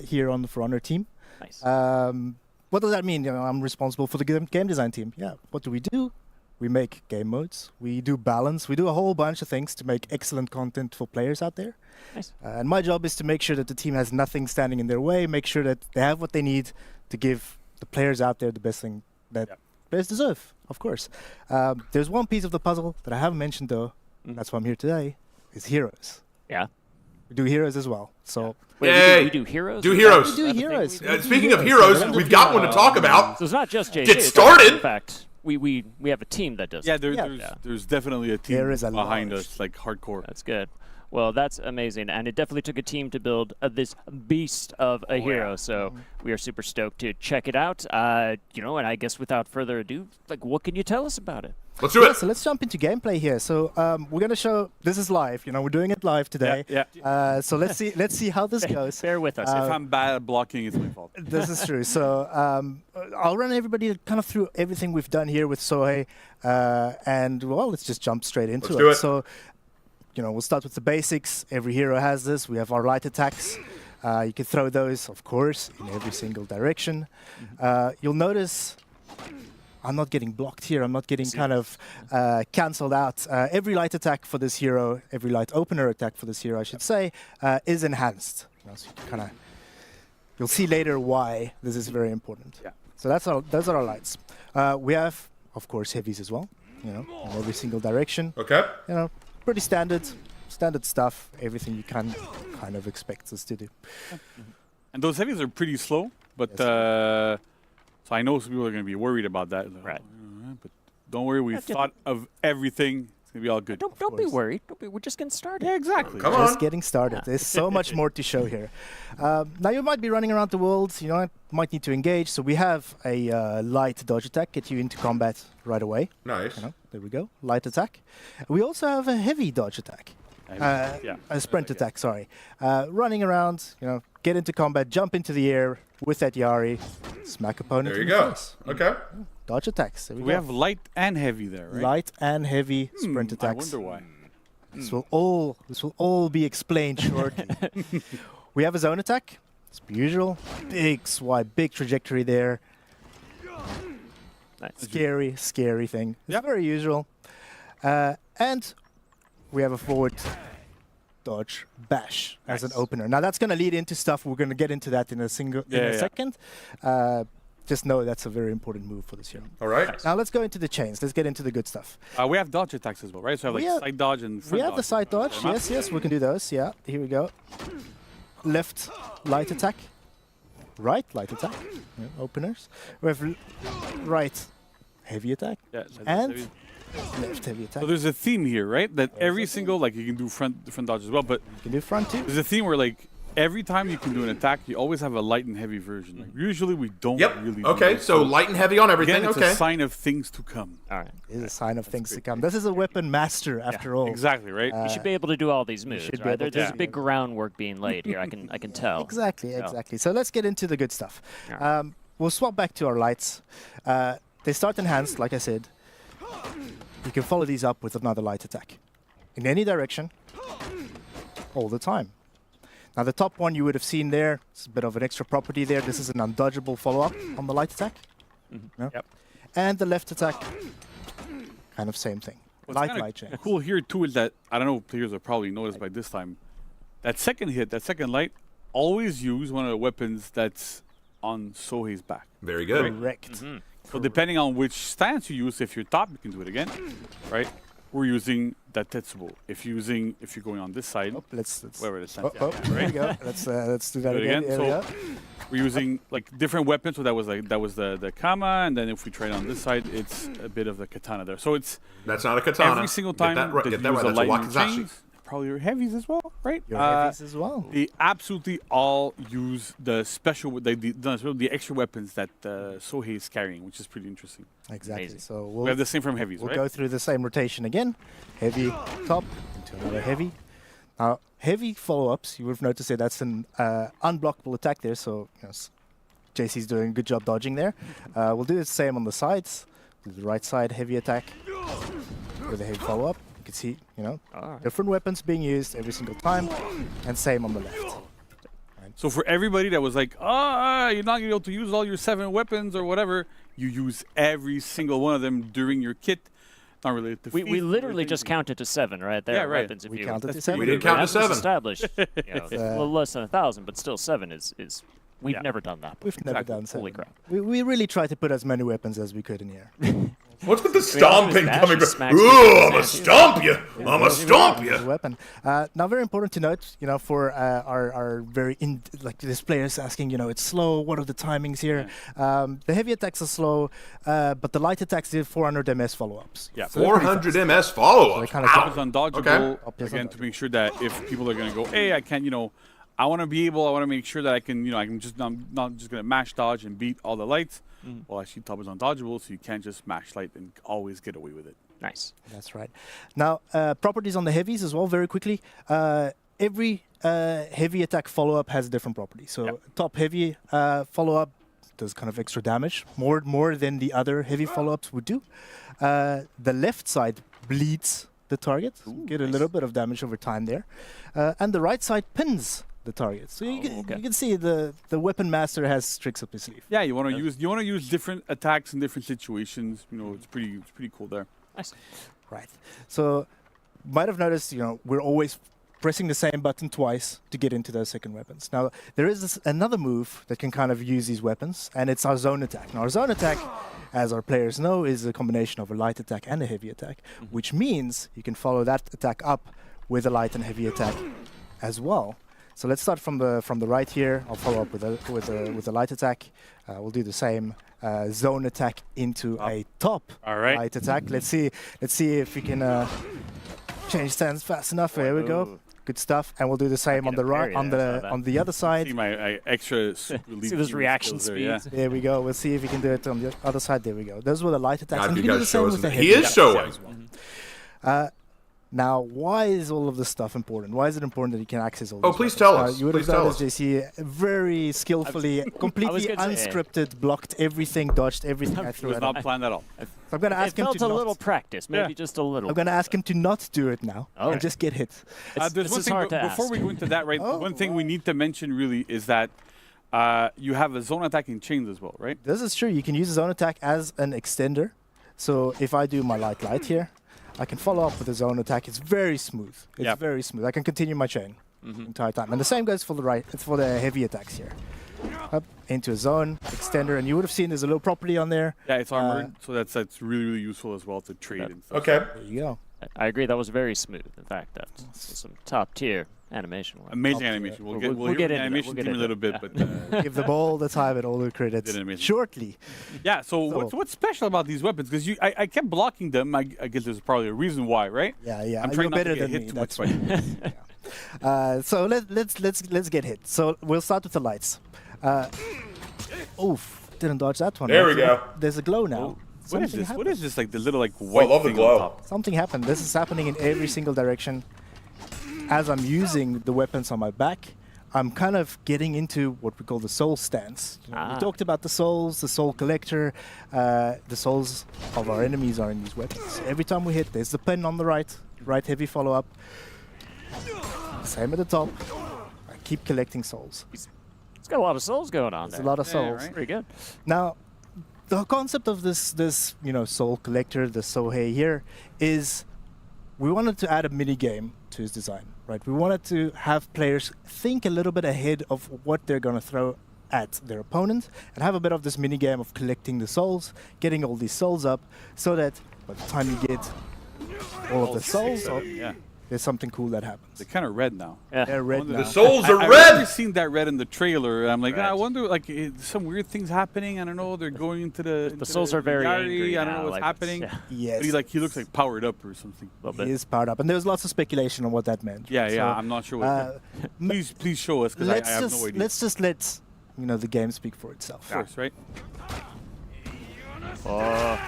here on the For Honor team. Nice. What does that mean? You know, I'm responsible for the game design team. Yeah. What do? We make game modes. We do balance. We do a whole bunch of things to make excellent content for players out there. Nice. And my job is to make sure that the team has nothing standing in their way. Make sure that they have what they need to give the players out there the best thing that players deserve. Of course. There's one piece of the puzzle that I haven't mentioned though. That's why I'm here today. Is heroes. Yeah. We do heroes as well. So. Wait, Yay! we do heroes? Do heroes. We do heroes. Speaking of heroes, we've got one to talk about. So it's not just JC. Get it's started! In fact, we have a team that does Yeah, it. there's definitely a team There is a behind large- us, like hardcore. That's good. Well, that's amazing, and it definitely took a team to build this beast of a hero. So we are super stoked to check it out. You know, and I guess without further ado, like, what can you tell us about it? Let's do it. So let's jump into gameplay here. So we're gonna show. This is live. You know, we're doing it live today. Yeah. So let's see how this goes. Bear with us. If I'm bad at blocking, it's my fault. This is true. So I'll run everybody kind of through everything we've done here with Sohei, and well, let's just jump straight into Let's do it. So, you know, we'll start with the basics. Every hero has this. We have our light attacks. You can throw those, of course, in every single direction. You'll notice I'm not getting blocked here. I'm not getting kind of cancelled out. Every light attack for this hero, every light opener attack for this hero, I should say, is enhanced. You know, so you kind of, you'll see later why this is very important. Yeah. So those are our lights. We have, of course, heavies as well. You know, in every single direction. Okay. You know, pretty standard stuff. Everything you can kind of expect us to do. And those heavies are pretty slow, but Yes. so I know some people are going to be worried about that. Right. But don't worry, we've thought of everything. It's going to be all good. Don't be worried. We're just getting started. Yeah, exactly. Come Just on. getting started. There's so much more to show here. Now you might be running around the world. You know, might need to engage. So we have a light dodge attack, get you into combat right away. Nice. You know, there we go. Light attack. We also have a heavy dodge attack. A sprint attack. Sorry. Running around. You know, get into combat, jump into the air with that Yari, smack opponent. There you in the go. face. Okay. Dodge attacks. There we We go. have light and heavy there, right? Light and heavy sprint I attacks. wonder why. This will all be explained shortly. We have a zone attack. It's usual. Big swipe, big trajectory there. Nice. Scary thing. It's very usual. And we have a forward dodge bash as an opener. Now that's going to lead into stuff. We're going to get into that in a second. just know that's a very important move for this hero. All right. Now let's go into the chains. Let's get into the good stuff. We have dodge attacks as well, right? So we have like side dodge and front We have dodge. the side dodge. Yes, we can do those. Yeah, here we go. Left light attack. Right light attack. Yeah, openers. We have right heavy attack. Yeah, so And heavy. left heavy attack. So there's a theme here, right? That every single, like you can do front dodge as well, but You can do front too. there's a theme where like every time you can do an attack, you always have a light and heavy version. Like, usually we don't Yep. really do Okay, that. so light and heavy on everything. Again, it's Okay. a sign of things to come. All right. It is a sign of things to come. This is a weapon master after all. Exactly, right? You should be able to do all these moves, should be right? able to There's a do big groundwork being laid here. I can tell. Exactly, So, exactly. So let's get into the good stuff. Yeah. We'll swap back to our lights. They start enhanced, like I said. You can follow these up with another light attack. In any direction, all the time. Now the top one you would have seen there, it's a bit of an extra property there. This is an undodgeable follow-up on the light attack. No? Yep. And the left attack, kind of same thing. What's Light, kinda light chain. cool here too is that, I don't know, players have probably noticed by this time, that second hit, that second light, always use one of the weapons that's on Sohei's back. Very good. Correct. So depending on which stance you use, if you're top, you can do it again, right? We're using that Tetsubo. If you're going on this side, Let's wherever it is, there we go. Let's do that do it again. again. There we So go. we're using like different weapons. So that was the kama, and then if we try it on this side, it's a bit of the katana there. So it's That's not a katana. every single time Get that right. that Get you that use right. a That's a lightning wakizashi. chains, probably your heavies as well, right? Your heavies as well. They absolutely all use the special, the extra weapons that Sohei is carrying, which is pretty interesting. Exactly. Amazing. So We have the same from heavies, We'll right? go through the same rotation again. Heavy top into another heavy. Now, heavy follow-ups, you would have noticed that that's an unblockable attack there. So JC's doing a good job dodging there. We'll do the same on the sides. Do the right side heavy attack with a heavy follow-up. You can see, different weapons being used every single time, and same on the left. So for everybody that was like, you're not going to be able to use all your 7 weapons or whatever, you use every single one of them during your kit. Not related to We literally just counted to 7, right? There Yeah, are right. weapons if We you counted to That's 7. We didn't count to that was 7. established. A little less than 1,000, but still 7 is we've never done that. We've never Exactly. done 7. Holy crap. We really try to put as many weapons as we could in here. What's with the also stomping smash coming you, back? smack Ooh, you, I'm gonna smash you. stomp you. I'm gonna stomp As a you. weapon. Now, very important to note, for our very this player is asking, it's slow. What are the timings here? The heavy attacks are slow, but the light attacks did 400 MS follow-ups. Yeah. So they're pretty 400 fast. MS follow-up. They kinda Top is undodgeable, Okay. again, to make sure that if people are going to go, hey, I can't, I want to make sure that I'm not just going to mash dodge and beat all the lights. Well, actually, top is undodgeable, so you can't just mash light and always get away with it. Nice. That's right. Now, properties on the heavies as well, very quickly. Every heavy attack follow-up has a different property. So top heavy follow-up does kind of extra damage, more than the other heavy follow-ups would do. The left side bleeds the target, get a little bit of damage over time there. And the right side pins the target. So you can see the weapon master has tricks up his sleeve. Yeah, you want to use different attacks in different situations. It's pretty cool there. Nice. Right. So might have noticed, we're always pressing the same button twice to get into those second weapons. Now, there is another move that can kind of use these weapons, and it's our zone attack. Now, our zone attack, as our players know, is a combination of a light attack and a heavy attack, which means you can follow that attack up with a light and heavy attack as well. So let's start from the right here. I'll follow up with a light attack. We'll do the same zone attack into a top light attack. Let's see if we can change stance fast enough. There we go. Good stuff. And we'll do the same on the right, on the other side. See my extra See those reaction speeds. There we go. We'll see if we can do it on the other side. There we go. Those were the light attacks. God, And you we can do guys the same show us with the that. heavy He is attacks showing. as well. Now, why is all of this stuff important? Why is it important that you can access all this? Oh, please tell us. You would have Please tell noticed JC very skillfully, completely gonna say, unscripted, blocked everything, dodged everything I It threw was at not him. planned at all. So I'm going to ask It him felt to a not. little practice, maybe just a little. I'm going to ask him to not do it now and just get hit. There's this one is thing hard to before ask. we go into that, right? One thing we need to mention really is that you have a zone attack in chains as well, right? This is true. You can use a zone attack as an extender. So if I do my light here, I can follow up with a zone attack. It's very smooth. It's very smooth. I can continue my chain the entire time. And the same goes for the for the heavy attacks here. up into a zone extender, and you would have seen there's a little property on there. Yeah, it's armored, so that's really, really useful as well to trade and stuff. Okay. There you go. I agree. That was very smooth. In fact, that's some top tier animation work. Amazing animation. We'll get we'll hear get from the into animation that. team a little bit, but Give them all the time and all the credits Did amazing. shortly. yeah. So what's special about these weapons? Because I kept blocking them. I guess there's probably a reason why, right? Yeah, I'm you're trying not better to get than hit me. too much That's by right. So let's get hit. So we'll start with the lights. Oof! Didn't dodge that one. There we go. There's a glow now. What is Something this? What happened. is this? Like the little like white love the thing glow. on top. Something happened. This is happening in every single direction. As I'm using the weapons on my back, I'm kind of getting into what we call the soul stance. You know, we talked about the souls, the soul collector. The souls of our enemies are in these weapons. Every time we hit, there's the pin on the right heavy follow-up. Same at the top. I keep collecting souls. It's got a lot of souls going on There's there. a lot of souls. right. Pretty good. Now, the concept of this soul collector, the Sohei here, is we wanted to add a mini game to his design, right? We wanted to have players think a little bit ahead of what they're going to throw at their opponent and have a bit of this mini game of collecting the souls, getting all these souls up, so that by the time you get all of the souls up, Yeah. there's something cool that happens. They're kind of red now. Yeah. They're red now. The souls are I've red. never seen that red in the trailer. And I'm like, Right. I wonder, like, some weird things happening. I don't know. They're going into the souls are very Yari. angry I don't now, know what's like, happening. yeah. Yes. But he looks like powered up or something. A little He bit. is powered up, and there's lots of speculation on what that meant. Yeah, So, yeah. I'm not sure what. Please show us because I have no idea. let's just let the game speak for itself. Of course, right? Oh.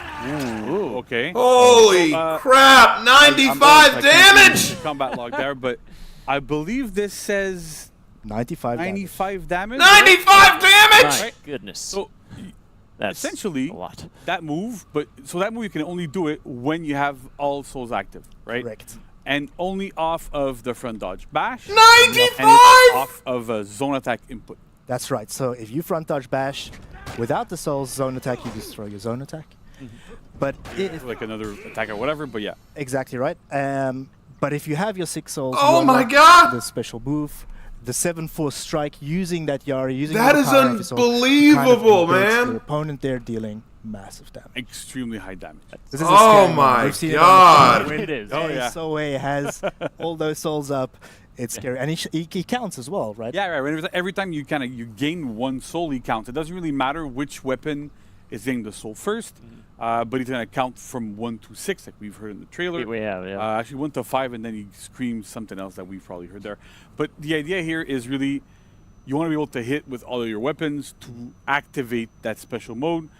Ooh, okay. Holy crap! 95 damage! The combat log there, but I believe this says 95 damage. 95 damage. 95 damage! My goodness. So That's essentially a lot. that move, so that move you can only do it when you have all souls active, right? Correct. And only off of the front dodge bash. 95! And it's off of a zone attack input. That's right. So if you front dodge bash without the soul's zone attack, you just throw your zone attack. But Like another attack or whatever, but yeah. exactly right. But if you have your 6 souls, Oh you my unlock God! the special move, the 7-4 strike using that Yari, using That the is power of his soul, unbelievable, kind of invites man. Your opponent there dealing massive damage. Extremely high damage. This is a Oh scary one. my We've seen God. It on the It is. Oh, yeah. Sohei has all those souls up. It's scary, and he counts as well, right? Yeah, right. Every time you gain one soul, he counts. It doesn't really matter which weapon is getting the soul first, but he's gonna count from 1 to 6, like we've heard in the trailer. We have, yeah. Actually 1 to 5, and then he screams something else that we've probably heard there. But the idea here is really you want to be able to hit with all of your weapons to activate that special mode.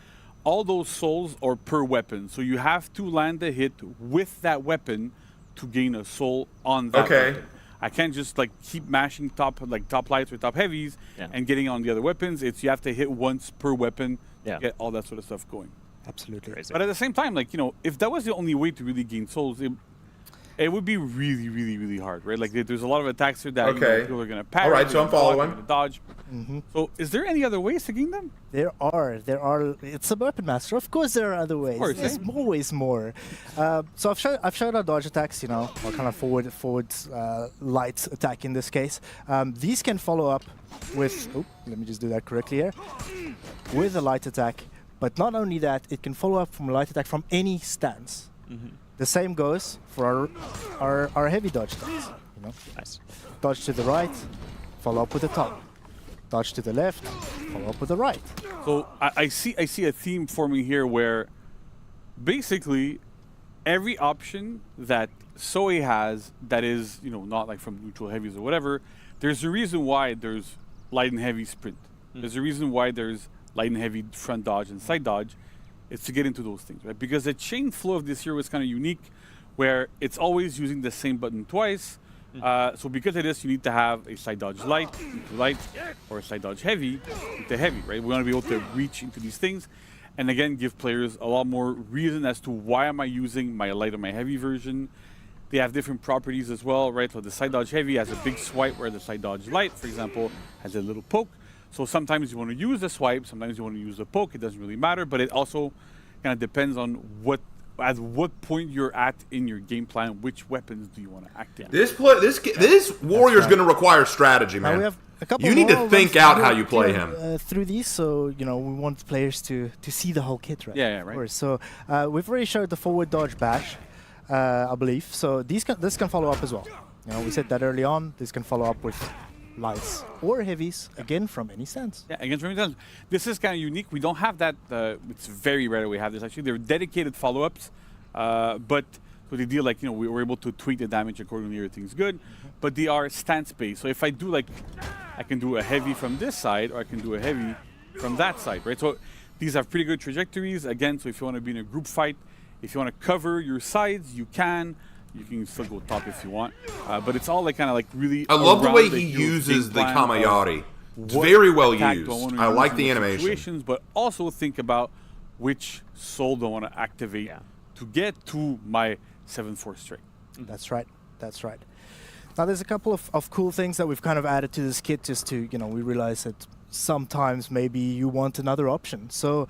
All those souls are per weapon, so you have to land a hit with that weapon to gain a soul on that Okay. weapon. I can't just like keep mashing top lights or top heavies Yeah. and getting on the other weapons. It's you have to hit once per weapon Yeah. to get all that sort of stuff going. Absolutely. Crazy. But at the same time, like, if that was the only way to really gain souls, it would be really, really, really hard, right? Like, there's a lot of attacks here that Okay. people are going to parry. All right, so I'm they're gonna block, following. they're gonna dodge. So is there any other ways to gain them? There are. It's a weapon master. Of course, there are other ways. course, There's eh? always more. So I've showed our dodge attacks. Our kind of forward light attack in this case. These can follow up with. Oh, let me just do that correctly here. With a light attack, but not only that, it can follow up from a light attack from any stance. The same goes for our heavy dodge attacks. Nice. Dodge to the right, follow up with the top. Dodge to the left, follow up with the right. So I see a theme forming here where basically every option that Sohei has that is, not like from neutral heavies or whatever, there's a reason why there's light and heavy sprint. There's a reason why there's light and heavy front dodge and side dodge. It's to get into those things, right? Because the chain flow of this hero is kind of unique, where it's always using the same button twice. So because of this, you need to have a side dodge light, into light, or a side dodge heavy, into heavy, right? We want to be able to reach into these things, and again, give players a lot more reason as to why am I using my light or my heavy version. They have different properties as well, right? So the side dodge heavy has a big swipe, where the side dodge light, for example, has a little poke. So sometimes you want to use the swipe, sometimes you want to use the poke. It doesn't really matter, but it also kind of depends on what at what point you're at in your game plan, which weapons do you want to activate? This warrior's going to require strategy, Now man. we have a couple You need more to think runs out through how you play here, him. through these, so we want players to see the whole kit, right? Yeah, Of right. course. So we've already showed the forward dodge bash, I believe. So this can follow up as well. We said that early on. This can follow up with lights or heavies, again from any stance. Yeah, against Remy Jones. This is kind of unique. We don't have that. It's very rare that we have this. Actually, they're dedicated follow-ups, but so they deal like we were able to tweak the damage accordingly. Everything's good, but they are stance-based. So if I do I can do a heavy from this side, or I can do a heavy from that side, right? So these have pretty good trajectories. Again, so if you want to be in a group fight, if you want to cover your sides, you can. You can still go top if you want, but it's all kind of really. I love the way around he hero's uses game the plan of Kamayari. It's what very well attack used. do I wanna I use like in the what animation. situations, but also think about which soul do I want to activate to get to my 7-4 strike. That's right. That's right. Now there's a couple of cool things that we've kind of added to this kit, just to we realize that sometimes maybe you want another option. So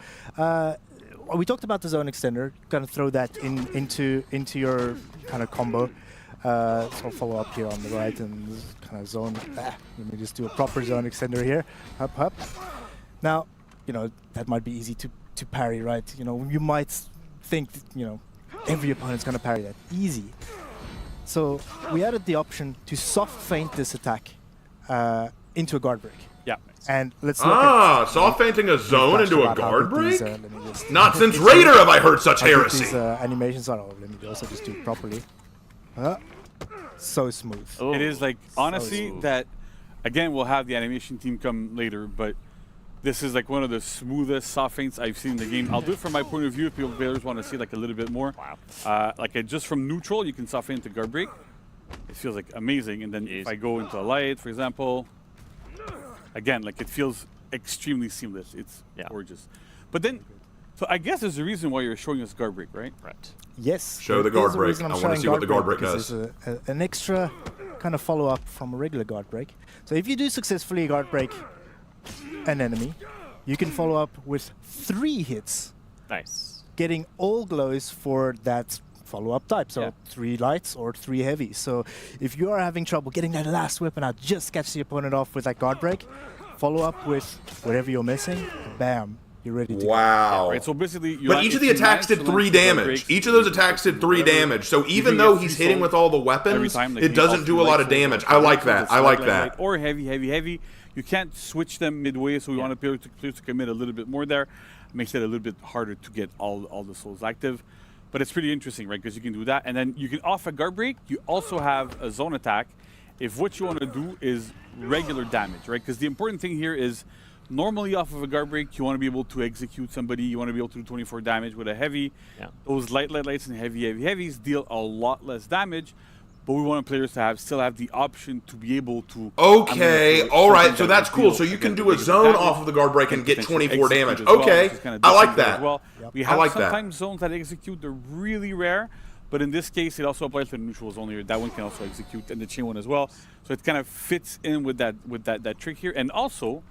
we talked about the zone extender. Kind of throw that into your kind of combo. So I'll follow up here on the right and this kind of zone. Let me just do a proper zone extender here. Up, up. Now, that might be easy to parry, right? You might think that, every opponent's going to parry that. Easy. So we added the option to soft feint this attack into a guard break. Yeah. And let's look at... soft feinting a zone into a about how guard good break? these, Not since Raider have I heard such how good heresy. these animations are. Let me also just do it properly. So smooth. It is honestly smooth. that, again, we'll have the animation team come later, but this is one of the smoothest soft feints I've seen in the game. I'll do it from my point of view if people players want to see a little bit more. Wow. Just from neutral, you can soft feint into guard break. It feels amazing. And then if I go into a light, for example, again, it feels extremely seamless. It's gorgeous. But then, so I guess there's a reason why you're showing us guard break, right? Right. Yes. Show the there guard is a break. reason I'm I wanna showing see what the guard break because does. there's an extra kind of follow-up from a regular guard break. So if you do successfully guard break an enemy, you can follow up with 3 hits. Nice. Getting all glows for that follow-up type. So Yeah. 3 lights or 3 heavies. So if you are having trouble getting that last weapon out, just catch the opponent off with that guard break, follow up with whatever you're missing, bam, you're ready to Wow. Right, so basically, But each of the attacks did 3 damage. Each of those attacks did 3 damage. So even though he's hitting with all the weapons, it doesn't do a lot of damage. I like that. I like that. Or heavy. You can't switch them midway, so we want players to commit a little bit more there. Makes it a little bit harder to get all the souls active. But it's pretty interesting, right? Because you can do that. And then you can off a guard break. You also have a zone attack. If what you want to do is regular damage, right? Because the important thing here is normally off of a guard break, you want to be able to execute somebody. You want to be able to do 24 damage with a heavy. Yeah. Those lights and heavies deal a lot less damage. But we want players to still have the option to be able to... Okay, all right, so that's cool. So you can do a zone off of the guard break and get 24 damage. Okay, I like that. We have sometimes zones that execute. They're really rare. But in this case, it also applies to the neutral zone here. That one can also execute, and the chain one as well. So it kind of fits in with that trick here. And also,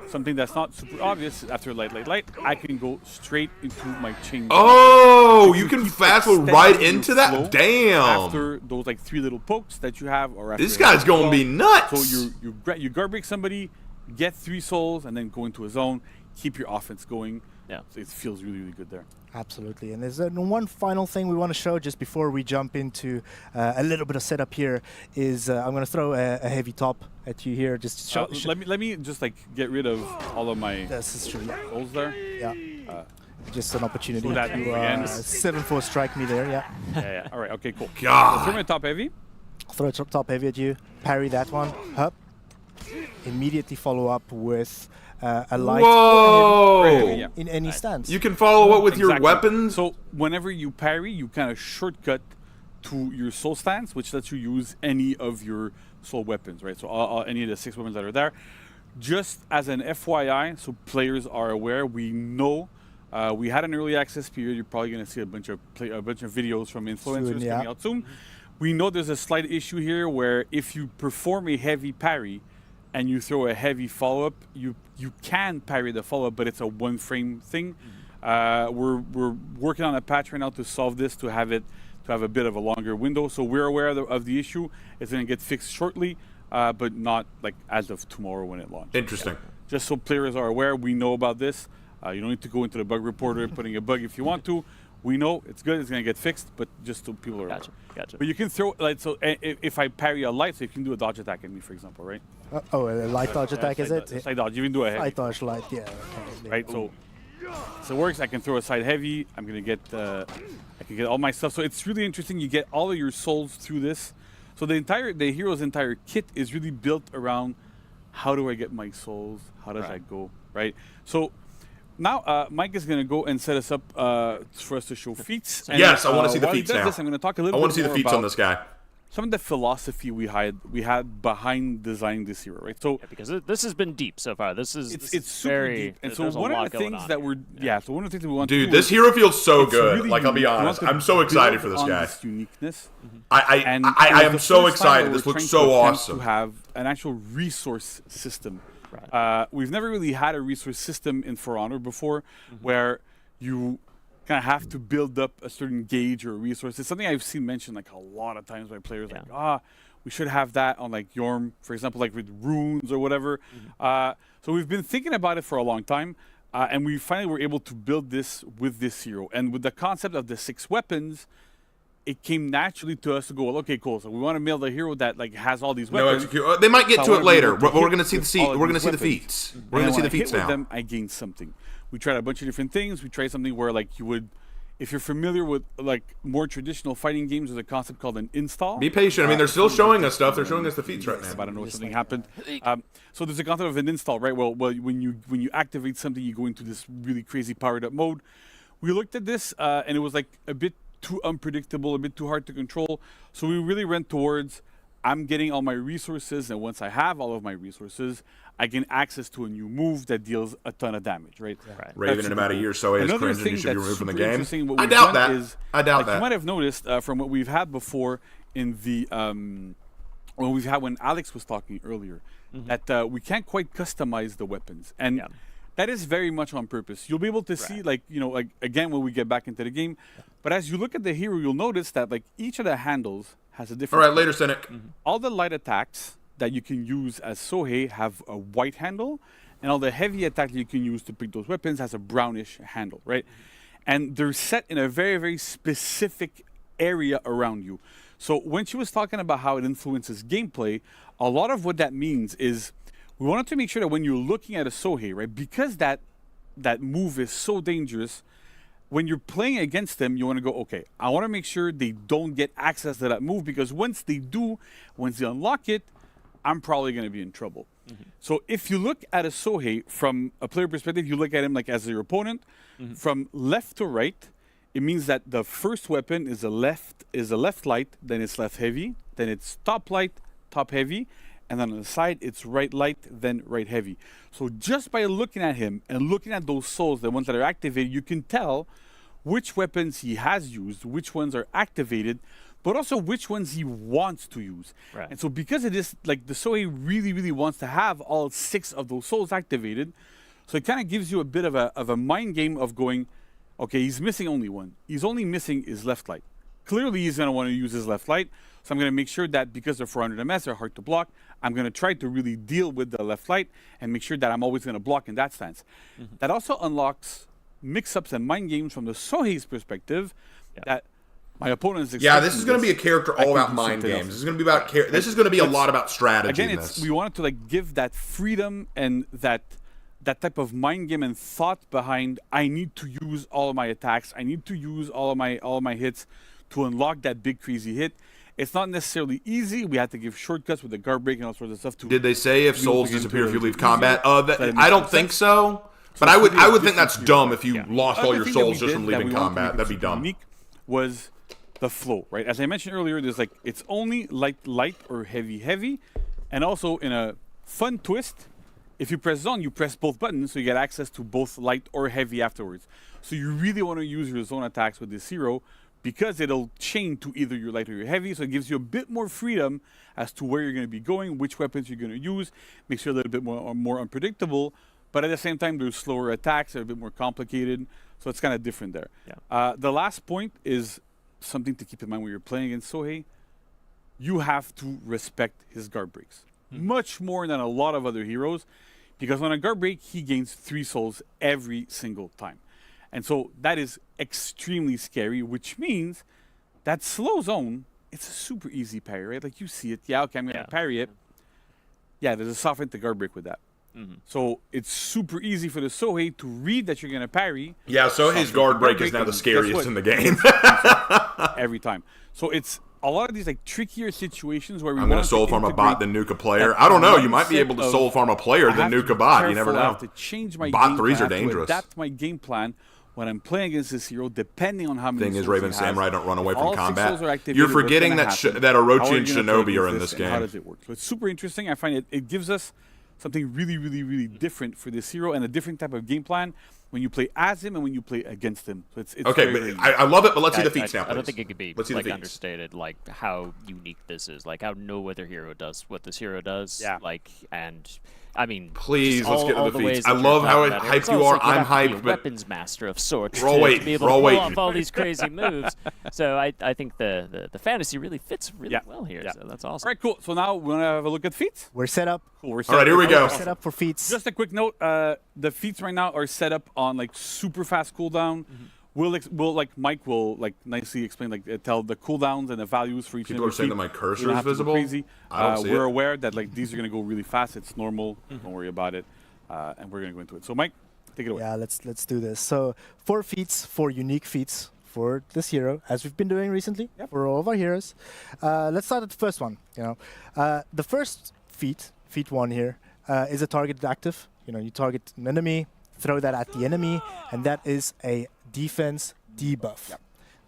something that's not super obvious, after light, I can go straight into my chain. Oh, you can fast forward right into that? Damn. After those 3 little pokes that you have. Or after This guy's going to be nuts. So you guard break somebody, get 3 souls, and then go into a zone, keep your offense going. Yeah. So it feels really, really good there. Absolutely. And there's one final thing we want to show just before we jump into a little bit of setup here is I'm going to throw a heavy top at you here. Just to show, let me just get rid of all of my souls there. Yeah. Just an opportunity to again. 7-4 strike me there. Yeah. Yeah. All right. Okay. Cool. God. Throw my top heavy. Throw a top heavy at you. Parry that one. Up. Immediately follow up with a light Whoa! or heavy in any stance. You can follow up with your weapons. So whenever you parry, you kind of shortcut to your soul stance, which lets you use any of your soul weapons, right? So any of the 6 weapons that are there. Just as an FYI, so players are aware, we know we had an early access period. You're probably going to see a bunch of videos from influencers coming out soon. We know there's a slight issue here where if you perform a heavy parry and you throw a heavy follow-up, you can parry the follow-up, but it's a 1 frame thing. We're working on a patch right now to solve this, to have a bit of a longer window. So we're aware of the issue. It's going to get fixed shortly, but not like as of tomorrow when it launches. Interesting. Just so players are aware, we know about this. You don't need to go into the bug reporter putting a bug if you want to. We know it's good. It's going to get fixed, but just so people are aware. Gotcha. But you can throw so if I parry a light, so you can do a dodge attack at me, for example, right? Oh, a light dodge attack, is it? Side dodge. You can do a heavy. Light dodge, light, yeah. Okay. Right. So it works. I can throw a side heavy. I'm gonna get. I can get all my stuff. So it's really interesting. You get all of your souls through this. So the hero's entire kit is really built around how do I get my souls? How does that go? Right. So now Mike is gonna go and set us up for us to show feats. And, yes, I want to see the while he feats does now. this, I'm gonna talk a little I bit want to see the more feats about on this guy. some of the philosophy we had behind designing this hero, right? So because this has been deep so far. This is it's super very deep, and so there's a one lot of the going things on that here. we're so one of the things that we want to Dude, do this is hero feels so it's good. really Like, I'll be unique. We honest. want to I'm so excited build for this on guy. this uniqueness. I And am it was the so first time excited. that This we're looks trying so to attempt awesome. To have an actual resource system. Right. We've never really had a resource system in For Honor before, where you kind of have to build up a certain gauge or a resource. It's something I've seen mentioned like a lot of times by players, like, we should have that on like Yorm, for example, like with runes or whatever. So we've been thinking about it for a long time, and we finally were able to build this with this hero. And with the concept of the 6 weapons, it came naturally to us to go, well, okay, cool. So we want to build a hero that like has all these weapons. They might get So to it later. we're We're going to see the feats. We're going to see the feats with now. them, I gained something. We tried a bunch of different things. We tried something where like you would, if you're familiar with like more traditional fighting games, there's a concept called an install. Be patient. I mean, they're still showing us stuff. They're showing us the feats right now. I don't know if something happened. So there's a concept of an install, right? Well, when you activate something, you go into this really crazy powered up mode. We looked at this, and it was like a bit too unpredictable, a bit too hard to control. So we really went towards, I'm getting all my resources, and once I have all of my resources, I gain access to a new move that deals a ton of damage, right? Raven in about a year or so is cringe and you should be removed from the game. I doubt that. I doubt that. You might have noticed from what we've had before in the when Alex was talking earlier, that we can't quite customize the weapons, and that is very much on purpose. You'll be able to see, like again when we get back into the game. But as you look at the hero, you'll notice that like each of the handles has a different. All right, later, Cynic. All the light attacks that you can use as Sohei have a white handle, and all the heavy attacks you can use to pick those weapons has a brownish handle, right? And they're set in a very, very specific area around you. So when she was talking about how it influences gameplay, a lot of what that means is we wanted to make sure that when you're looking at a Sohei, right, because that move is so dangerous, when you're playing against them, you want to go, okay, I want to make sure they don't get access to that move, because once they do, once they unlock it, I'm probably going to be in trouble. So if you look at a Sohei from a player perspective, you look at him like as your opponent. From left to right, it means that the first weapon is a left light, then it's left heavy, then it's top light, top heavy, and then on the side it's right light, then right heavy. So just by looking at him and looking at those souls, the ones that are activated, you can tell which weapons he has used, which ones are activated, but also which ones he wants to use. And so because it is like the Sohei really, really wants to have all 6 of those souls activated, so it kind of gives you a bit of a mind game of going, okay, he's missing only one. He's only missing his left light. Clearly he's going to want to use his left light, so I'm going to make sure that because they're 400 MS, they're hard to block, I'm going to try to really deal with the left light and make sure that I'm always going to block in that stance. That also unlocks mix-ups and mind games from the Sohei's perspective that my opponent is. Yeah, this is going to be a character all about mind games. This is going to be about this is going to be a lot about strategy. Again, we wanted to like give that freedom and that type of mind game and thought behind. I need to use all of my attacks. I need to use all of my hits to unlock that big crazy hit. It's not necessarily easy. We had to give shortcuts with the guard break and all sorts of stuff. Did they say if souls disappear if you leave combat? I don't think so. But I would think that's dumb if you lost all your souls just from leaving combat. That'd be dumb. Unique was the flow, right? As I mentioned earlier, there's like it's only light or heavy, and also in a fun twist, if you press zone, you press both buttons, so you get access to both light or heavy afterwards. So you really want to use your zone attacks with this hero because it'll chain to either your light or your heavy, so it gives you a bit more freedom as to where you're going to be going, which weapons you're going to use, makes you a little bit more unpredictable, but at the same time, there's slower attacks, they're a bit more complicated. So it's kind of different there. Yeah. The last point is something to keep in mind when you're playing against Sohei. You have to respect his guard breaks. Much more than a lot of other heroes, because on a guard break, he gains 3 souls every single time. And so that is extremely scary, which means that slow zone, it's a super easy parry, right? Like you see it, yeah, okay, I'm going to parry it. Yeah, there's a soft hit to guard break with that. So it's super easy for the Sohei to read that you're going to parry. Yeah, Sohei's guard break is now the scariest in the game. Every time. So it's a lot of these like trickier situations where we I'm going to soul farm a bot than nuke a player. I don't know. You might be able to soul farm a player than nuke a bot. You never know. I have to change my bot game 3s plan. are dangerous. I have to adapt my game plan when I'm playing against this hero, depending on how many Thing is, souls Raven he has. Samurai don't run away from All 6 combat. souls are activated, You're what's forgetting gonna that happen? that How Orochi are and you gonna Shinobi play are in against this and How game. does it work? So it's super interesting. I find it gives us something really, really, really different for this hero and a different type of game plan when you play as him and when you play against him. So it's Okay, very, but I love it, but let's see the feats now, I don't please. think it could be Let's see the like feats. understated, like how unique this is, like how no other hero does what this hero does. Yeah. Like, and I mean, Please, just let's all, get to all the ways feats. that I you're love how talking about it. hyped It's you almost are. like you I'm have to be a hyped, but weapons master of sorts Roll to weight, be able roll to pull weight. off all these crazy moves. So I think the fantasy really fits really well here. Yeah. So that's awesome. All right, cool. So now we want to have a look at feats. We're set up. Cool. We're set All right, up. here we go. We're set up for feats. Just a quick note: the feats right now are set up on like super fast cooldown. We'll like Mike will like nicely explain tell the cooldowns and the values for each. People and are saying every that my feat. cursor You don't is have to go visible. Crazy. I don't see we're it. aware that like these are gonna go really fast. It's normal. Don't worry about it. And we're gonna go into it. So Mike, take it away. Yeah, let's do this. So 4 feats, 4 unique feats for this hero, as we've been doing recently for all of our heroes. Let's start at the first one. The first feat, feat 1 here, is a targeted active. You target an enemy, throw that at the enemy, and that is a defense debuff.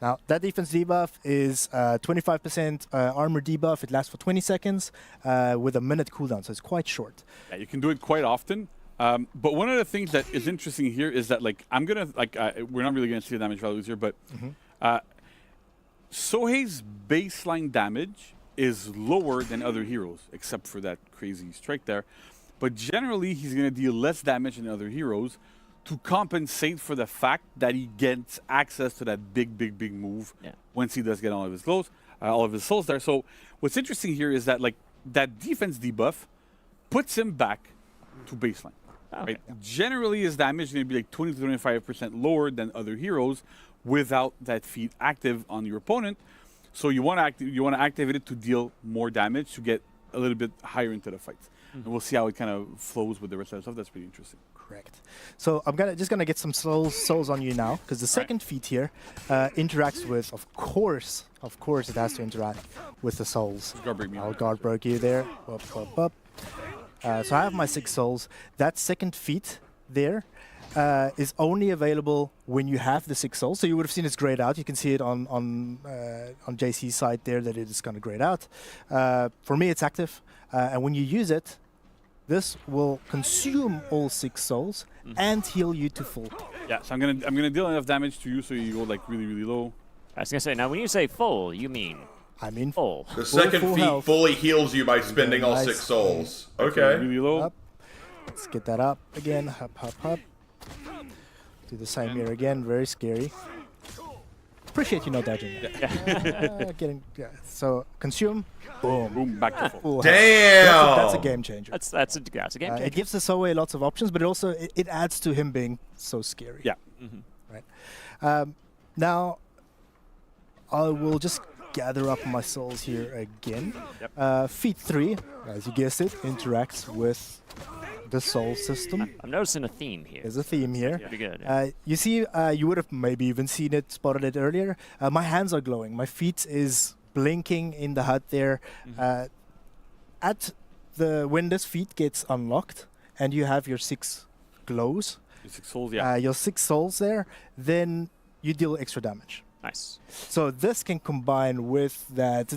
Now, that defense debuff is 25% armor debuff. It lasts for 20 seconds with a minute cooldown, so it's quite short. Yeah, you can do it quite often. But one of the things that is interesting here is that we're not really gonna see the damage values here, but Sohei's baseline damage is lower than other heroes, except for that crazy strike there. But generally, he's gonna deal less damage than other heroes to compensate for the fact that he gets access to that big move once he does get all of his souls there. So what's interesting here is that that defense debuff puts him back to baseline. Right? Generally, his damage is going to be like 20 to 25% lower than other heroes without that feat active on your opponent. So you want to activate it to deal more damage to get a little bit higher into the fights. And we'll see how it kind of flows with the rest of the stuff. That's pretty interesting. Correct. So I'm just gonna get some souls on you now, because the second feat here interacts with, of course, it has to interact with the souls. I'll guard break you there. Up. So I have my 6 souls. That second feat there is only available when you have the 6 souls. So you would have seen it's grayed out. You can see it on JC's side there that it is going to grayed out. For me, it's active, and when you use it, this will consume all 6 souls and heal you to full. Yeah, so I'm gonna deal enough damage to you so you go like really low. I was gonna say, now when you say full, you mean full. The second full feat health. fully heals you by spending all 6 souls. Okay. Really low. Up. Let's get that up again. Hop. Do the same here again. Very scary. Appreciate you not dodging. So consume. Boom. Back to full. Damn. That's a game changer. That's a game changer. It gives the Sohei lots of options, but it also it adds to him being so scary. Yeah. Right. Now I will just gather up my souls here again. Feat 3, as you guessed it, interacts with the soul system. I'm noticing a theme here. There's a theme here. Pretty good. You see, you would have maybe even seen it, spotted it earlier. My hands are glowing. My feet is blinking in the HUD there. When this feat gets unlocked and you have your 6 glows, Your 6 souls, yeah. your 6 souls there, then you deal extra damage. Nice. So this can combine with that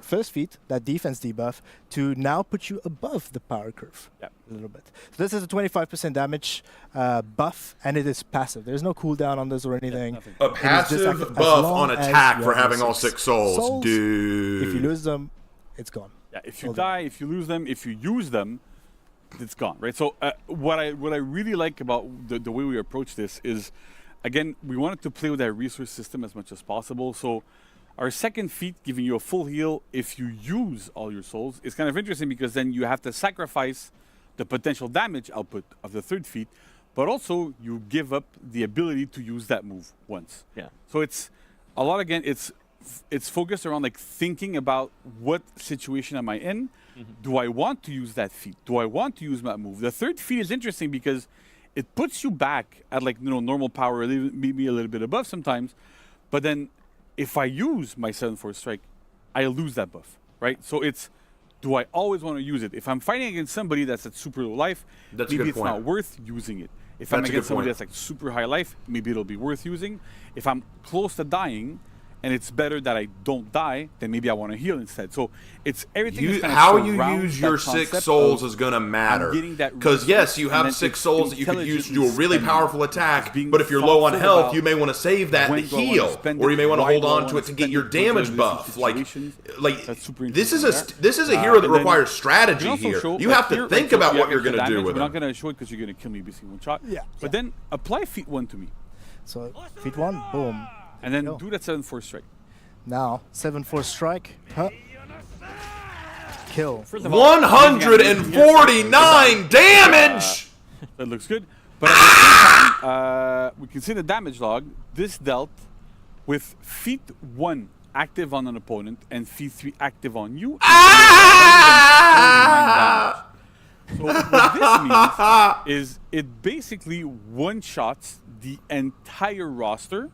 first feat, that defense debuff, to now put you above the power curve a little bit. So this is a 25% damage buff, and it is passive. There's no cooldown on this or anything. A passive buff on attack for having all 6 souls. Dude. If you lose them, it's gone. Yeah, if you die, if you lose them, if you use them, it's gone, right? So what I really like about the way we approach this is again, we wanted to play with that resource system as much as possible. So our second feat, giving you a full heal if you use all your souls, is kind of interesting because then you have to sacrifice the potential damage output of the third feat, but also you give up the ability to use that move once. Yeah. So it's a lot, again, it's focused around like thinking about what situation am I in? Do I want to use that feat? Do I want to use that move? The third feat is interesting because it puts you back at like, you know, normal power, maybe a little bit above sometimes, but then if I use my 7-4 strike, I lose that buff, right? So it's, do I always want to use it? If I'm fighting against somebody that's at super low life, maybe it's not worth using it. If I'm against somebody that's like super high life, maybe it'll be worth using. If I'm close to dying, and it's better that I don't die, then maybe I want to heal instead. So it's everything. How you use your 6 souls is going to matter. Because yes, you have 6 souls that you could use to do a really powerful attack, but if you're low on health, you may want to save that to heal, or you may want to hold on to it to get your damage buff. Like this is a hero that requires strategy here. You have to think about what you're going to do with it. We're not going to show it because you're going to kill me basically one shot. Yeah. But then apply feat 1 to me. So feat 1, boom. And then do that 7-4 strike. Now, 7-4 strike. Huh? Kill. 149 damage! That looks good. But at the same time, we can see the damage log. This dealt with feat 1 active on an opponent and feat 3 active on you. So what this means is it basically one-shots the entire roster,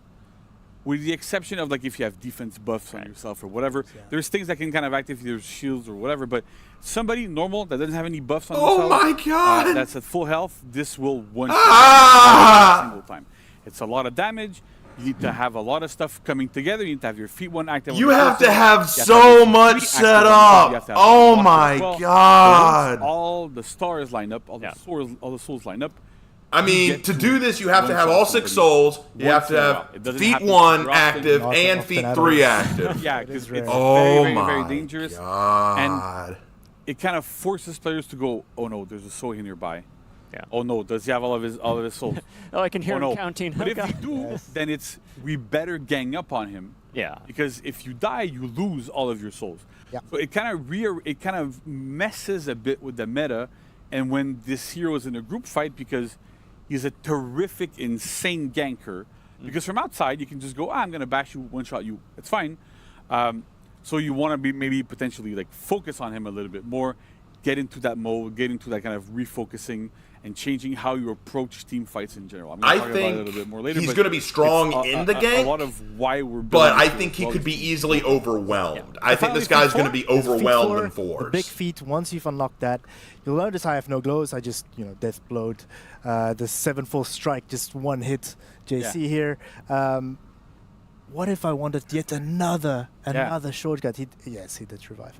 with the exception of like if you have defense buffs on yourself or whatever. There's things that can kind of activate your shields or whatever, but somebody normal that doesn't have any buffs on themselves, my god, that's at full health, this will one-shot every single time. It's a lot of damage. You need to have a lot of stuff coming together. You need to have your feat 1 active. You have to have so much set up. Oh my god! All the stars line up. All the souls line up. I mean, to do this, you have to have all 6 souls. You have to have feat 1 active and feat 3 active. Yeah, because it's very dangerous. God. And it kind of forces players to go, oh no, there's a Sohei nearby. Yeah. Oh no, does he have all of his souls? Oh, I can hear him counting. But if you do, then it's we better gang up on him. Yeah. Because if you die, you lose all of your souls. Yeah. So it kind of messes a bit with the meta, and when this hero is in a group fight, because he's a terrific, insane ganker. Because from outside, you can just go, I'm going to bash you, one-shot you. It's fine. So you want to be maybe potentially like focus on him a little bit more, get into that mode, get into that kind of refocusing and changing how you approach team fights in general. I'm going to talk about it a little bit more later. He's going to be strong in the gank. A lot of why we're but I think he could be easily overwhelmed. Yeah. I think this guy's going to be overwhelmed in fours. The big feat, once you've unlocked that, you'll notice I have no glows. I just, death blowed. The 7-4 strike, just one hit JC here. What if I wanted yet another shortcut? Yes, he did survive.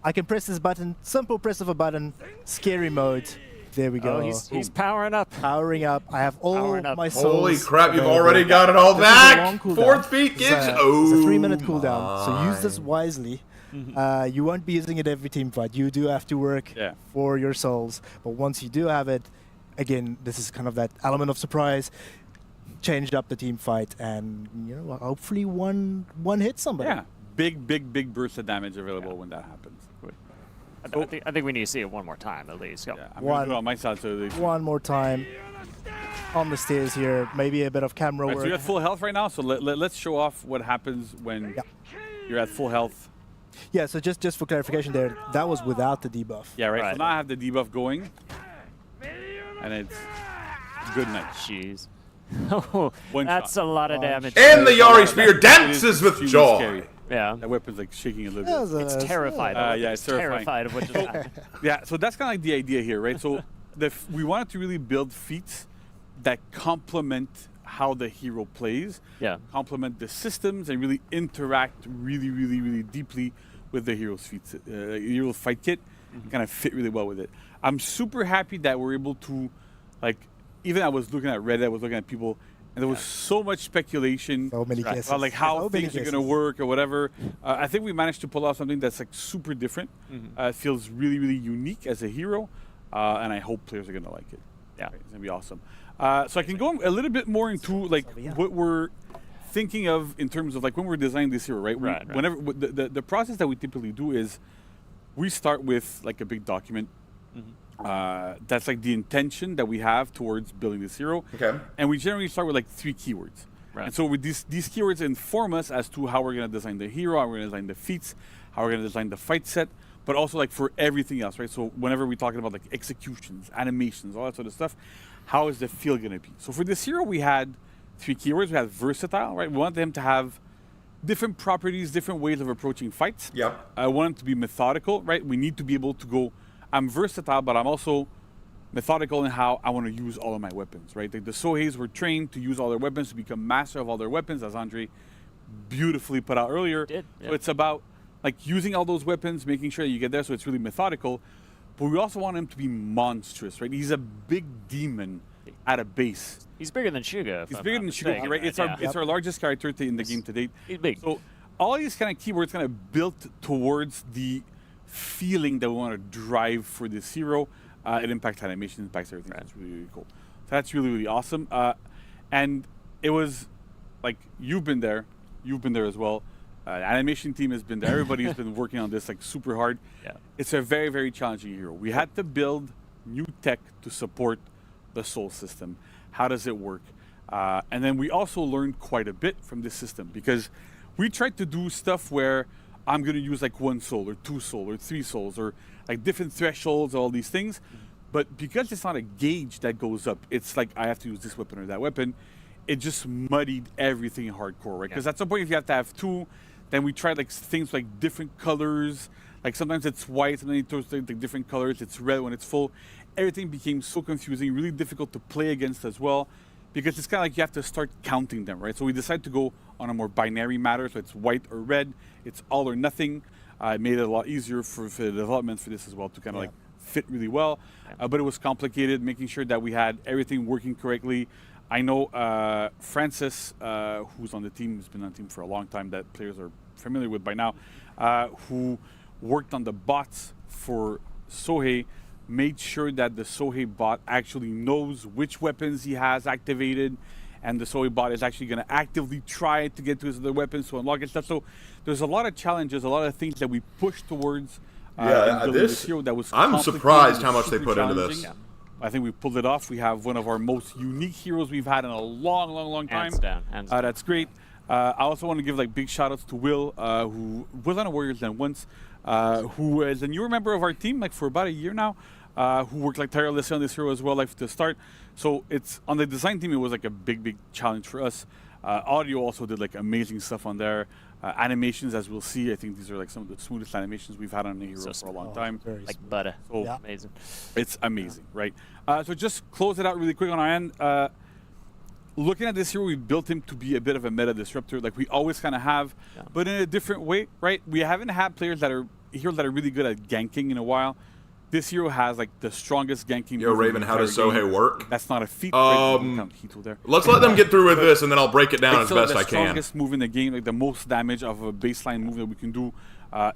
I can press this button, simple press of a button, scary mode. There we go. Oh, he's powering up. Powering up. I have all my souls. Holy crap, you've already got it all back. 4th feat gives. It's a 3-minute cooldown, so use this wisely. You won't be using it every team fight. You do have to work for your souls. But once you do have it, again, this is kind of that element of surprise. Changed up the team fight, and hopefully one hit somebody. Yeah, big burst of damage available when that happens. I think we need to see it one more time at least. Yeah, I'm going to do it on my side. So one more time on the stairs here. Maybe a bit of camera work. So you're at full health right now. So let's show off what happens when you're at full health. Yeah. So just for clarification, there, that was without the debuff. Yeah, right. So now I have the debuff going, and it's good night. Jeez. Oh, that's a lot of damage. And the Yari Spear dances with joy. Scary. Yeah. That weapon's like shaking a little bit. It's terrified. It's terrified of what just happened. Yeah, so that's kind of like the idea here, right? So we wanted to really build feats that complement how the hero plays, complement the systems, and really interact really deeply with the hero's feats, hero's fight kit, and kind of fit really well with it. I'm super happy that we're able to, like, even I was looking at Reddit, I was looking at people, and there was so much speculation about like how things are going to work or whatever. I think we managed to pull off something that's like super different. It feels really unique as a hero, and I hope players are going to like it. Yeah. Right, it's gonna be awesome. So I can go a little bit more into like what we're thinking of in terms of like when we're designing this hero, right? Right. Whenever the process that we typically do is we start with like a big document. That's like the intention that we have towards building this hero. Okay. And we generally start with like 3 keywords. Right. And so with these keywords inform us as to how we're going to design the hero, how we're going to design the feats, how we're going to design the fight set, but also like for everything else, right? So whenever we're talking about like executions, animations, all that sort of stuff, how is the feel going to be? So for this hero, we had 3 keywords. We had versatile, right? We want them to have different properties, different ways of approaching fights. Yeah. I want them to be methodical, right? We need to be able to go, I'm versatile, but I'm also methodical in how I want to use all of my weapons, right? Like the Soheis were trained to use all their weapons, to become master of all their weapons, as Andre beautifully put out earlier. Did, yeah. So it's about like using all those weapons, making sure that you get there so it's really methodical. But we also want him to be monstrous, right? He's a big demon at a base. He's bigger than Suga. He's bigger than Suga, right? It's our largest character in the game to date. He's big. So all these kind of keywords kind of built towards the feeling that we want to drive for this hero. It impacts animation, impacts everything. That's really, really cool. So that's really, really awesome. And it was like you've been there as well. Animation team has been there. Everybody's been working on this like super hard. Yeah. It's a very, very challenging hero. We had to build new tech to support the soul system. How does it work? And then we also learned quite a bit from this system because we tried to do stuff where I'm going to use like 1 soul or 2 soul or 3 souls or like different thresholds, all these things. But because it's not a gauge that goes up, it's like I have to use this weapon or that weapon. It just muddied everything hardcore, right? Because at some point, if you have to have 2, then we tried like things like different colors. Like sometimes it's white, and then it throws like different colors. It's red when it's full. Everything became so confusing, really difficult to play against as well, because it's kind of like you have to start counting them, right? So we decided to go on a more binary matter, so it's white or red, it's all or nothing. It made it a lot easier for the development for this as well to kind of like fit really well. But it was complicated, making sure that we had everything working correctly. I know Francis, who's on the team, has been on the team for a long time, that players are familiar with by now, who worked on the bots for Sohei, made sure that the Sohei bot actually knows which weapons he has activated, and the Sohei bot is actually going to actively try to get to his other weapons to unlock and stuff. So there's a lot of challenges, a lot of things that we push towards. This hero that was I'm surprised how much they put into this. Yeah. I think we pulled it off. We have one of our most unique heroes we've had in a long, long, long time. Hands down. Hands down. That's great. I also want to give like big shout outs to Will, who was on a Warriors Den once, who is a newer member of our team, like for about a year now, who worked like tirelessly on this hero as well, like to start. So it's on the design team. It was like a big challenge for us. Audio also did like amazing stuff on there. Animations, as we'll see, I think these are like some of the smoothest animations we've had on a hero for a long time. Like butter. So amazing. It's amazing, right? So just close it out really quick on our end. Looking at this hero, we built him to be a bit of a meta disruptor, like we always kind of have, but in a different way, right? We haven't had heroes that are really good at ganking in a while. This hero has like the strongest ganking. Yo, Raven, how does Sohei work? That's not a feat. Let's let them get through with this, and then I'll break it down as best I can. The strongest move in the game, like the most damage of a baseline move that we can do.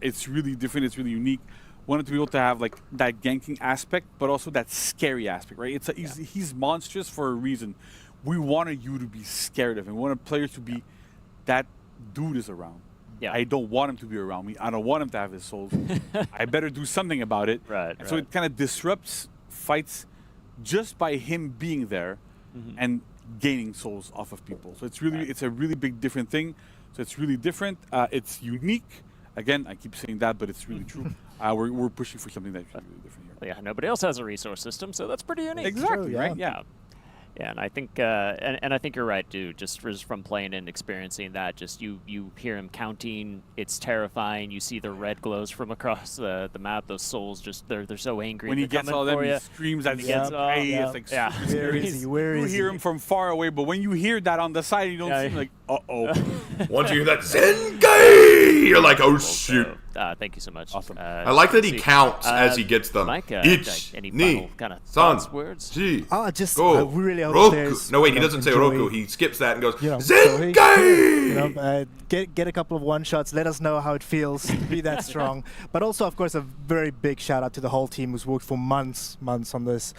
It's really different. It's really unique. Wanted to be able to have like that ganking aspect, but also that scary aspect, right? He's monstrous for a reason. We wanted you to be scared of him. We wanted players to be, that dude is around. Yeah. I don't want him to be around me. I don't want him to have his souls. I better do something about it. Right. So it kind of disrupts fights just by him being there and gaining souls off of people. So it's really, it's a really big different thing. So it's really different. It's unique. Again, I keep saying that, but it's really true. We're pushing for something that's really different here. Yeah, nobody else has a resource system, so that's pretty unique. Exactly, right? Yeah. Yeah, and I think and I think you're right, dude. Just from playing and experiencing that, just you hear him counting. It's terrifying. You see the red glows from across the map. Those souls just they're so angry. When he gets all them, he screams at the end. It's like Where is he? Where you is hear he? him from far away, but when you hear that on the side, you don't see him, like Uh-oh. Once you hear that Zengai, you're like, oh shoot. Thank you so much. Awesome. I like that he counts as he gets them. Mike, Ich, any ni, final kind of san, thoughts, words? ji, we really hope roku. players, No, wait, he you know, doesn't say enjoy, roku. He skips that and goes, you know, Zengai! get a couple of one-shots. Let us know how it feels to be that strong. But also, of course, a very big shout-out to the whole team who's worked for months on this.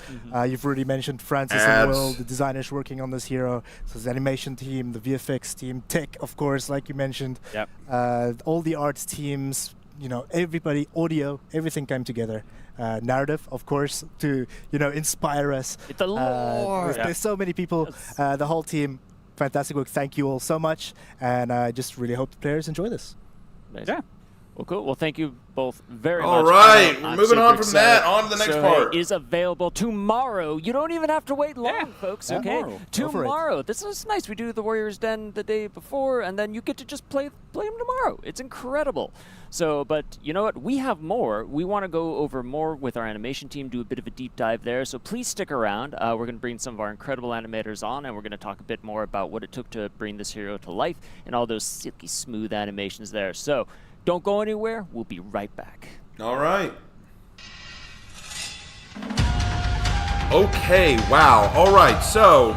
You've already mentioned Francis and Will, the designers working on this hero. So the animation team, the VFX team, tech, of course, like you mentioned. Yep. All the arts teams, you know, everybody, audio, everything came together. Narrative, of course, to, you know, inspire us. The lore. There's so many people, the whole team. Fantastic work. Thank you all so much. And I just really hope the players enjoy this. Amazing. Yeah. Well, cool. Well, thank you both very much. All right, I'm moving on super from that, excited. on to the next Sohei part. is available tomorrow. You don't even have to wait long, folks, okay? Tomorrow. This is nice. We do the Warriors Den the day before, and then you get to just play them tomorrow. It's incredible. So, but you know what? We have more. We want to go over more with our animation team, do a bit of a deep dive there. So please stick around. We're going to bring some of our incredible animators on, and we're going to talk a bit more about what it took to bring this hero to life and all those silky smooth animations there. So don't go anywhere. We'll be right back. All right. Okay, wow. All right, so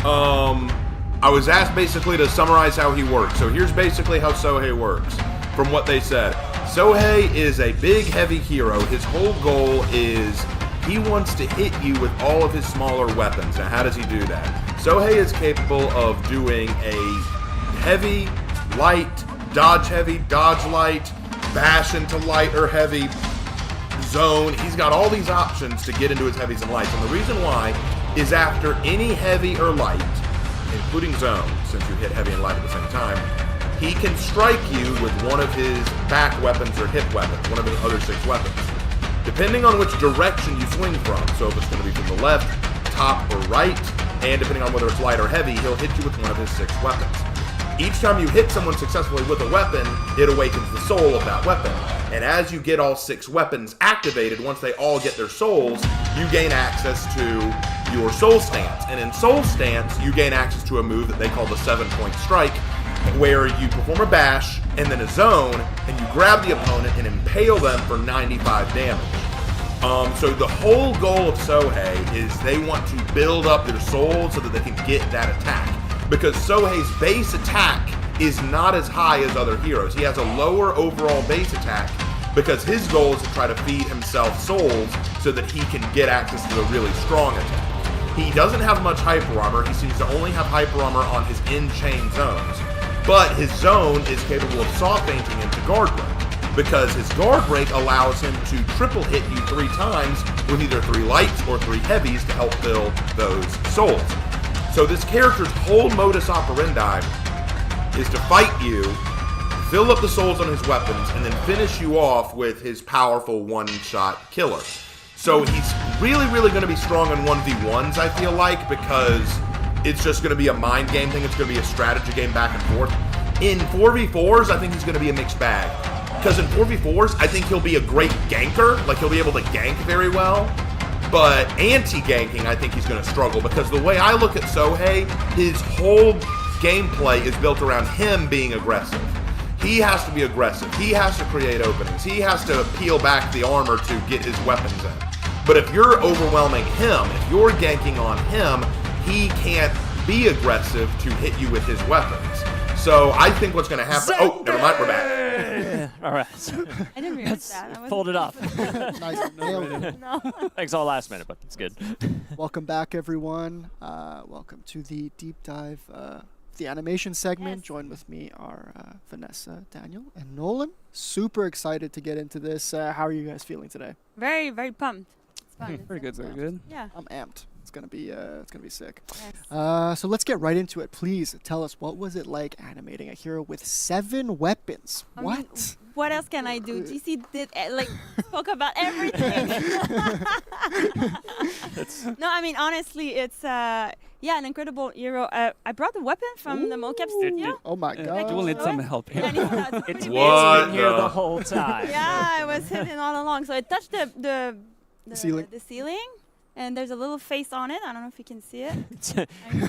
I was asked basically to summarize how he works. So here's basically how Sohei works from what they said. Sohei is a big, heavy hero. His whole goal is he wants to hit you with all of his smaller weapons. Now, how does he do that? Sohei is capable of doing a heavy, light, dodge heavy, dodge light, bash into light or heavy, zone. He's got all these options to get into his heavies and lights. And the reason why is after any heavy or light, including zone, since you hit heavy and light at the same time, he can strike you with one of his back weapons or hip weapons, one of his other 6 weapons. Depending on which direction you swing from, so if it's going to be from the left, top, or right, and depending on whether it's light or heavy, he'll hit you with one of his 6 weapons. Each time you hit someone successfully with a weapon, it awakens the soul of that weapon. And as you get all 6 weapons activated, once they all get their souls, you gain access to your soul stance. And in soul stance, you gain access to a move that they call the 7-point strike, where you perform a bash and then a zone, and you grab the opponent and impale them for 95 damage. So the whole goal of Sohei is they want to build up their soul so that they can get that attack. Because Sohei's base attack is not as high as other heroes. He has a lower overall base attack because his goal is to try to feed himself souls so that he can get access to the really strong attack. He doesn't have much hyper armor. He seems to only have hyper armor on his in-chain zones. But his zone is capable of soft fainting into guard break, because his guard break allows him to triple hit you 3 times with either 3 lights or 3 heavies to help fill those souls. So this character's whole modus operandi is to fight you, fill up the souls on his weapons, and then finish you off with his powerful one-shot killer. So he's really, really going to be strong in 1v1s, I feel like, because it's just going to be a mind game thing. It's going to be a strategy game back and forth. In 4v4s, I think he's going to be a mixed bag. Because in 4v4s, I think he'll be a great ganker. Like, he'll be able to gank very well. But anti-ganking, I think he's going to struggle. Because the way I look at Sohei, his whole gameplay is built around him being aggressive. He has to be aggressive. He has to create openings. He has to peel back the armor to get his weapons in. But if you're overwhelming him, if you're ganking on him, he can't be aggressive to hit you with his weapons. So I think what's going to happen... Oh, never mind, we're back. All right. I didn't realize that. Pulled it off. Nice. Nailed it. No. Thanks all last minute, but it's good. Welcome back, everyone. Welcome to the deep dive, the animation segment. Yes. Join with me are Vanessa, Daniel, and Nolan. Super excited to get into this. How are you guys feeling today? Very, very pumped. It's fun. Very good, very good. Yeah. I'm amped. It's gonna be sick. Yes. So let's get right into it. Please tell us, what was it like animating a hero with 7 weapons? I mean, what else can I do? GC did spoke about everything. No, I mean honestly, it's an incredible hero. I brought the weapon from the mocap studio. Oh my god! You will need some help here. It's What been here the whole time. Yeah, I was hidden all along. So I touched the ceiling. the ceiling, And there's a little face on it. I don't know if you can see it.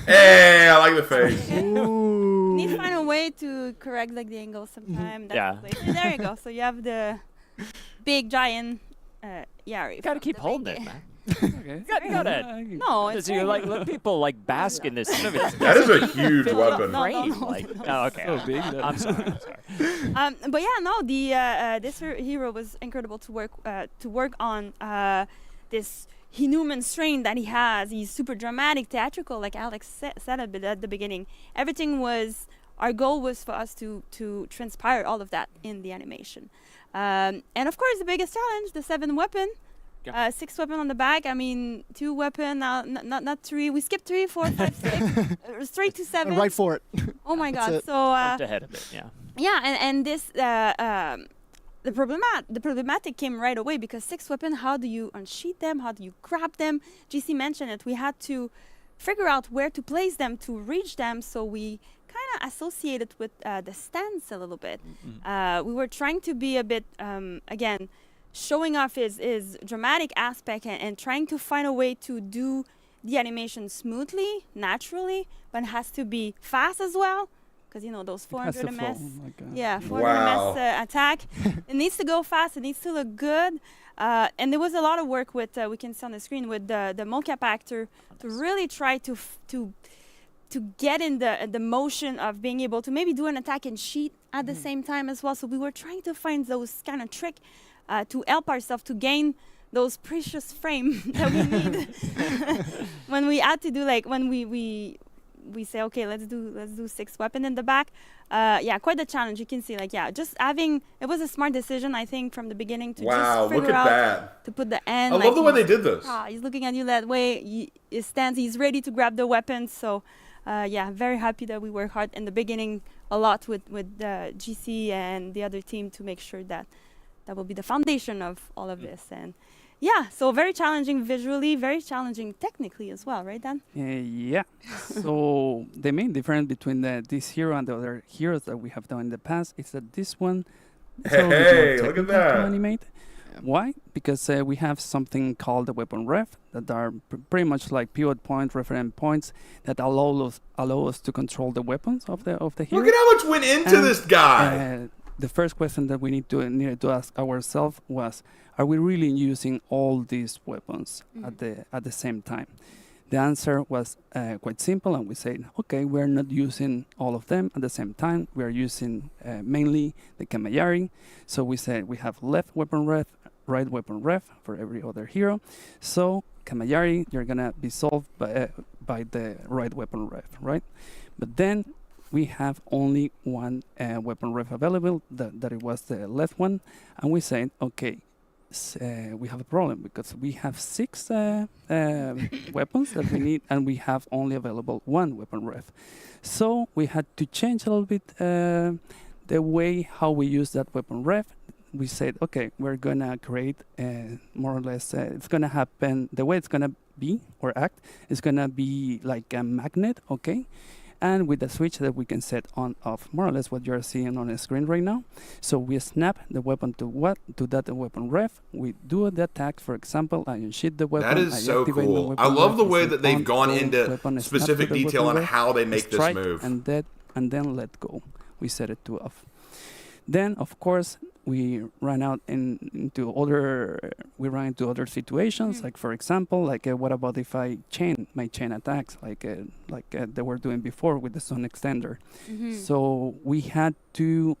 Hey, I like the face. You need to find a way to correct like the angle sometime. That's Yeah. the place. And there you go. So you have the big giant Yari. You gotta from keep the holding main it, game. man. Okay. You gotta. No, it's So you like let people like bask in this. That is a huge weapon. No, Frame, no, like, no. oh, okay. So big that- I'm sorry. But yeah, no, the this hero was incredible to work on. This inhuman strain that he has. He's super dramatic, theatrical, like Alex said at the beginning. Everything was. Our goal was for us to transpire all of that in the animation. And of course, the biggest challenge, the 7 weapon. 6 weapon on the back. I mean, 2 weapon, not 3. We skipped 3, 4, 5, 6. Straight to 7. Right for it. Oh my That's God! it. So Jumped ahead of it, yeah. yeah, and this the problematic came right away because 6 weapon. How do you unsheath them? How do you grab them? GC mentioned it. We had to figure out where to place them to reach them. So we kind of associated with the stance a little bit. We were trying to be a bit again. Showing off his dramatic aspect and trying to find a way to do the animation smoothly, naturally, but it has to be fast as well. Because, you know, those 400 MS. Oh my God. Yeah, 400 Wow. MS attack. It needs to go fast. It needs to look good. And there was a lot of work with, we can see on the screen, with the mocap actor to really try to get in the motion of being able to maybe do an attack and cheat at the same time as well. So we were trying to find those kind of trick to help ourselves to gain those precious frame that we need when we had to do like when we say okay, let's do 6 weapon in the back. Yeah, quite the challenge. You can see like just having it was a smart decision I think from the beginning to just figure look at out that. to put the end. I love the way they did this. He's looking at you that way. He stands. He's ready to grab the weapon. So yeah, very happy that we worked hard in the beginning a lot with GC and the other team to make sure that will be the foundation of all of this. And yeah, so very challenging visually, very challenging technically as well, right, Dan? Yeah. So the main difference between this hero and the other heroes that we have done in the past is that this one is a little bit more Hey, look at technical that. to animate. Why? Because we have something called the weapon ref that are pretty much like pivot point, reference points that allow us to control the weapons of the hero. Look at how much went into And, this guy. The first question that we needed to ask ourselves was, are we really using all these weapons at the same time? The answer was quite simple, and we said, okay, we're not using all of them at the same time. We are using mainly the Kamayari. So we said we have left weapon ref, right weapon ref for every other hero. So Kamayari, you're gonna be solved by the right weapon ref, right? But then we have only one weapon ref available, that it was the left one, and we said, okay, we have a problem because we have 6 weapons that we need, and we have only available 1 weapon ref. So we had to change a little bit the way how we use that weapon ref. We said, okay, we're gonna create more or less, it's gonna happen, the way it's gonna be or act is gonna be like a magnet, okay? And with the switch that we can set on off, more or less what you're seeing on the screen right now. So we snap the weapon to that weapon ref. We do the attack, for example, I unsheath the weapon. That is so cool. I love the way that they've gone into specific detail on how they make this move. And then let go. We set it to off. Then, of course, we run into other situations. Like, for example, like what about if I chain attacks, like they were doing before with the Sun Extender. So we had to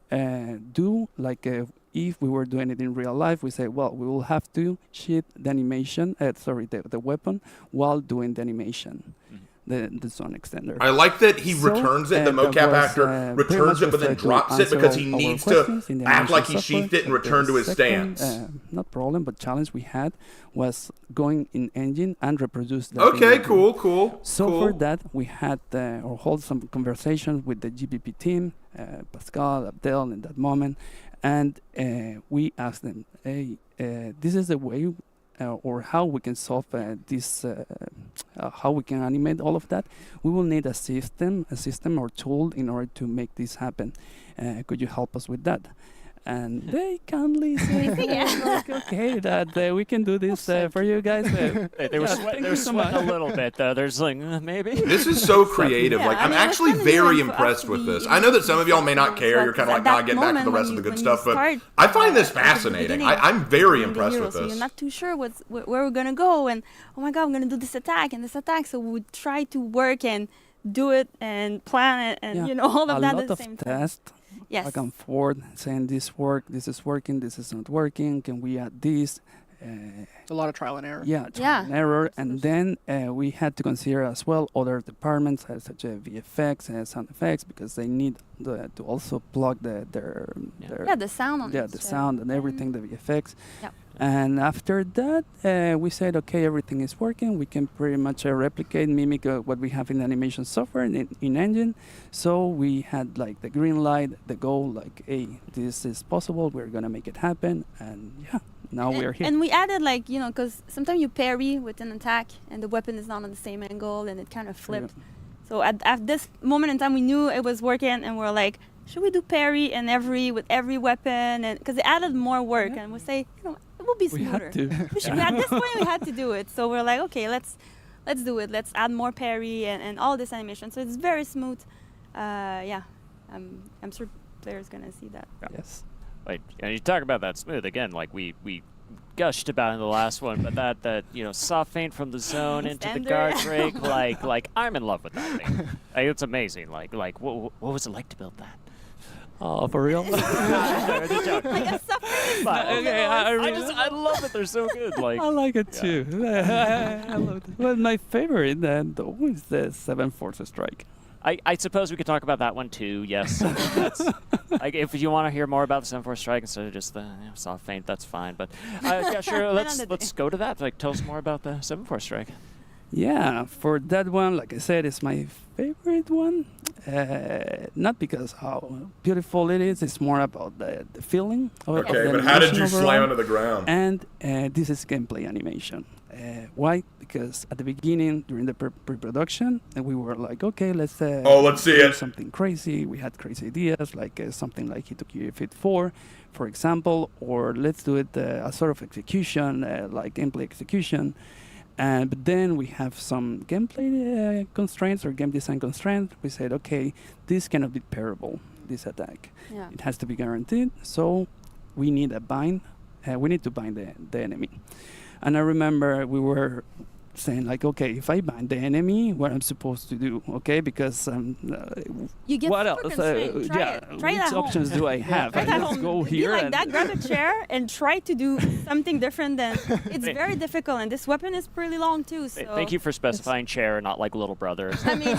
do like if we were doing it in real life, we say, well, we will have to sheath the animation, the weapon while doing the animation. The Sun Extender. I like that he returns it, the mocap actor returns it, but then drops it because he needs to act like he sheathed it and return to his stance. Not problem, but challenge we had was going in engine and reproduce that. Okay, cool. So for that, we had or hold some conversations with the GPP team, Pascal, Abdel in that moment, and we asked them, hey, this is the way or how we can solve this, how we can animate all of that. We will need a system or tool in order to make this happen. Could you help us with that? and they kindly say, like, okay, that we can do this for you guys. They were sweating a little bit, though. There's like, maybe. This is so creative. Like, I'm actually very impressed with this. I know that some of y'all may not care. You're kind of like, nah, get back to the rest of the good stuff. But I find this fascinating. I'm very impressed with So this. you're not too sure where we're going to go. And, oh my God, I'm going to do this attack and this attack. So we would try to work and do it and plan it and, all of that at the same time. A lot of tests. Yes. Back and forth, saying this is working, this is not working, can we add this? A lot of trial and error. Yeah, trial and error. And then we had to consider as well other departments such as VFX and sound effects because they need to also plug their the sound on the sound and everything, the VFX. Yep. And after that, we said, okay, everything is working. We can pretty much mimic what we have in animation software in Engine. So we had like the green light, the goal, like, hey, this is possible. We're going to make it happen. And yeah, now we're here. And we added because sometimes you parry with an attack and the weapon is not on the same angle and it kind of flipped. Yeah. So at this moment in time, we knew it was working and we're like, should we do parry with every weapon? And because it added more work and we say, it will be smoother. We had to. At this point, we had to do it. So we're like, okay, let's do it. Let's add more parry and all this animation. So it's very smooth. I'm sure players gonna see that. Yes. Like, and you talk about that smooth again. Like we gushed about in the last one, but that soft feint from the zone into the guard break, like I'm in love with that thing. It's amazing. Like what was it like to build that? Oh, for real? I love it. They're so good. Like I like it too. I love it. Well, my favorite though is the 7 Force Strike. I suppose we could talk about that one too. Yes, that's, like if you want to hear more about the 7-4 strike instead of just the soft feint, that's fine. But yeah, sure. Let's go to that. Like, tell us more about the 7-4 strike. Yeah, for that one, like I said, it's my favorite one. Not because how beautiful it is. It's more about the feeling. Okay, but how did you slam into the ground? And this is gameplay animation. Why? Because at the beginning, during the pre-production, we were like, okay, let's see it. Something crazy. We had crazy ideas, like something like Hitoki Fit 4, for example, or let's do it a sort of execution, like gameplay execution. But then we have some gameplay constraints or game design constraints. We said, okay, this cannot be parable, this attack. Yeah. It has to be guaranteed. So we need a bind. We need to bind the enemy. And I remember we were saying, like, okay, if I bind the enemy, what I'm supposed to do, okay? Because you get what else? Try which options do I have? Let's go here. Like that, grab a chair and try to do something different than. It's very difficult, and this weapon is pretty long too. So thank you for specifying chair, not like little brother. I mean,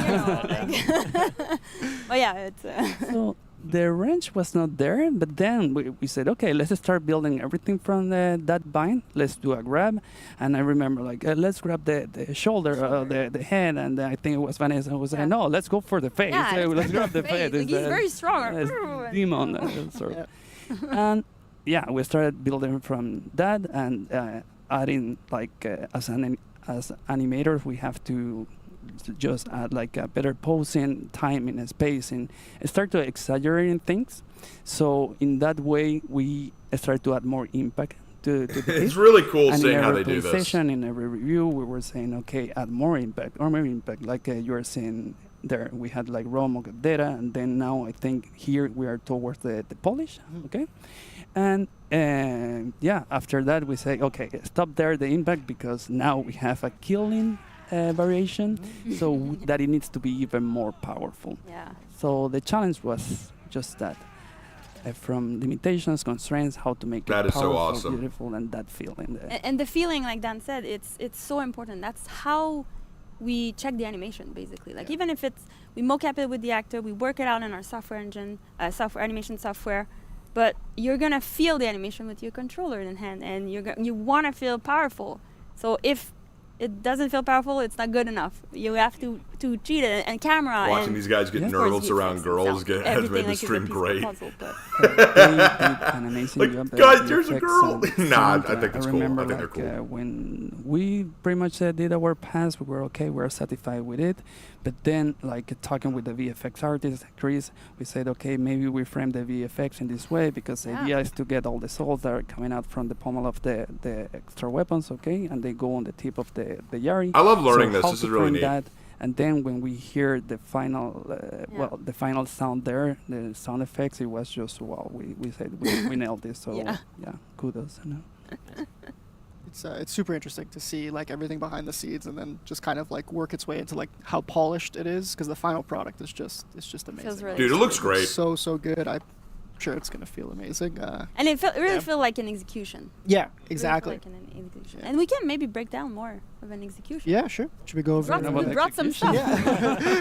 but yeah, it's. So the range was not there, but then we said, okay, let's start building everything from that bind. Let's do a grab. And I remember, like, let's grab the shoulder, the head, and I think it was Vanessa who was saying, no, let's go for the face. Yeah, let's grab the face. Like, he's very strong. Demon. Sort of. And yeah, we started building from that and adding, like, as animators, we have to just add like a better posing, time in space, and start to exaggerating things. So in that way, we start to add more impact to the It's really cool seeing how they do this. Session, in every review, we were saying, okay, add more impact. Like you were saying there, we had like raw mock data, and then now I think here we are towards the polish, okay? And yeah, after that we say, okay, stop there the impact, because now we have a killing variation, so that it needs to be even more powerful. Yeah. So the challenge was just that, from limitations, constraints, how to make that it is powerful, so awesome, beautiful, and that feeling. And the feeling, like Dan said, it's so important. That's how we check the animation, basically. Like even if we mocap it with the actor, we work it out in our software engine, animation software, but you're gonna feel the animation with your controller in hand, and you want to feel powerful. So if it doesn't feel powerful, it's not good enough. You have to cheat it and camera. Watching and these guys get of course nervous VFX around girls itself. has Everything made the like is a stream piece of great. puzzle, but- They did an amazing Like, job. guys, there's a VFX girl. and Nah, sound. I think it's I cool. I remember think they're like, cool. when we pretty much did our pass, we were okay, we were satisfied with it. But then, like talking with the VFX artist, Chris, we said, okay, maybe we frame the VFX in this way because the idea is to get all the souls that are coming out from the pommel of the extra weapons, okay, and they go on the tip of the Yari. I love learning So this. how This to is really frame neat. that, and then when we hear the final, the final sound there, the sound effects, it was just wow. We said we nailed this. So Yeah. kudos. You know. It's super interesting to see like everything behind the scenes and then just kind of like work its way into like how polished it is because the final product is just amazing. really Dude, it looks great. So good. I'm sure it's gonna feel amazing. And it really feel like an execution. Yeah, Really exactly. feel like an execution. And we can maybe break down more of an execution. Yeah, sure. Should we go over? We brought some stuff.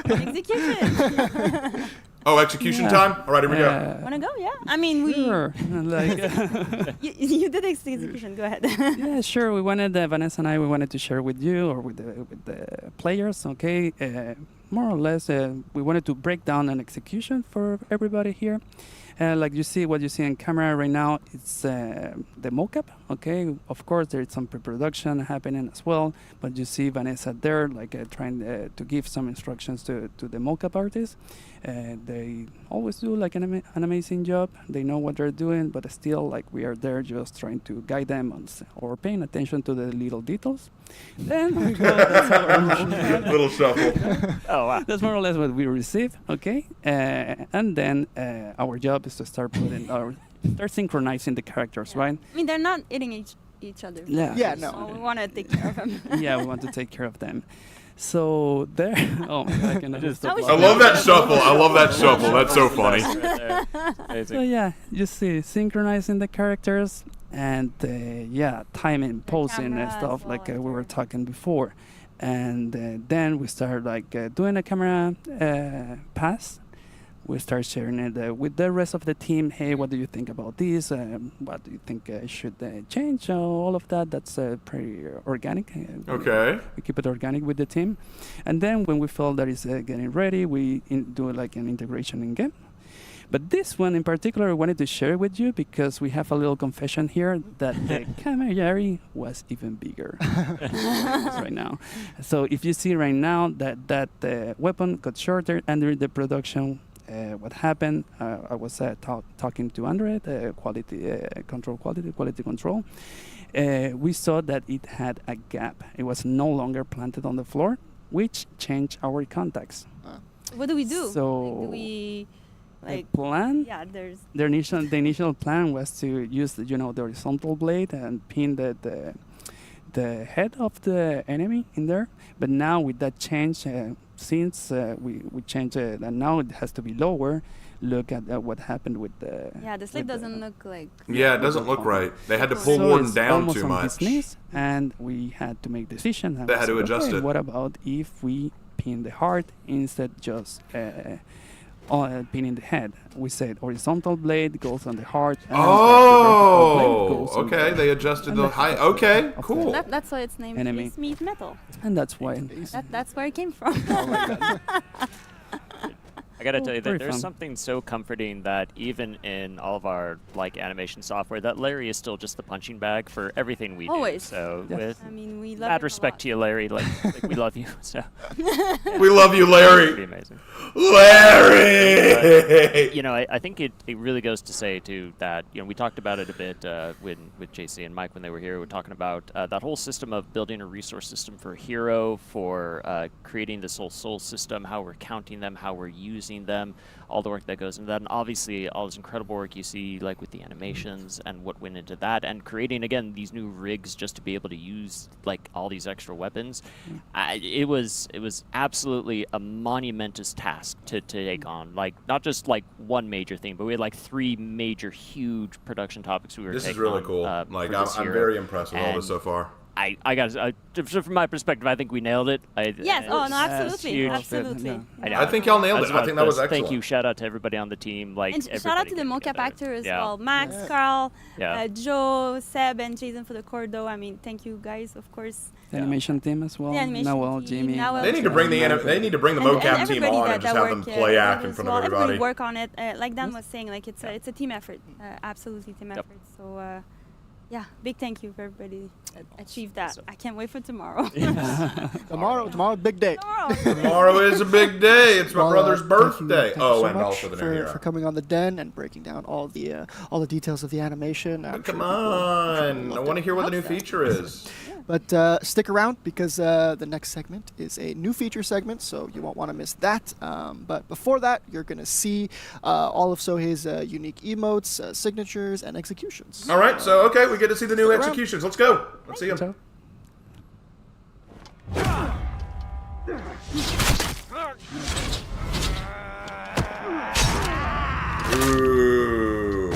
Execution. Oh, execution time? All right, here we go. Wanna go? Yeah. I mean, Sure. Like, you did execution. Go ahead. yeah, sure. We wanted Vanessa and I. We wanted to share with you or with the players. Okay, more or less, we wanted to break down an execution for everybody here. Like you see, what you see on camera right now, it's the mocap. Okay, of course there is some pre-production happening as well, but you see Vanessa there, like trying to give some instructions to the mocap artist. They always do like an amazing job. They know what they're doing, but still, like we are there just trying to guide them or paying attention to the little details. Then we go. Little shuffle. Oh wow. That's more or less what we receive. Okay, and then our job is to start start synchronizing the characters, right? I mean, they're not eating each other. Yeah. Yeah, So no. we want to take care of them. Yeah, we want to take care of them. So there. Oh my God, I cannot just stop I I love that shuffle. I love that shuffle. That's so funny. So yeah, you see synchronizing the characters and timing, posing and camera stuff as like well, we were talking before, and then we start like doing a camera pass. We start sharing it with the rest of the team. Hey, what do you think about this? What do you think should change? All of that. That's pretty organic. Okay. We keep it organic with the team, and then when we feel that it's getting ready, we do like an integration in game. But this one in particular, I wanted to share with you because we have a little confession here that the Camaraderie was even bigger right now. So if you see right now that weapon got shorter under the production, what happened? I was talking to Andre, quality control. We saw that it had a gap. It was no longer planted on the floor, which changed our contacts. What do we do? So Like, do we the plan? Yeah, there's. The initial plan was to use the horizontal blade and pin the head of the enemy in there. But now with that change, since we changed it and now it has to be lower, look at what happened with the. Yeah, the slip doesn't look like. Yeah, it doesn't look right. They had to pull So Warden it's down almost too on much. his knees, and we had to make decisions. They had to adjust it. What about if we pin the heart instead just pinning the head? We said horizontal blade goes on the heart. And Oh, blade goes on okay. the- They adjusted and the height. Okay, of cool. That's why it's named Enemy. Face Meat Metal. And that's why. That's where it came from. I gotta tell you very that there's fun. something so comforting that even in all of our like animation software, that Larry is still just the punching bag for everything we Always. do. So Yes. with I mean, we love mad it a respect lot. to you, Larry. Like we love you. So We love you, it'd be Larry. amazing. Larry. You know, I think it really goes to say too that we talked about it a bit with JC and Mike when they were here. We were talking about that whole system of building a resource system for Hero, for creating this whole soul system, how we're counting them, how we're using them, all the work that goes into that, and obviously all this incredible work you see like with the animations and what went into that, and creating again these new rigs just to be able to use like all these extra weapons. It was absolutely a monumentous task to take on, like not just like one major thing, but we had like 3 major huge production topics we were This is taking really on, cool. for Like this I'm year. very impressed with all this And so far. I got from my perspective, I think we nailed it. Yes. Oh no, absolutely, huge. absolutely. I think y'all nailed it. I think that was excellent. Thank you. Shout out to everybody on the team. Like, And shout out to the mocap actor as well, Max, Carl, Joe, Seb, and Jason for the cordo. I mean, thank you guys, of course. The animation team as well. The animation Noel, team, Jimmy. Noel, They need to bring the mocap team on and just have them play act in front of everybody. Everybody work on it. Like Dan was saying, like it's a team effort, absolutely team effort. So yeah, big thank you for everybody that achieved that. I can't wait for tomorrow. Tomorrow, big day. Tomorrow is a big day. It's my brother's birthday. Thank you so and much also the new hero. for coming on the Den and breaking down all the details of the animation. Come on, I want to hear what the new feature is. But stick around because the next segment is a new feature segment, so you won't want to miss that. But before that, you're going to see all of Sohei's unique emotes, signatures, and executions. All right, so okay, we get to see the new executions. Let's go. Let's see them. Ooh.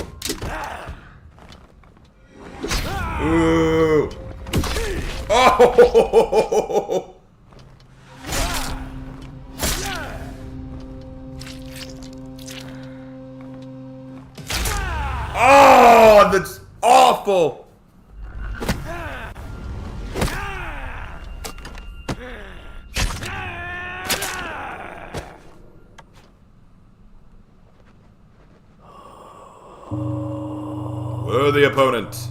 Ooh. Oh! Oh, that's awful. Worthy opponent.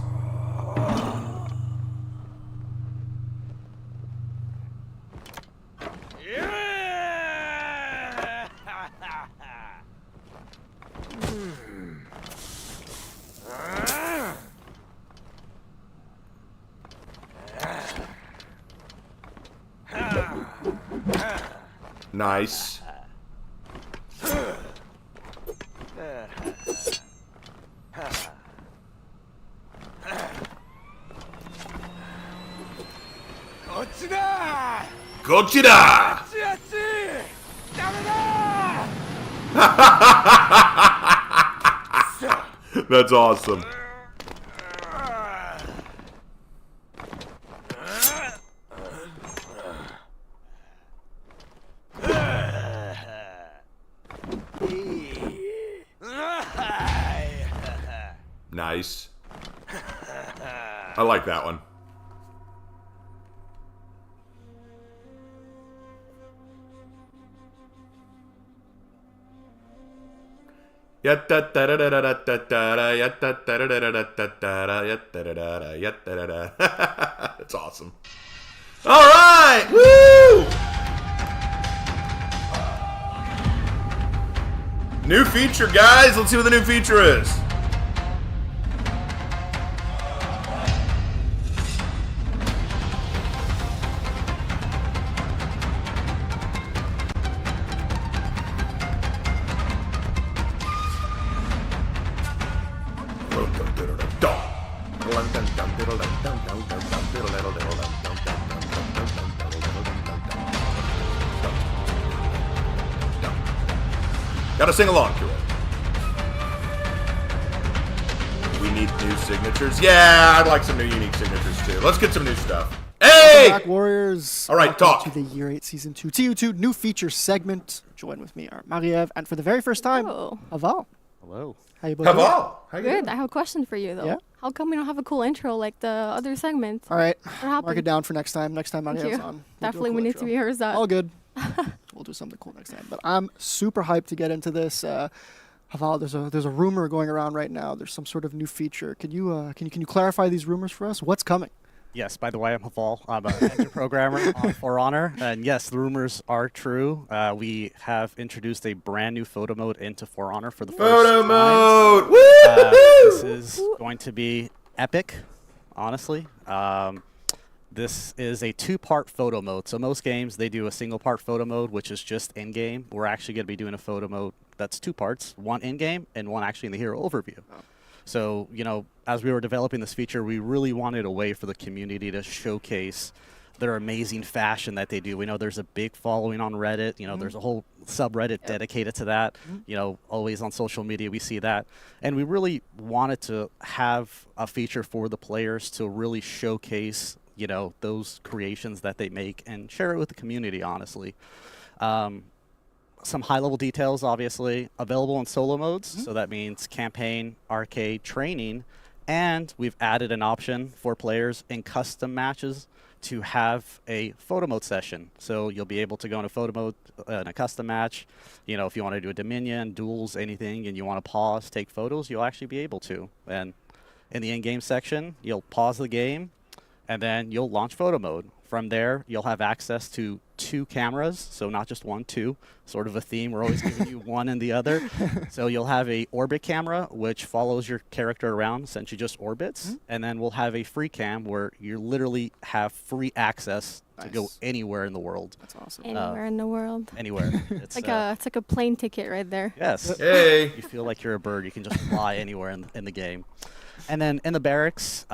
Nice. Gochida! That's awesome. Nice. I like that one. That's awesome. All right, woo! New feature, guys. Let's see what the new feature is. Gotta sing along to it. We need new signatures. Yeah, I'd like some new unique signatures too. Let's get some new stuff. Hey! Welcome back, Warriors. All right, Welcome talk. to the Year 8 Season 2 TU2 new feature segment. Join with me are Mariev, and for the very first time, Aval. Hello. How you both doing? Aval. Good. I have a question for you, though. Yeah? How come we don't have a cool intro like the other segments? All right. What happened? Mark it down for next time. Next time Thank Mariev's you. on. We'll do a Definitely, cool we need intro. to rehearse that. All good. We'll do something cool next time. But I'm super hyped to get into this. Haval, there's a rumor going around right now. There's some sort of new feature. Can you clarify these rumors for us? What's coming? Yes, by the way, I'm Haval. I'm an engine programmer on For Honor. And yes, the rumors are true. We have introduced a brand new photo mode into For Honor for the first time. Mode! Woo! This is going to be epic, honestly. This is a two-part photo mode. So most games, they do a single-part photo mode, which is just in-game. We're actually going to be doing a photo mode that's two parts, one in-game and one actually in the hero overview. So, you know, as we were developing this feature, we really wanted a way for the community to showcase their amazing fashion that they do. We know there's a big following on Reddit. You know, there's a whole subreddit dedicated to that. You know, always on social media we see that. And we really wanted to have a feature for the players to really showcase you know, those creations that they make and share it with the community, honestly. Some high-level details, obviously, available in solo modes. So that means campaign, arcade, training, and we've added an option for players in custom matches to have a photo mode session. So you'll be able to go into photo mode in a custom match. You know, if you want to do a Dominion, duels, anything, and you want to pause, take photos, you'll actually be able to. And in the in-game section, you'll pause the game, and then you'll launch photo mode. From there, you'll have access to 2 cameras, so not just 1, 2, sort of a theme. We're always giving you one and the other. So you'll have a orbit camera, which follows your character around, essentially just orbits. And then we'll have a free cam where you literally have free access to go anywhere in the world. That's awesome. Anywhere in the world. Anywhere. It's it's like a plane ticket right there. Yes. Hey. You feel like you're a bird. You can just fly anywhere in the game. And then in the barracks,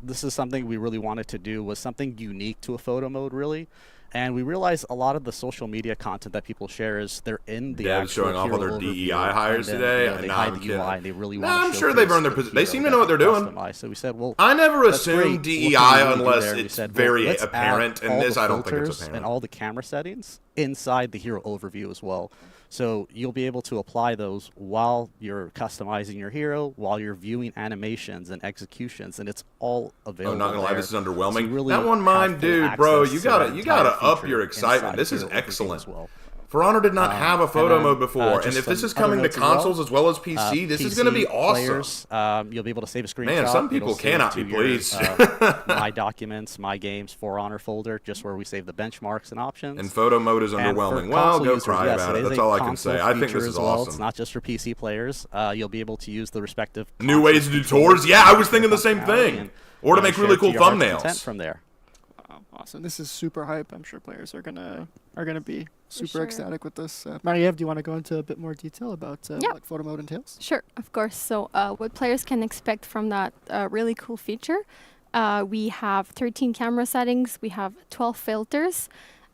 this is something we really wanted to do, was something unique to a photo mode, really. And we realized a lot of the social media content that people share is they're in the Devs actual showing off all hero their overview, DEI hires and then, today. you know, they Nah, hide I'm the kidding. UI, and they really Nah, want to I'm sure they've earned their showcase the they hero seem to that know what they're doing. customize. So we said, well, I never that's assume great. What DEI can we really do unless there? We it's said, very let's apparent, add and all this the I don't think it's filters apparent. and all the camera settings inside the hero overview as well. So you'll be able to apply those while you're customizing your hero, while you're viewing animations and executions, and it's all available. I'm not gonna lie, this is underwhelming. So you really that one have mime, full dude, bro, access you to that gotta entire up feature your excitement. inside This is Hero Overview excellent. as well. For Honor did not have a photo And then, mode before, and just if this some is coming other to notes as well. consoles as well as PC, this is going to be PC awesome. players, you'll be able to save a screenshot. Man, some It'll people save cannot to be your, pleased. My documents, my games, For Honor folder, just where we save the benchmarks and options. And photo mode is And for underwhelming. Well, console go users, cry yes, about it. is That's a all I can console say. I think this feature is as well. awesome. It's not just for PC players. You'll be able to use the respective New ways to do tours? Yeah, I was thinking the same thing. Or to make really cool thumbnails. From there. Awesome. This is super hype. I'm sure players are gonna be super sure. ecstatic with this. Marie-Eve, do you want to go into a bit more detail about what photo mode entails? Sure, of course. So what players can expect from that really cool feature, we have 13 camera settings, we have 12 filters,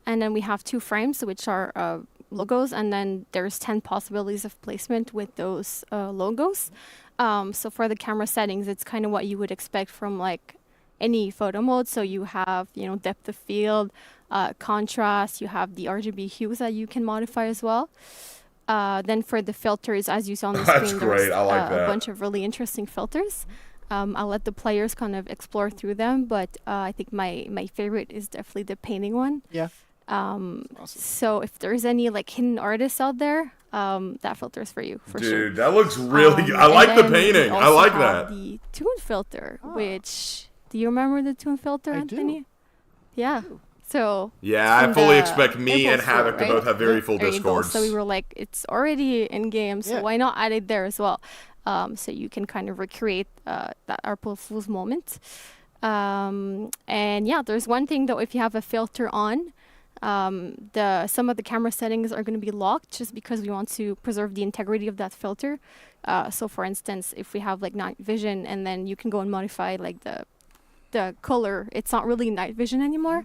and then we have 2 frames, which are logos, and then there's 10 possibilities of placement with those logos. So for the camera settings, it's kind of what you would expect from like any photo mode. So you have, depth of field, contrast, you have the RGB hues that you can modify as well. Then for the filters, as you saw on the That's screen, great. there's I like that. a bunch of really interesting filters. I'll let the players kind of explore through them, but I think my favorite is definitely the painting one. Yeah. So if there's any like hidden artists out there, that filter's for you, for sure. Dude, that looks really good. I like the painting. I like that. The tune filter, which... Do you remember the tune filter, Anthony? Yeah. So yeah, I fully expect me and Havoc to both have very full there you go. discords. So we were like, it's already in game, so why not add it there as well? So you can kind of recreate that April Fool's moment. And yeah, there's one thing though, if you have a filter on, some of the camera settings are going to be locked just because we want to preserve the integrity of that filter. So for instance, if we have like night vision, and then you can go and modify like the color, it's not really night vision anymore.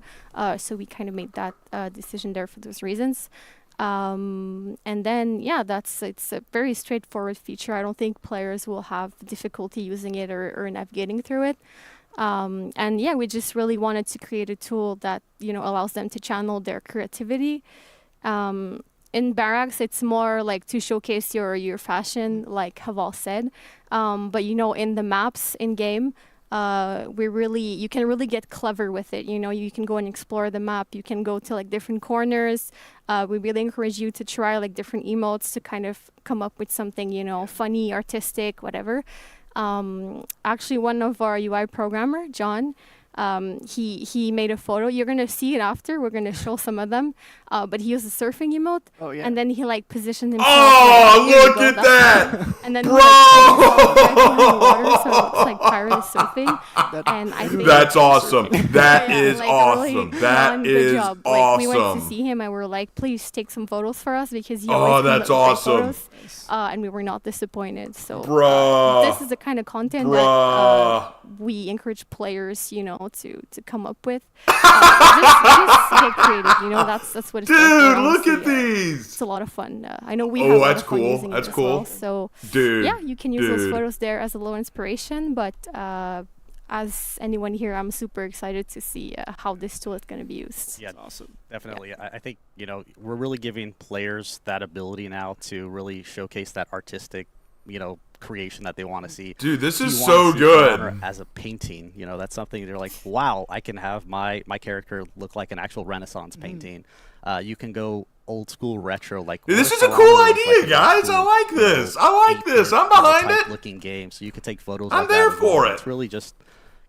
So we kind of made that decision there for those reasons. And then, yeah, it's a very straightforward feature. I don't think players will have difficulty using it or navigating through it. And yeah, we just really wanted to create a tool that, allows them to channel their creativity. In Barracks, it's more like to showcase your fashion, like Haval said. But, in the maps in game, you can really get clever with it. You can go and explore the map. You can go to like different corners. We really encourage you to try like different emotes to kind of come up with something, funny, artistic, whatever. Actually, one of our UI programmer, John, he made a photo. You're gonna see it after. We're gonna show some of them. But he used a surfing emote. Oh yeah. And then he like positioned himself. Oh, look at that, and then bro! in the water, so it's like pirate surfing. And I think that's awesome. That yeah, is like, awesome. Really That is job. awesome. Like, we went to see him and we were like, please take some photos for us because he always comes that's up with great awesome. photos. And we were not disappointed. So this is the kind of content that we encourage players, to come up with. Just get creative. That's what it's Dude, like. look at these. It's a lot of fun. I know we have a lot of fun using it as well. So dude, yeah, you can use those photos there as a little inspiration, but as anyone here, I'm super excited to see how this tool is going to be used. Yeah, awesome. Definitely. Yeah. I think, you know, we're really giving players that ability now to really showcase that artistic, you know, creation that they want to see. Dude, this You is wanna so see good. For Honor as a painting, you know, that's something they're like, wow, I can have my character look like an actual Renaissance painting. You can go old school retro, like Dude, this what is a For cool Honor looks idea, like, guys. I like this. I like this. I'm behind it. Looking game, so you could take photos. I'm like there that as for well. it. It's really just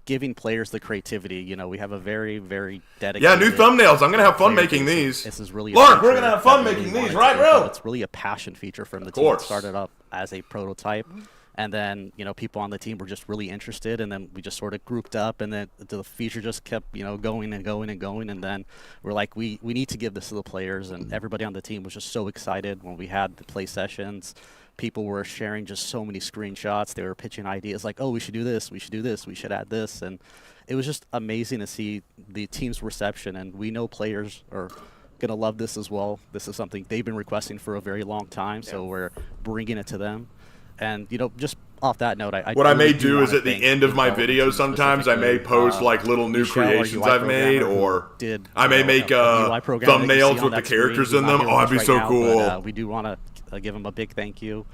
giving players the creativity. You know, we have a very, very dedicated. Yeah, new thumbnails. I'm gonna have fun player making base. these. This is really. Lauren, we're gonna have fun making these, right, bro? It's really a passion feature from the team. It started up as a prototype, and then, you know, people on the team were just really interested, and then we just sort of grouped up, and then the feature just kept, you know, going and going and going, and then we're like, we need to give this to the players, and everybody on the team was just so excited when we had the play sessions. People were sharing just so many screenshots. They were pitching ideas like, oh, we should do this, we should do this, we should add this, and it was just amazing to see the team's reception, and we know players are going to love this as well. This is something they've been requesting for a very long time, so we're bringing it to them. And, you know, just off that note, what I may do is at the end of my video sometimes I may post like little new creations I've made, or I may make thumbnails with the characters in them. Oh, that'd be so cool. We do want to give them a big thank you.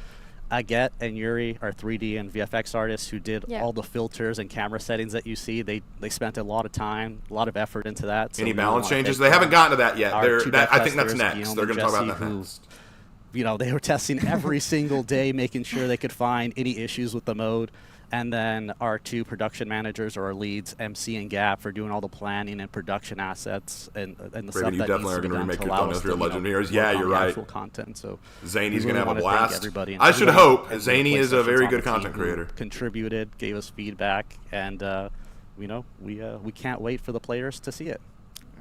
Aget and Yuri are 3D and VFX artists who did all the filters and camera settings that you see. They spent a lot of time, a lot of effort into that. So any balance changes? They haven't gotten to that yet. I think that's next. They're going to talk about that next. You know, they were testing every single day, making sure they could find any issues with the mode. And then our 2 production managers, or our leads, MC and Gap, for doing all the planning and production assets and the stuff that needs to be done to allow us to, Legend Heroes. Yeah, you're right. Actual content. So Zany's going to have a blast. I should hope. Zany is a very good content creator. Contributed, gave us feedback, and you know, we can't wait for the players to see it.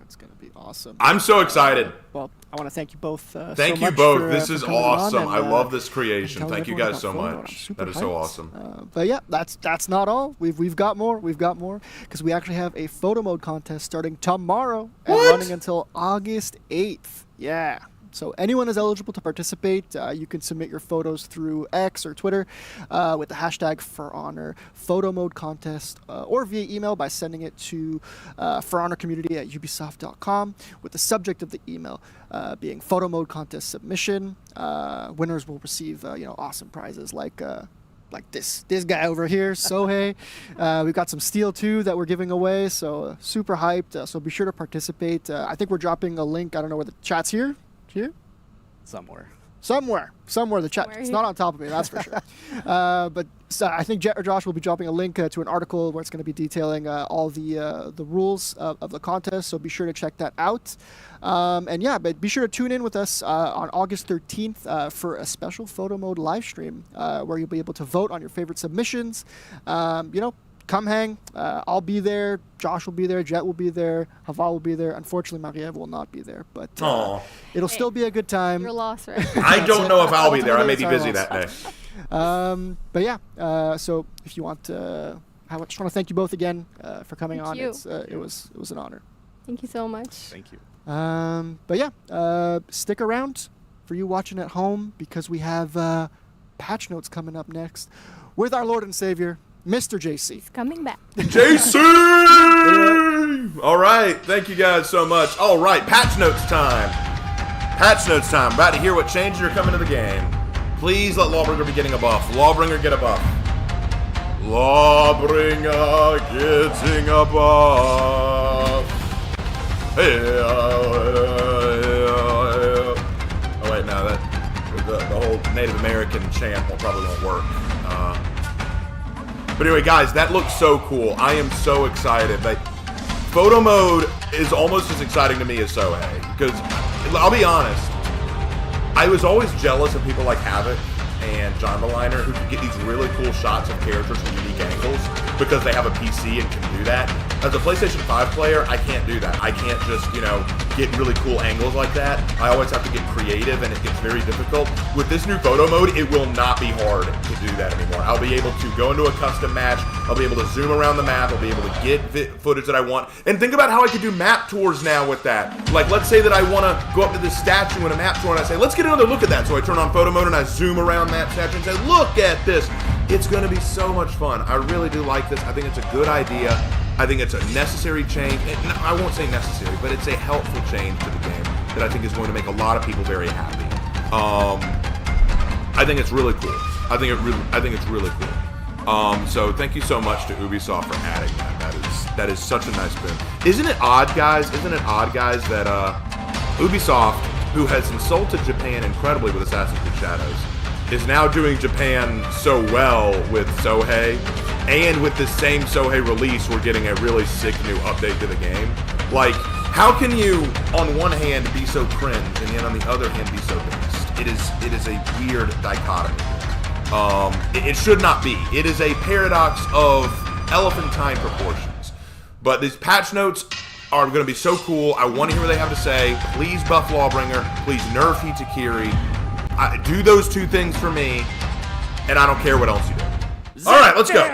It's going to be awesome. I'm so excited. Well, I want to thank you both. Thank you both. This is awesome. I love this creation. Thank you guys so much. That is so awesome. But yeah, that's not all. We've got more. We've got more because we actually have a photo mode contest starting tomorrow and running until August 8th. Yeah. So anyone is eligible to participate. You can submit your photos through X or Twitter with the hashtag For Honor Photo Mode Contest, or via email by sending it to forhonorcommunity@ubisoft.com with the subject of the email being Photo Mode Contest Submission. Winners will receive awesome prizes like this guy over here, Sohei. We've got some steel too that we're giving away, so super hyped. So be sure to participate. I think we're dropping a link. I don't know where the chat's here. Here? Somewhere the chat. It's not on top of me, that's for sure. But I think Josh will be dropping a link to an article where it's going to be detailing all the rules of the contest, so be sure to check that out. And yeah, but be sure to tune in with us on August 13th for a special photo mode live stream where you'll be able to vote on your favorite submissions. Come hang. I'll be there. Josh will be there. Jet will be there. Haval will be there. Unfortunately, Marie-Ève will not be there, but it'll still be a good time. You're lost, right? I don't know if I'll be there. I may be busy that day. But yeah, so if you want to, I just want to thank you both again for coming on. You. It was an honor. Thank you so much. Thank you. But yeah, stick around for you watching at home because we have patch notes coming up next with our Lord and Savior, Mr. JC. He's coming back. JC! All right. Thank you guys so much. All right. Patch notes time. Patch notes time. About to hear what changes are coming to the game. Please let Lawbringer be getting a buff. Lawbringer get a buff. Lawbringer getting a buff. Oh, wait. No. The whole Native American chant probably won't work. But anyway, guys, that looks so cool. I am so excited. Like, photo mode is almost as exciting to me as Sohei. Because, I'll be honest, I was always jealous of people like Havoc and John Maliner who can get these really cool shots of characters from unique angles because they have a PC and can do that. As a PlayStation 5 player, I can't do that. I can't just, get really cool angles like that. I always have to get creative, and it gets very difficult. With this new photo mode, it will not be hard to do that anymore. I'll be able to go into a custom match. I'll be able to zoom around the map. I'll be able to get footage that I want. And think about how I could do map tours now with that. Like, let's say that I want to go up to this statue in a map tour, and I say, let's get another look at that. So I turn on photo mode, and I zoom around that statue and say, look at this. It's going to be so much fun. I really do like this. I think it's a good idea. I think it's a necessary change. I won't say necessary, but it's a helpful change to the game that I think is going to make a lot of people very happy. I think it's really cool. I think it's really cool. So thank you so much to Ubisoft for adding that. That is such a nice boon. Isn't it odd, guys? That Ubisoft, who has insulted Japan incredibly with Assassin's Creed Shadows, is now doing Japan so well with Sohei, and with this same Sohei release, we're getting a really sick new update to the game. Like, how can you, on one hand, be so cringe, and yet on the other hand, be so based? It is a weird dichotomy. It should not be. It is a paradox of elephantine proportions. But these patch notes are going to be so cool. I want to hear what they have to say. Please buff Lawbringer. Please nerf Hitakiri. Do those two things for me, and I don't care what else you do. All right, let's go.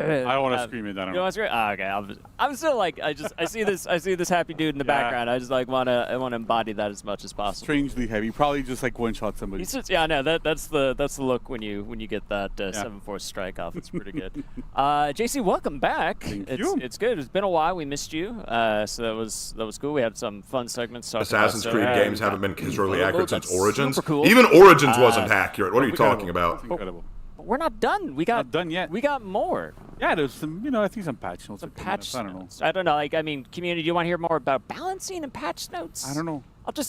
I don't want to scream it. I don't know. Okay, I'm still like I see this happy dude in the background. I just like want to embody that as much as possible. Strangely heavy. Probably just like one shot somebody. That's the look when you get that 7-4 strike off. It's pretty good. JC, welcome back. Thank you. It's good. It's been a while. We missed you. So that was cool. We had some fun segments. Assassin's Creed games haven't been historically accurate since Origins. Super cool. Even Origins wasn't accurate. What are you talking about? That's incredible. We're not done. Not done yet. We got more. Yeah, there's some, I think some patch notes. Some patch I don't know. notes. I don't know. Community, do you want to hear more about balancing and patch notes? I don't know.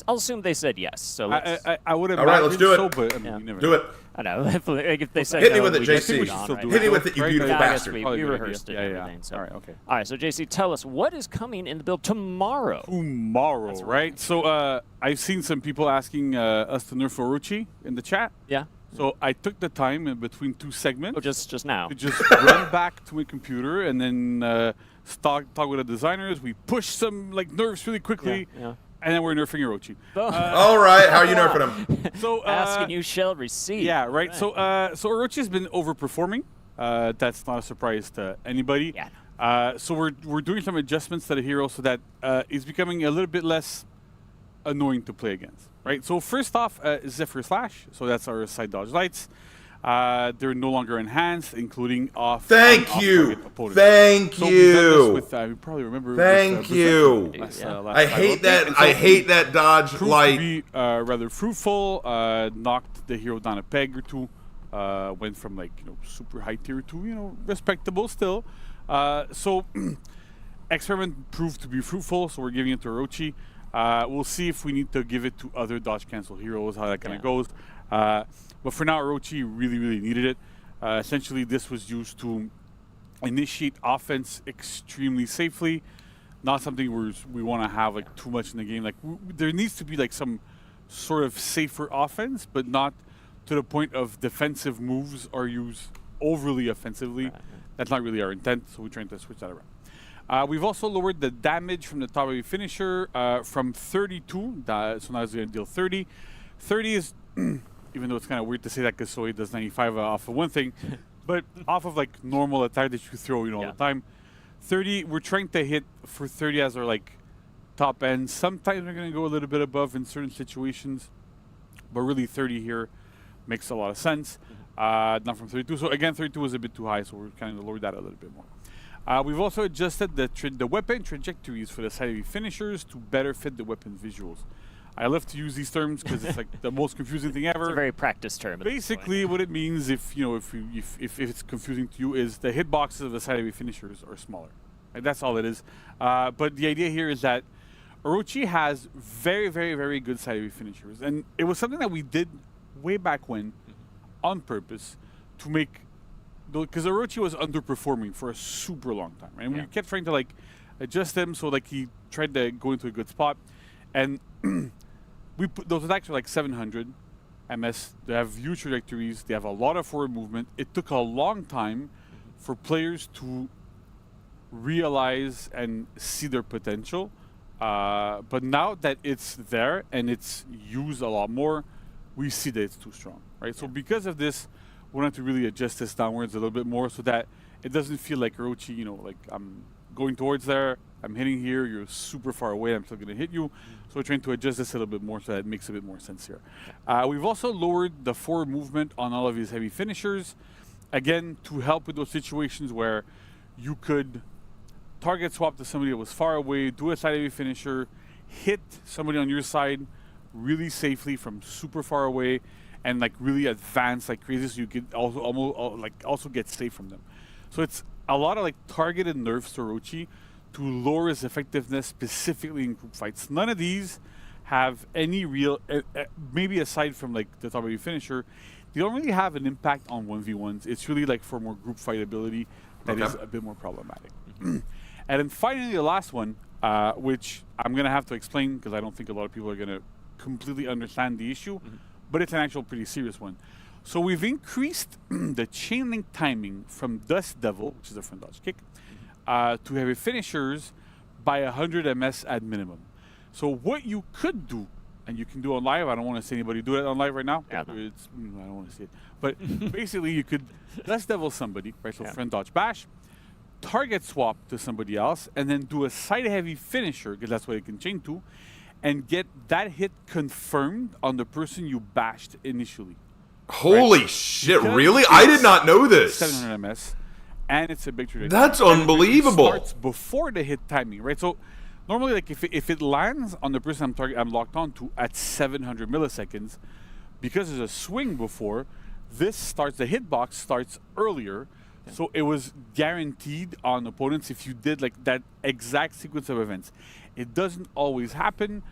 I'll assume they said yes. So I would have. All right, let's do it. So, but, you never do know. it. I know. If they said hit no, me with it, we JC. Hit me with it, you beautiful bastard. We rehearsed it. And everything. So. All right. Okay. All right. So JC, tell us what is coming in the build tomorrow. Tomorrow, right? So I've seen some people asking us to nerf Orochi in the chat. Yeah. So I took the time in between two segments. Oh, just now. To just run back to my computer and then talk with the designers. We push some nerfs really quickly. Yeah. And then we're nerfing Orochi. All right, how are you nerfing him? So ask and you shall receive. Yeah, right. So Orochi has been overperforming. That's not a surprise to anybody. Yeah. So we're doing some adjustments to the hero so that it's becoming a little bit less annoying to play against. Right. So first off, Zephyr Slash. So that's our side dodge lights. They're no longer enhanced, including off. Thank you. Thank you. With, you probably remember. Thank you. I hate that. I hate that dodge light. To be rather fruitful. Knocked the hero down a peg or two. Went from super high tier to respectable still. So experiment proved to be fruitful. So we're giving it to Orochi. We'll see if we need to give it to other dodge cancel heroes. How that kind of goes. But for now, Orochi really, really needed it. Essentially, this was used to initiate offense extremely safely. Not something we want to have too much in the game. There needs to be some sort of safer offense, but not to the point of defensive moves are used overly offensively. That's not really our intent, so we're trying to switch that around. We've also lowered the damage from the top heavy finisher from 32. So now it's going to deal 30. 30 is... Even though it's kind of weird to say that because Sohei does 95 off of one thing, but off of normal attack that you throw all the time. 30, we're trying to hit for 30 as our top end. Sometimes we're going to go a little bit above in certain situations, but really 30 here makes a lot of sense. Not from 32. So again, 32 was a bit too high, so we're kind of lowered that a little bit more. We've also adjusted the weapon trajectories for the side heavy finishers to better fit the weapon visuals. I love to use these terms because it's the most confusing thing ever. It's a very practiced term. Basically, what it means, if it's confusing to you, is the hitboxes of the side heavy finishers are smaller. That's all it is. But the idea here is that Orochi has very, very, very good side heavy finishers, and it was something that we did way back when, on purpose, to make, because Orochi was underperforming for a super long time, right? And we kept trying to adjust him so he tried to go into a good spot, and. We put those attacks are 700 MS. They have huge trajectories. They have a lot of forward movement. It took a long time for players to realize and see their potential. But now that it's there and it's used a lot more, we see that it's too strong, right? So because of this, we have to really adjust this downwards a little bit more so that it doesn't feel like Orochi, you know, like I'm going towards there, I'm hitting here, you're super far away, I'm still going to hit you. So we're trying to adjust this a little bit more so that it makes a bit more sense here. We've also lowered the forward movement on all of these heavy finishers, again, to help with those situations where you could target swap to somebody that was far away, do a side heavy finisher, hit somebody on your side really safely from super far away, and like really advance like crazy, so you could also also get safe from them. So it's a lot of like targeted nerfs to Orochi to lower his effectiveness specifically in group fights. None of these have any real, maybe aside from like the top heavy finisher, they don't really have an impact on 1v1s. It's really like for more group fight ability that is a bit more problematic. And then finally the last one, which I'm going to have to explain because I don't think a lot of people are going to completely understand the issue, but it's an actual pretty serious one. So we've increased the chain link timing from Dust Devil, which is a front dodge kick, to heavy finishers by 100 ms at minimum. So what you could do, and you can do on live, I don't want to see anybody do it on live right now. I don't want to see it. But basically you could Dust Devil somebody, right? So front dodge bash, target swap to somebody else, and then do a side heavy finisher, because that's what it can chain to, and get that hit confirmed on the person you bashed initially. Holy shit, really? I did not know this. 700 ms, and it's a big trajectory. That's unbelievable. It starts before the hit timing, right? So normally, like if it lands on the person I'm locked onto at 700 milliseconds, because there's a swing before, this starts, the hitbox starts earlier. So it was guaranteed on opponents if you did like that exact sequence of events. It doesn't always happen,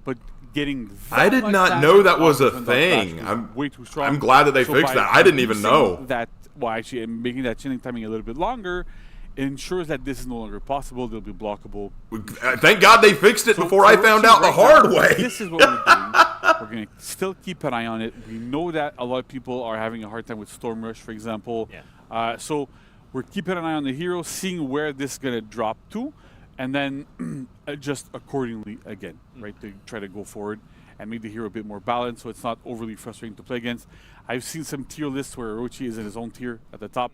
but getting that I did not know that was a thing. I'm way too strong. I'm glad that they fixed that. I didn't even know that. Well, actually, making that chaining timing a little bit longer ensures that this is no longer possible. They'll be blockable. Thank God they fixed it before I found out the hard way. This is what we're doing. We're going to still keep an eye on it. We know that a lot of people are having a hard time with Storm Rush, for example. So we're keeping an eye on the hero, seeing where this is going to drop to, and then adjust accordingly again, right? To try to go forward and make the hero a bit more balanced so it's not overly frustrating to play against. I've seen some tier lists where Orochi is in his own tier at the top.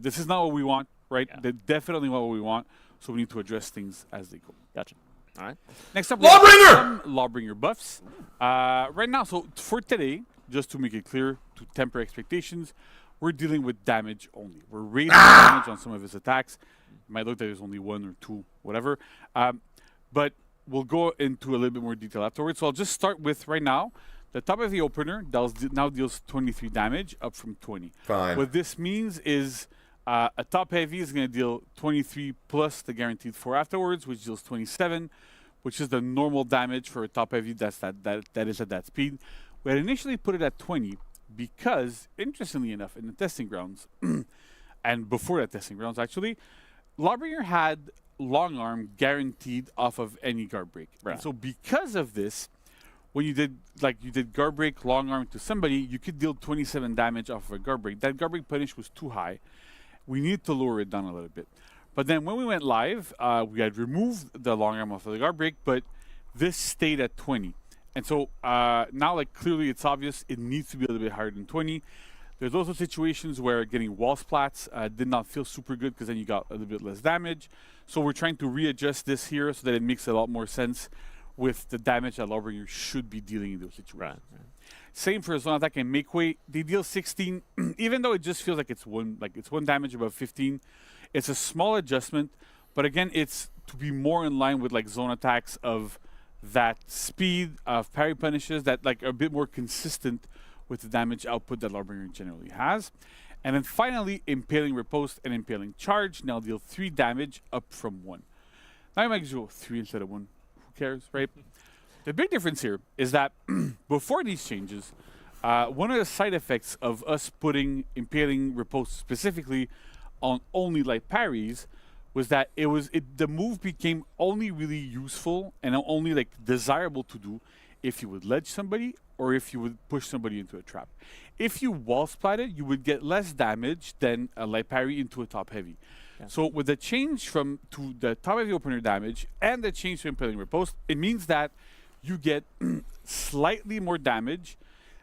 This is not what we want, right? They're definitely not what we want, so we need to address things as they go. Gotcha. All right. Next up, Lawbringer! Lawbringer buffs. Right now, so for today, just to make it clear, to temper expectations, we're dealing with damage only. We're raising damage on some of his attacks. It might look like there's only one or two, whatever. But we'll go into a little bit more detail afterwards. So I'll just start with, right now, the top of the opener now deals 23 damage, up from 20. Fine. What this means is a top heavy is going to deal 23 plus the guaranteed 4 afterwards, which deals 27, which is the normal damage for a top heavy that is at that speed. We had initially put it at 20 because, interestingly enough, in the testing grounds, and before that testing grounds actually, Lawbringer had long arm guaranteed off of any guard break. Right. So because of this, when you did guard break, long arm to somebody, you could deal 27 damage off of a guard break. That guard break punish was too high. We needed to lower it down a little bit. But then when we went live, we had removed the long arm off of the guard break, but this stayed at 20. And so now, like, clearly it's obvious it needs to be a little bit higher than 20. There's also situations where getting wall splats did not feel super good because then you got a little bit less damage. So we're trying to readjust this here so that it makes a lot more sense with the damage that Lawbringer should be dealing in those situations. Right. Same for zone attack and make way. They deal 16, even though it just feels like it's one damage above 15. It's a small adjustment, but again, it's to be more in line with like zone attacks of that speed of parry punishes that like are a bit more consistent with the damage output that Lawbringer generally has. And then finally, Impaling Riposte and Impaling Charge now deal 3 damage up from 1. Now you might just go 3 instead of 1. Who cares, right? The big difference here is that before these changes, one of the side effects of us putting Impaling Riposte specifically on only light parries was that the move became only really useful and only like desirable to do if you would ledge somebody or if you would push somebody into a trap. If you wall splatted, you would get less damage than a light parry into a top heavy. So with the change to the top heavy opener damage and the change to impaling riposte, it means that you get slightly more damage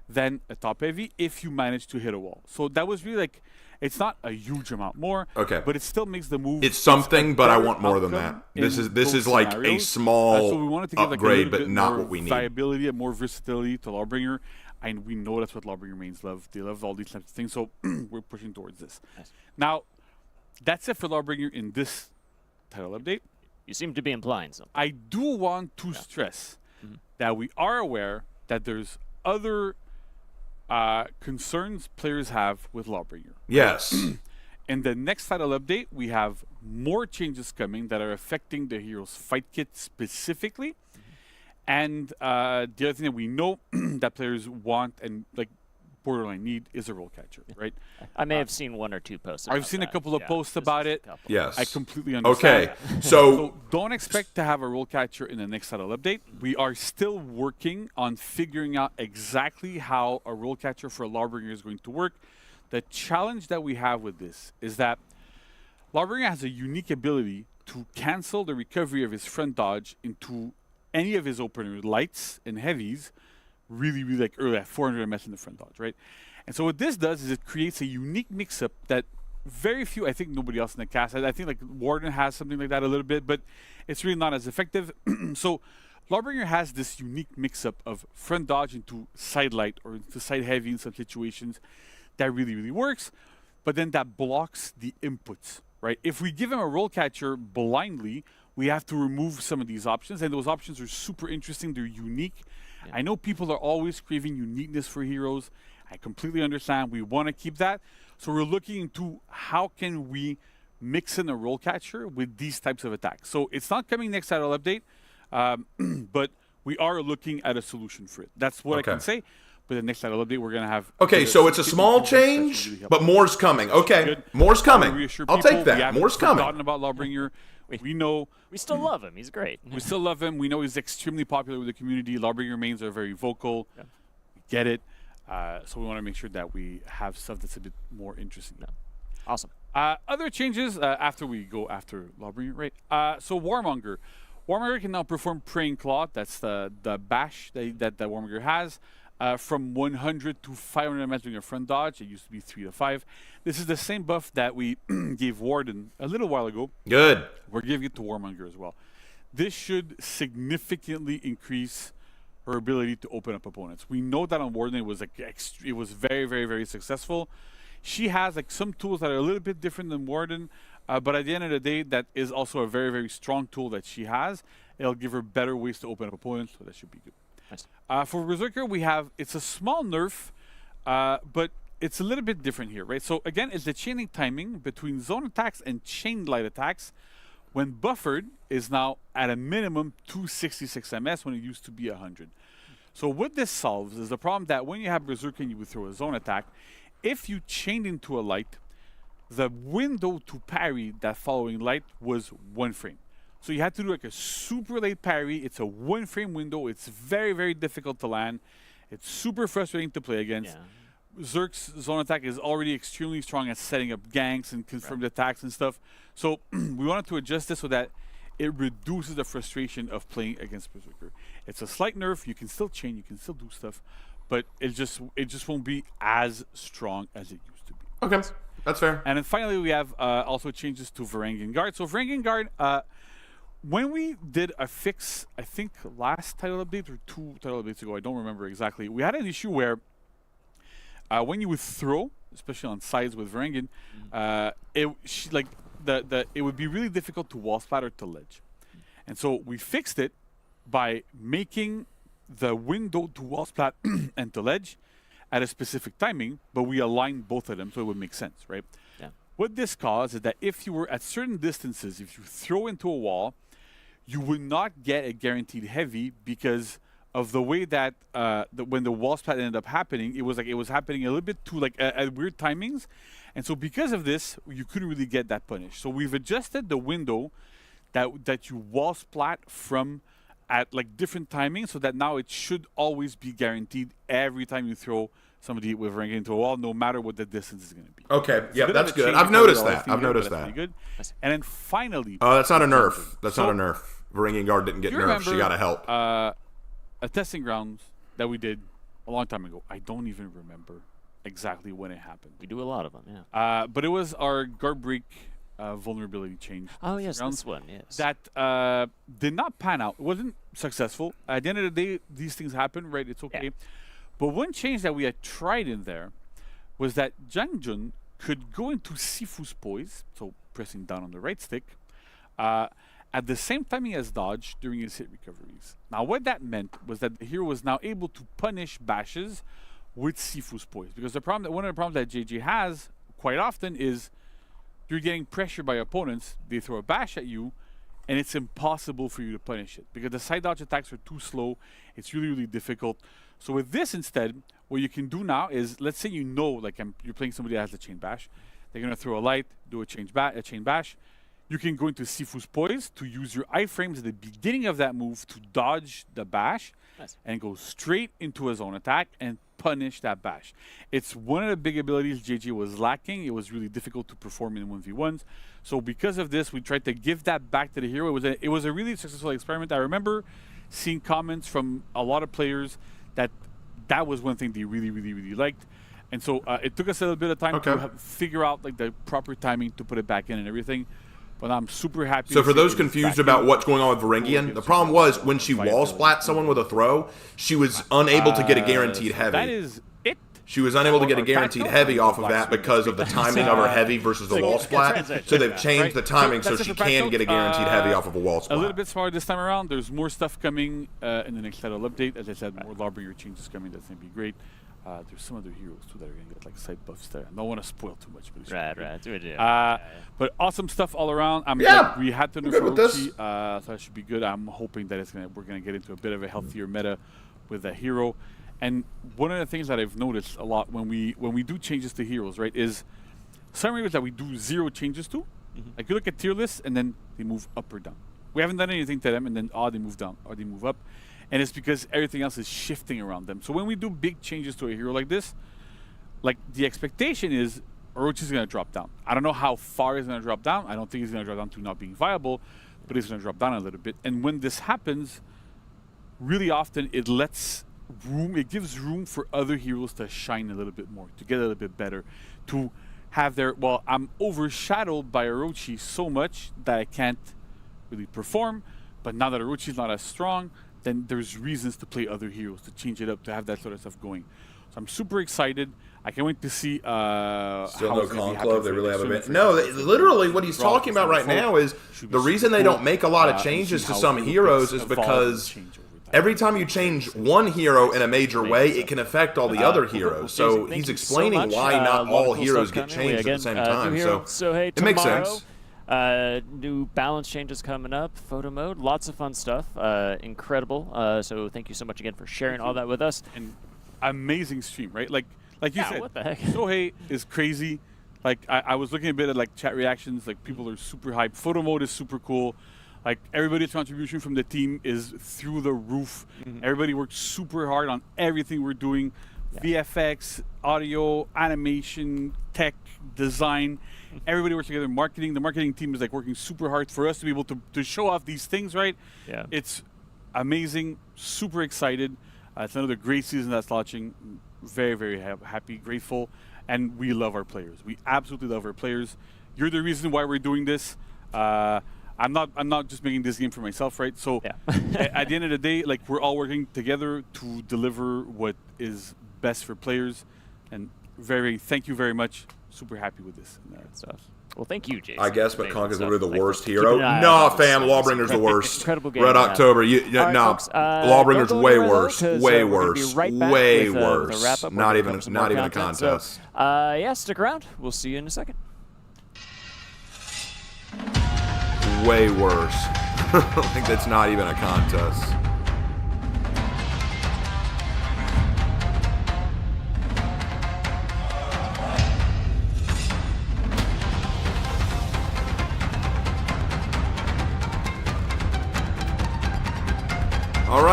than a top heavy if you manage to hit a wall. So that was really like, it's not a huge amount more, but it still makes the move. It's something, but I want more than that. This is like a small so we wanted to give upgrade, like but not what we need. Viability and more versatility to Lawbringer, and we know that's what Lawbringer mains love. They love all these types of things, so we're pushing towards this. Nice. Now, that's it for Lawbringer in this title update. You seem to be implying something. I do want to stress that we are aware that there's other concerns players have with Lawbringer. Yes. In the next title update, we have more changes coming that are affecting the hero's fight kit specifically. And the other thing that we know that players want and like borderline need is a roll catcher, right? I may have seen one or two posts. I've seen a couple of posts about it. Yes. I completely understand. Okay. So don't expect to have a roll catcher in the next title update. We are still working on figuring out exactly how a roll catcher for Lawbringer is going to work. The challenge that we have with this is that Lawbringer has a unique ability to cancel the recovery of his front dodge into any of his opener lights and heavies really like early at 400 MS in the front dodge, right? And so what this does is it creates a unique mix-up that very few, I think nobody else in the cast, I think like Warden has something like that a little bit, but it's really not as effective. So Lawbringer has this unique mix-up of front dodge into side light or into side heavy in some situations that really works, but then that blocks the inputs, right? If we give him a roll catcher blindly, we have to remove some of these options, and those options are super interesting. They're unique. Yeah. I know people are always craving uniqueness for heroes. I completely understand. We want to keep that. So we're looking into how can we mix in a roll catcher with these types of attacks. So it's not coming next title update, but we are looking at a solution for it. That's what I can say. But the next title update, we're going to have... Okay, so it's a small change, really but more's coming. Okay, more's coming. I'll take that. More's coming. We haven't forgotten about Lawbringer. We know... We still love him. He's great. We still love him. We know he's extremely popular with the community. Lawbringer mains are very vocal. Yeah. We get it. So we want to make sure that we have stuff that's a bit more interesting. Yeah. Awesome. Other changes after we go after Lawbringer, right? So Warmonger. Warmonger can now perform Praying Claw. That's the bash that Warmonger has. From 100 to 500 MS during a front dodge. It used to be 3 to 5. This is the same buff that we gave Warden a little while ago. Good. We're giving it to Warmonger as well. This should significantly increase her ability to open up opponents. We know that on Warden it was like it was very successful. She has like some tools that are a little bit different than Warden, but at the end of the day, that is also a very strong tool that she has. It'll give her better ways to open up opponents, so that should be good. Nice. For Berserker, it's a small nerf, but it's a little bit different here, right? So again, it's the chaining timing between zone attacks and chain light attacks. When buffered, is now at a minimum 266 MS when it used to be 100. So what this solves is the problem that when you have Berserker and you would throw a zone attack, if you chained into a light, the window to parry that following light was 1 frame. So you had to do like a super late parry. It's a 1 frame window. It's very difficult to land. It's super frustrating to play against. Yeah. Zerk's zone attack is already extremely strong at setting up ganks and confirmed attacks and stuff. So we wanted to adjust this so that it reduces the frustration of playing against Berserker. It's a slight nerf. You can still chain. You can still do stuff. But it just won't be as strong as it used to be. Okay, that's fair. And then finally, we have also changes to Varangian Guard. So Varangian Guard... when we did a fix, I think last title update or 2 title updates ago, I don't remember exactly, we had an issue where when you would throw, especially on sides with Varangian, it would be really difficult to wall splatter to ledge. And so we fixed it by making the window to wall splat and to ledge at a specific timing, but we aligned both of them so it would make sense, right? Yeah. What this caused is that if you were at certain distances, if you throw into a wall, you would not get a guaranteed heavy because of the way that when the wall splat ended up happening, it was happening a little bit too at weird timings, and so because of this, you couldn't really get that punish. So we've adjusted the window that you wall splat from at like different timings, so that now it should always be guaranteed every time you throw somebody with ranking into a wall, no matter what the distance is going to be. Okay, It's a yeah, bit of that's a good. change I've from noticed the that. last thing I've we did, noticed but that's that. pretty good. And then finally, That's not a nerf. That's So- not a nerf. Varangian Guard didn't get you nerfed. She remember, got a help. a testing grounds that we did a long time ago. I don't even remember exactly when it happened. We do a lot of them, yeah. But it was our guard break vulnerability change. Oh, yes, rounds this one, yes. That did not pan out. It wasn't successful. At the end of the day, these things happen, right? It's okay. But one change that we had tried in there was that Jang Jun could go into Sifu's poise, so pressing down on the right stick, at the same timing as dodge during his hit recoveries. Now, what that meant was that the hero was now able to punish bashes with Sifu's poise, because one of the problems that JJ has quite often is you're getting pressured by opponents, they throw a bash at you, and it's impossible for you to punish it because the side dodge attacks are too slow. It's really, really difficult. So with this instead, what you can do now is, let's say you know, like you're playing somebody that has a chain bash, they're gonna throw a light, do a chain bash. You can go into Sifu's poise to use your iframes at the beginning of that move to dodge the bash and go straight into a zone attack and punish that bash. It's one of the big abilities JJ was lacking. It was really difficult to perform in 1v1s. So because of this, we tried to give that back to the hero. It was a really successful experiment. I remember seeing comments from a lot of players that was one thing they really, really, really liked. And so it took us a little bit of time to figure out like the proper timing to put it back in and everything. But I'm super happy. So for those confused about what's going on with Varangian, the problem was when she wall splat someone with a throw, she was unable to get a guaranteed heavy. That is it. She was unable to get a guaranteed heavy off of that because of the timing of her heavy versus the wall splat. So they've changed the timing so she can get a guaranteed heavy off of a wall splat. A little bit smaller this time around. There's more stuff coming in the next title update. As I said, more Lawbringer changes coming. That's going to be great. There's some other heroes too that are going to get like side buffs there. I don't want to spoil too much, but it's do it. But awesome stuff all around. We had to nerf Orochi, so that should be good. I'm hoping that we're going to get into a bit of a healthier meta with that hero. And one of the things that I've noticed a lot when we do changes to heroes, right, is some heroes that we do 0 changes to. Like you look at tier lists and then they move up or down. We haven't done anything to them, and then they move down or they move up. And it's because everything else is shifting around them. So when we do big changes to a hero like this, like the expectation is Orochi's going to drop down. I don't know how far he's going to drop down. I don't think he's going to drop down to not being viable, but he's going to drop down a little bit. And when this happens, really often it gives room for other heroes to shine a little bit more, to get a little bit better, to have I'm overshadowed by Orochi so much that I can't really perform. But now that Orochi's not as strong, then there's reasons to play other heroes, to change it up, to have that sort of stuff going. So I'm super excited. I can't wait to see Still no Conclave. They really have a bit. No, literally what he's talking about right now is the reason they don't make a lot of changes to some heroes is because every time you change one hero in a major way, it can affect all the other heroes. So he's explaining why not all heroes get changed at the same time. So it makes sense. New balance changes coming up, photo mode, lots of fun stuff, incredible. So thank you so much again for sharing all that with us. And amazing stream, right? Like you said, what the heck? Sohei is crazy. Like I was looking a bit at like chat reactions, like people are super hyped. Photo mode is super cool. Like everybody's contribution from the team is through the roof. Everybody works super hard on everything we're doing. VFX, audio, animation, tech, design. Everybody works together. Marketing. The marketing team is like working super hard for us to be able to show off these things, right? Yeah. It's amazing. Super excited. It's another great season that's launching. Very, very happy, grateful, and we love our players. We absolutely love our players. You're the reason why we're doing this. I'm not just making this game for myself, right? So at the end of the day, like we're all working together to deliver what is best for players. And thank you very much. Super happy with this stuff. Well, thank you, Jason. I guess, but Conk is literally the worst hero. Nah, fam, Lawbringer's the worst. Incredible game. Red October, Lawbringer's way worse. Way worse. Way worse. Not even a contest. Yeah, stick around. We'll see you in a second. Way worse. I think that's not even a contest.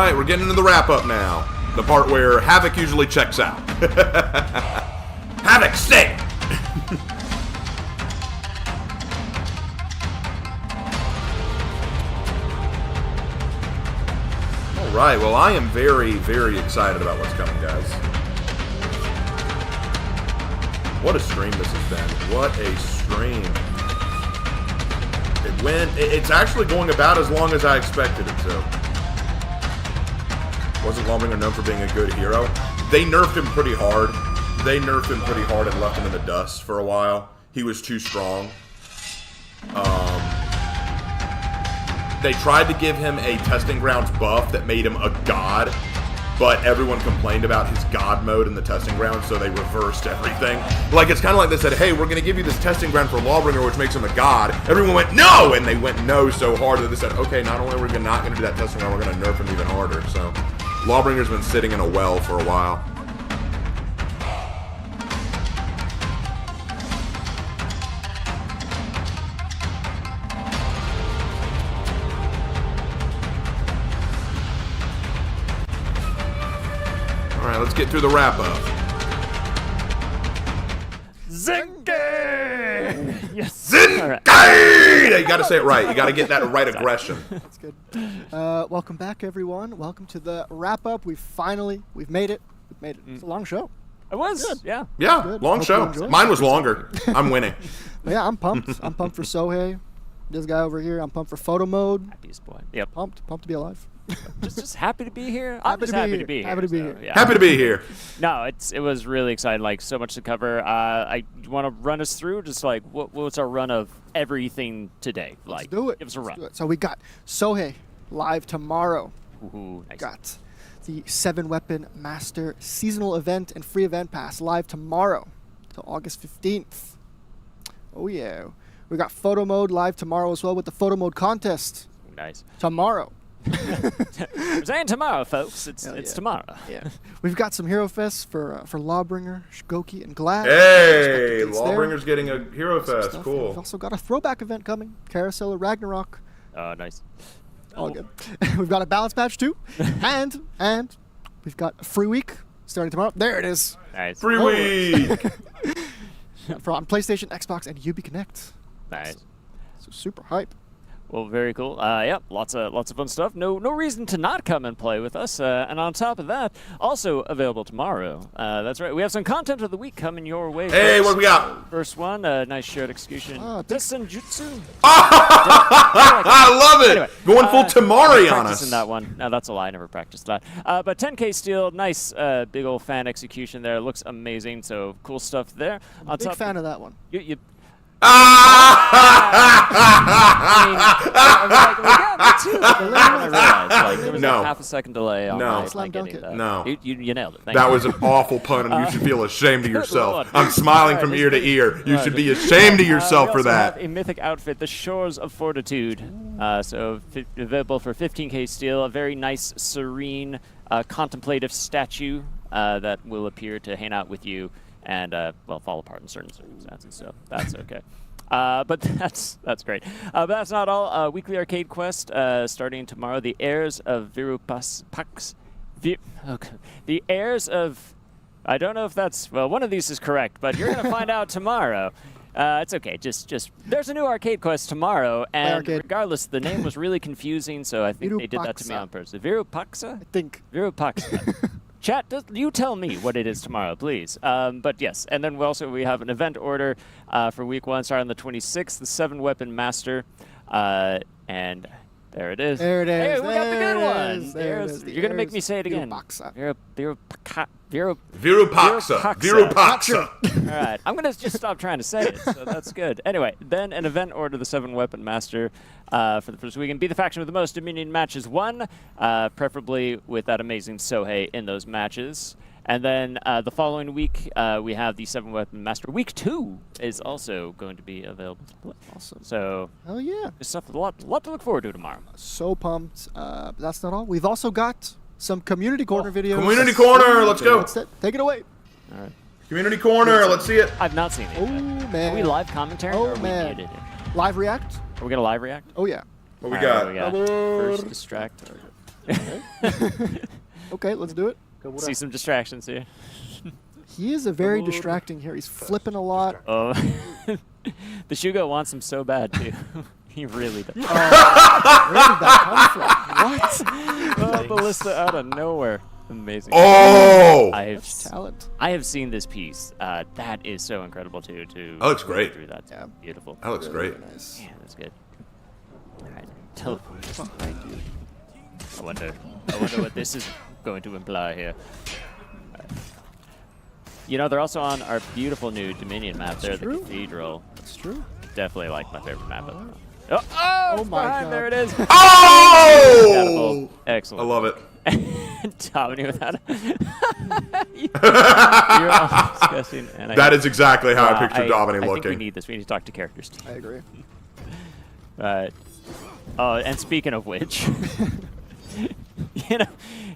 right, we're getting into the wrap-up now. The part where Havoc usually checks out. Havoc, stay! All right, well, I am very, very excited about what's coming, guys. What a stream this has been. What a stream. It's actually going about as long as I expected it to. Wasn't Lawbringer known for being a good hero? They nerfed him pretty hard. They nerfed him pretty hard and left him in the dust for a while. He was too strong. They tried to give him a testing grounds buff that made him a god, but everyone complained about his god mode in the testing ground, so they reversed everything. Like, it's kind of like they said, hey, we're going to give you this testing ground for Lawbringer, which makes him a god. Everyone went, no! And they went no so hard that they said, okay, not only are we not going to do that testing ground, we're going to nerf him even harder. So, Lawbringer's been sitting in a well for a while. Alright, let's get through the wrap-up. Zinke! Yes. Zinke! Right. You gotta say it right. You gotta get that right aggression. That's good. Welcome back, everyone. Welcome to the wrap-up. We've made it. We've made it. It's a long show. It was. Good. Yeah. Yeah, Good. long Hope show. you enjoyed. Mine was longer. I'm winning. But yeah, I'm pumped. I'm pumped for Sohei. This guy over here. I'm pumped for photo mode. Happiest boy. Yep. Pumped to be alive. just happy to be here. I'm just happy to be here. Happy to be here. Yeah. Happy to be here. No, it was really exciting. Like, so much to cover. I want to run us through just like what's our run of everything today. Like, Let's do it. Give us a run. So we got Sohei live tomorrow. Ooh, nice. Got the 7-Weapon Master seasonal event and free event pass live tomorrow till August 15th. Oh yeah. We got photo mode live tomorrow as well with the photo mode contest. Nice. Tomorrow. We're saying tomorrow, folks. It's tomorrow. Yeah. We've got some Hero Fests for Lawbringer, Shgoki, and Glad. Hey, Lawbringer's getting a Hero Fest. Stuff. Cool. We've also got a throwback event coming, Carousel of Ragnarok. Oh, nice. All good. We've got a balance patch too, and we've got a free week starting tomorrow. There it is. Nice. Free week. On PlayStation, Xbox, and UB Connect. Nice. So super hype. Well, very cool. Yeah, lots of fun stuff. No reason to not come and play with us. And on top of that, also available tomorrow. That's right. We have some content of the week coming your way. Hey, folks. what do we got? First one, nice shared execution. Desenjutsu. I love it. Anyway, Going full Tamari on us. Practicing that one. No, that's a lie. I never practiced that. But 10K steel, nice big old fan execution there. Looks amazing. So cool stuff there. I'm a big fan of that one. You there was No. a half a second delay on No. my getting that. No. You nailed it. Thank That you. was an awful pun, and you should feel ashamed of Good yourself. Lord. I'm smiling All from right, ear to this ear. You is- should be ashamed of yourself we for also that. have a mythic outfit, the Shores of Fortitude. So available for 15K steel. A very nice, serene, contemplative statue that will appear to hang out with you and fall apart in certain circumstances. So that's okay. But that's great. But that's not all. Weekly arcade quest starting tomorrow. The heirs of Virupax. The heirs of. I don't know if that's one of these is correct, but you're gonna find out tomorrow. It's okay. Just there's a new arcade quest tomorrow, and regardless, the name was really confusing, so I think they did that to me on purpose. Virupaxa? I think. Virupaxa. Chat, you tell me what it is tomorrow, please. But yes, and then we have an event order for week 1 starting on the 26th, the 7-Weapon Master, and there it is. There it is. Hey, we got the good one. There it is. You're gonna make me say it again. Virupaxa. All right, I'm gonna just stop trying to say it. So that's good. Anyway, then an event order, the 7-Weapon Master, for the first weekend. Be the faction with the most Dominion matches won, preferably with that amazing Sohei in those matches. And then the following week, we have the 7-Weapon Master. Week 2 is also going to be available to play. Awesome. So, hell yeah. There's a lot to look forward to tomorrow. So pumped. But that's not all. We've also got some Community Corner videos. Community Corner, let's go. Take it away. All right. Community Corner, let's see it. I've not seen it. Oh, man. Are we live commentary or are we man. muted? Live react? Are we going to live react? Oh, yeah. What we All got? right, First distract. Okay, let's do it. See some distractions here. He is a very distracting here. He's flipping a lot. Oh, the Shugo wants him so bad too. He really does. Where did that come from? What? Oh, Ballista out of nowhere. Amazing. Oh! Talent. I have seen this piece. That is so incredible too. That looks great. That's beautiful. That looks great. Nice. Yeah, that's good. All right, teleport. Behind you. I wonder what this is going to imply here. You know, they're also on our beautiful new Dominion map there, the Cathedral. That's true. Definitely like my favorite map. Oh, Oh it's my behind. God. There it is. Oh! Excellent. I love it. Dominic without You're all disgusting. And That is exactly how I picture Dominic I think looking. we need this. We need to talk to characters. I agree. Oh, and speaking of which, you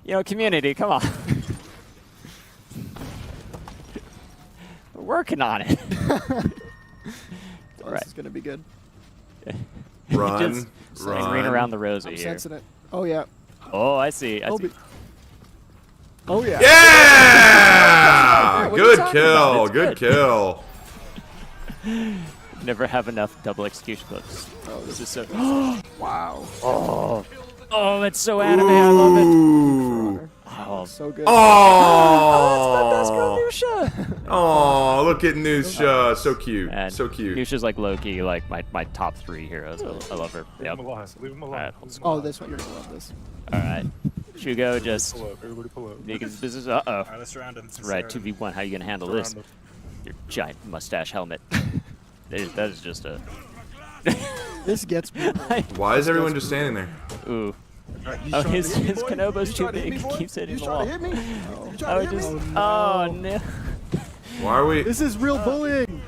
know, community, come on. We're working on it. All right. This is gonna be good. Run, Just green around the rosy I'm here. sensing it. Oh yeah. Oh, I see. I see. Oh yeah. Yeah! What are you Good talking kill. about? It's Good kill. Never have enough double execution clips. Oh, this is so. Wow. Oh, it's so anime. I love it. Ooh. Oh, So good. Oh, oh, look at Nusha. So cute. And So cute. Nusha's like Loki, like my top 3 heroes. I love her. Yep. Leave him alone. All right, Oh, this one. You're gonna love this. all right. Shugo just Everybody pull up. making his business. Uh oh. All right, let's surround him. Right, 2v1. How you gonna handle this? Surround Your giant mustache helmet. that is just a. This gets me. Why is everyone just standing there? Ooh. Oh, his Konobo's too big. He keeps hitting the wall. Oh, it just. Oh no. Why are we? This is real bullying.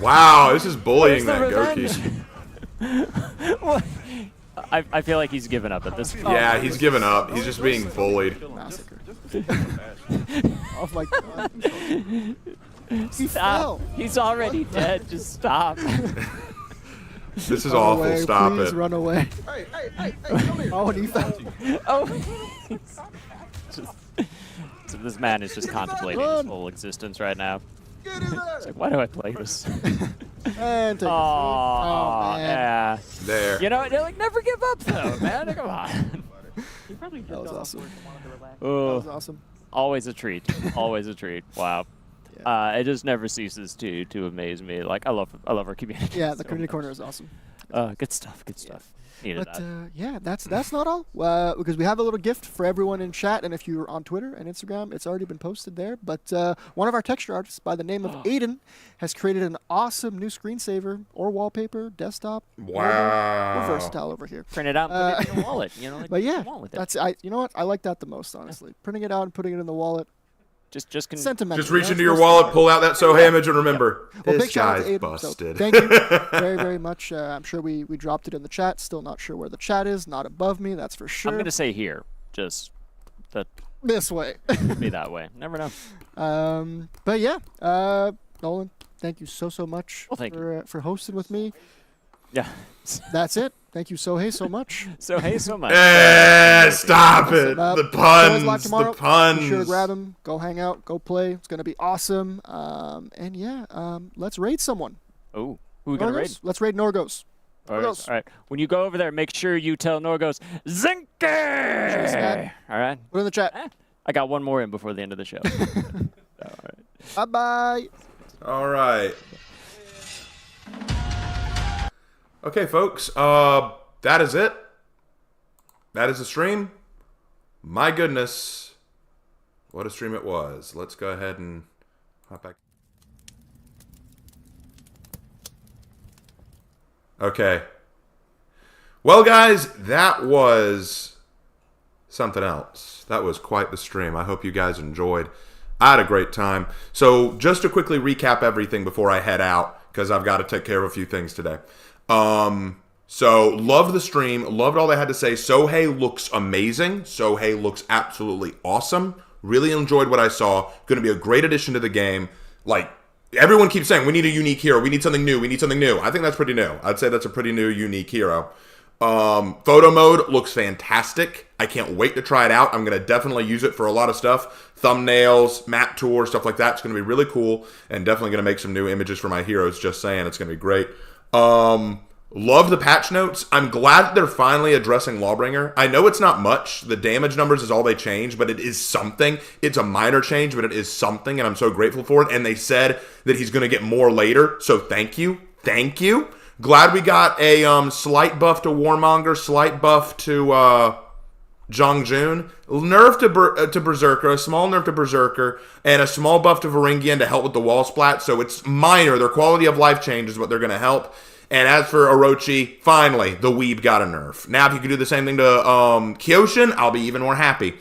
Wow, this is bullying that Where's Goki. What? I feel like he's given up at this point. Yeah, he's given up. He's just being bullied. Massacre. Oh my God. He Stop. fell. He's already dead. Just stop. This is Run awful. away, Stop please it. run away. Oh, and he fell. Oh. So this man is just contemplating his whole existence right now. It's like, why do I play this? And take Oh, man. yeah. There. You know, they're like, never give up, though, man. Come on. That was awesome. Oh, That was awesome. always a treat. Always a treat. Wow. It just never ceases to amaze me. Like I love our community. Yeah, the so community much. corner is awesome. Good stuff. Good stuff. Needed But that. yeah, that's not all. Because we have a little gift for everyone in chat, and if you're on Twitter and Instagram, it's already been posted there. But one of our texture artists by the name of Aiden has created an awesome new screensaver or wallpaper, desktop. Wow. We're versatile over here. Print it out and put it in your wallet. You know, like But yeah, come on with it. that's you know what, I like that the most, honestly. Printing it out and putting it in the wallet. Just Sentimental. Just reach you know, into it's your most wallet, important. pull out that Sohei image, and remember, Well, this big shout out guy's to Aiden. So busted. thank you very, very much. I'm sure we dropped it in the chat. Still not sure where the chat is. Not above me, that's for sure. I'm gonna say here, just that This way. be that way. Never know. But yeah, Nolan, thank you so much Well, thank for hosting with me. Yeah. That's it. Thank you, Sohei, so much. Sohei, so much. Stop it. The Sohei's live puns. tomorrow. The puns. Be sure to grab him. Go hang out. Go play. It's gonna be awesome. And yeah, let's raid someone. Oh, who we gonna raid? Norgos? Let's raid Norgos. All right, Norgos. all right. When you go over there, make sure you tell Norgos, Zinke! All right. Put it in the chat. I got one more in before the end of the show. All right. Bye-bye. All right. Okay, folks. That is it. That is the stream. My goodness. What a stream it was. Let's go ahead and hop back. Okay. Well, guys, that was something else. That was quite the stream. I hope you guys enjoyed. I had a great time. So just to quickly recap everything before I head out, because I've got to take care of a few things today. So loved the stream. Loved all they had to say. Sohei looks amazing. Sohei looks absolutely awesome. Really enjoyed what I saw. Going to be a great addition to the game. Like, everyone keeps saying, we need a unique hero. We need something new. We need something new. I think that's pretty new. I'd say that's a pretty new, unique hero. Photo mode looks fantastic. I can't wait to try it out. I'm going to definitely use it for a lot of stuff. Thumbnails, map tours, stuff like that. It's going to be really cool and definitely going to make some new images for my heroes. Just saying, it's going to be great. Love the patch notes. I'm glad that they're finally addressing Lawbringer. I know it's not much. The damage numbers is all they changed, but it is something. It's a minor change, but it is something, and I'm so grateful for it. And they said that he's going to get more later, so thank you. Thank you. Glad we got a slight buff to Warmonger, slight buff to Zhongjun, nerf to Berserker, a small nerf to Berserker, and a small buff to Varingian to help with the wall splat. So it's minor. Their quality of life change is what they're going to help. And as for Orochi, finally, the Weeb got a nerf. Now, if you could do the same thing to Kyoshin, I'll be even more happy.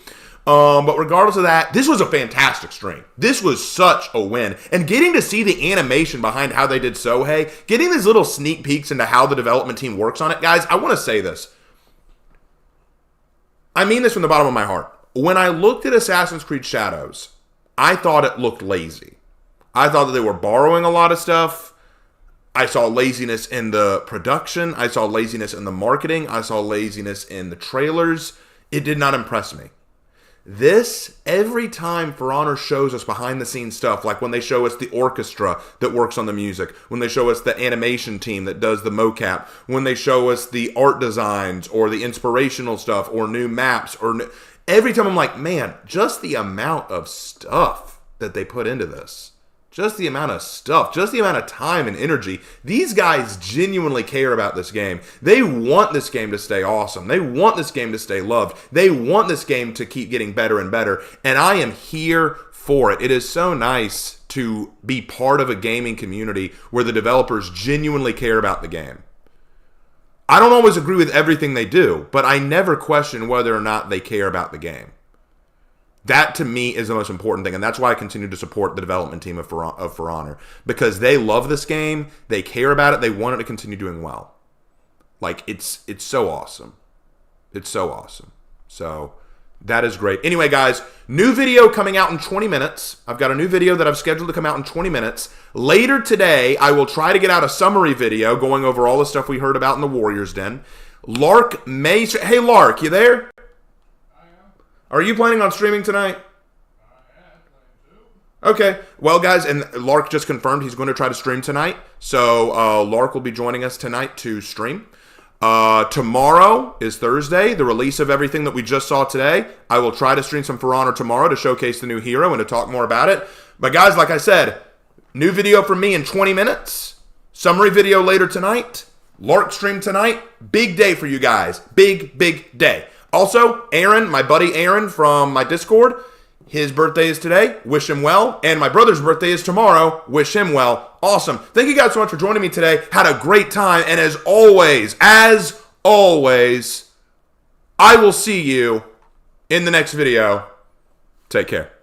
But regardless of that, this was a fantastic stream. This was such a win. And getting to see the animation behind how they did Sohei, getting these little sneak peeks into how the development team works on it, guys, I want to say this. I mean this from the bottom of my heart. When I looked at Assassin's Creed Shadows, I thought it looked lazy. I thought that they were borrowing a lot of stuff. I saw laziness in the production. I saw laziness in the marketing. I saw laziness in the trailers. It did not impress me. This, every time For Honor shows us behind the scenes stuff, like when they show us the orchestra that works on the music, when they show us the animation team that does the mocap, when they show us the art designs or the inspirational stuff or new maps, every time I'm like, man, just the amount of stuff that they put into this. Just the amount of stuff, just the amount of time and energy. These guys genuinely care about this game. They want this game to stay awesome. They want this game to stay loved. They want this game to keep getting better and better. And I am here for it. It is so nice to be part of a gaming community where the developers genuinely care about the game. I don't always agree with everything they do, but I never question whether or not they care about the game. That, to me, is the most important thing, and that's why I continue to support the development team of For Honor, because they love this game, they care about it, they want it to continue doing well. Like, it's so awesome. It's so awesome. So, that is great. Anyway, guys, new video coming out in 20 minutes. I've got a new video that I've scheduled to come out in 20 minutes. Later today, I will try to get out a summary video going over all the stuff we heard about in the Warriors Den. Lark may... Hey, Lark, you there? Are you planning on streaming tonight? Okay. Well, guys, and Lark just confirmed he's going to try to stream tonight. So, Lark will be joining us tonight to stream. Tomorrow is Thursday, the release of everything that we just saw today. I will try to stream some For Honor tomorrow to showcase the new hero and to talk more about it. But, guys, like I said, new video from me in 20 minutes. Summary video later tonight. Lark stream tonight. Big day for you guys. Big, big day. Also, Aaron, my buddy Aaron from my Discord, his birthday is today. Wish him well. And my brother's birthday is tomorrow. Wish him well. Awesome. Thank you guys so much for joining me today. Had a great time. And as always, I will see you in the next video. Take care.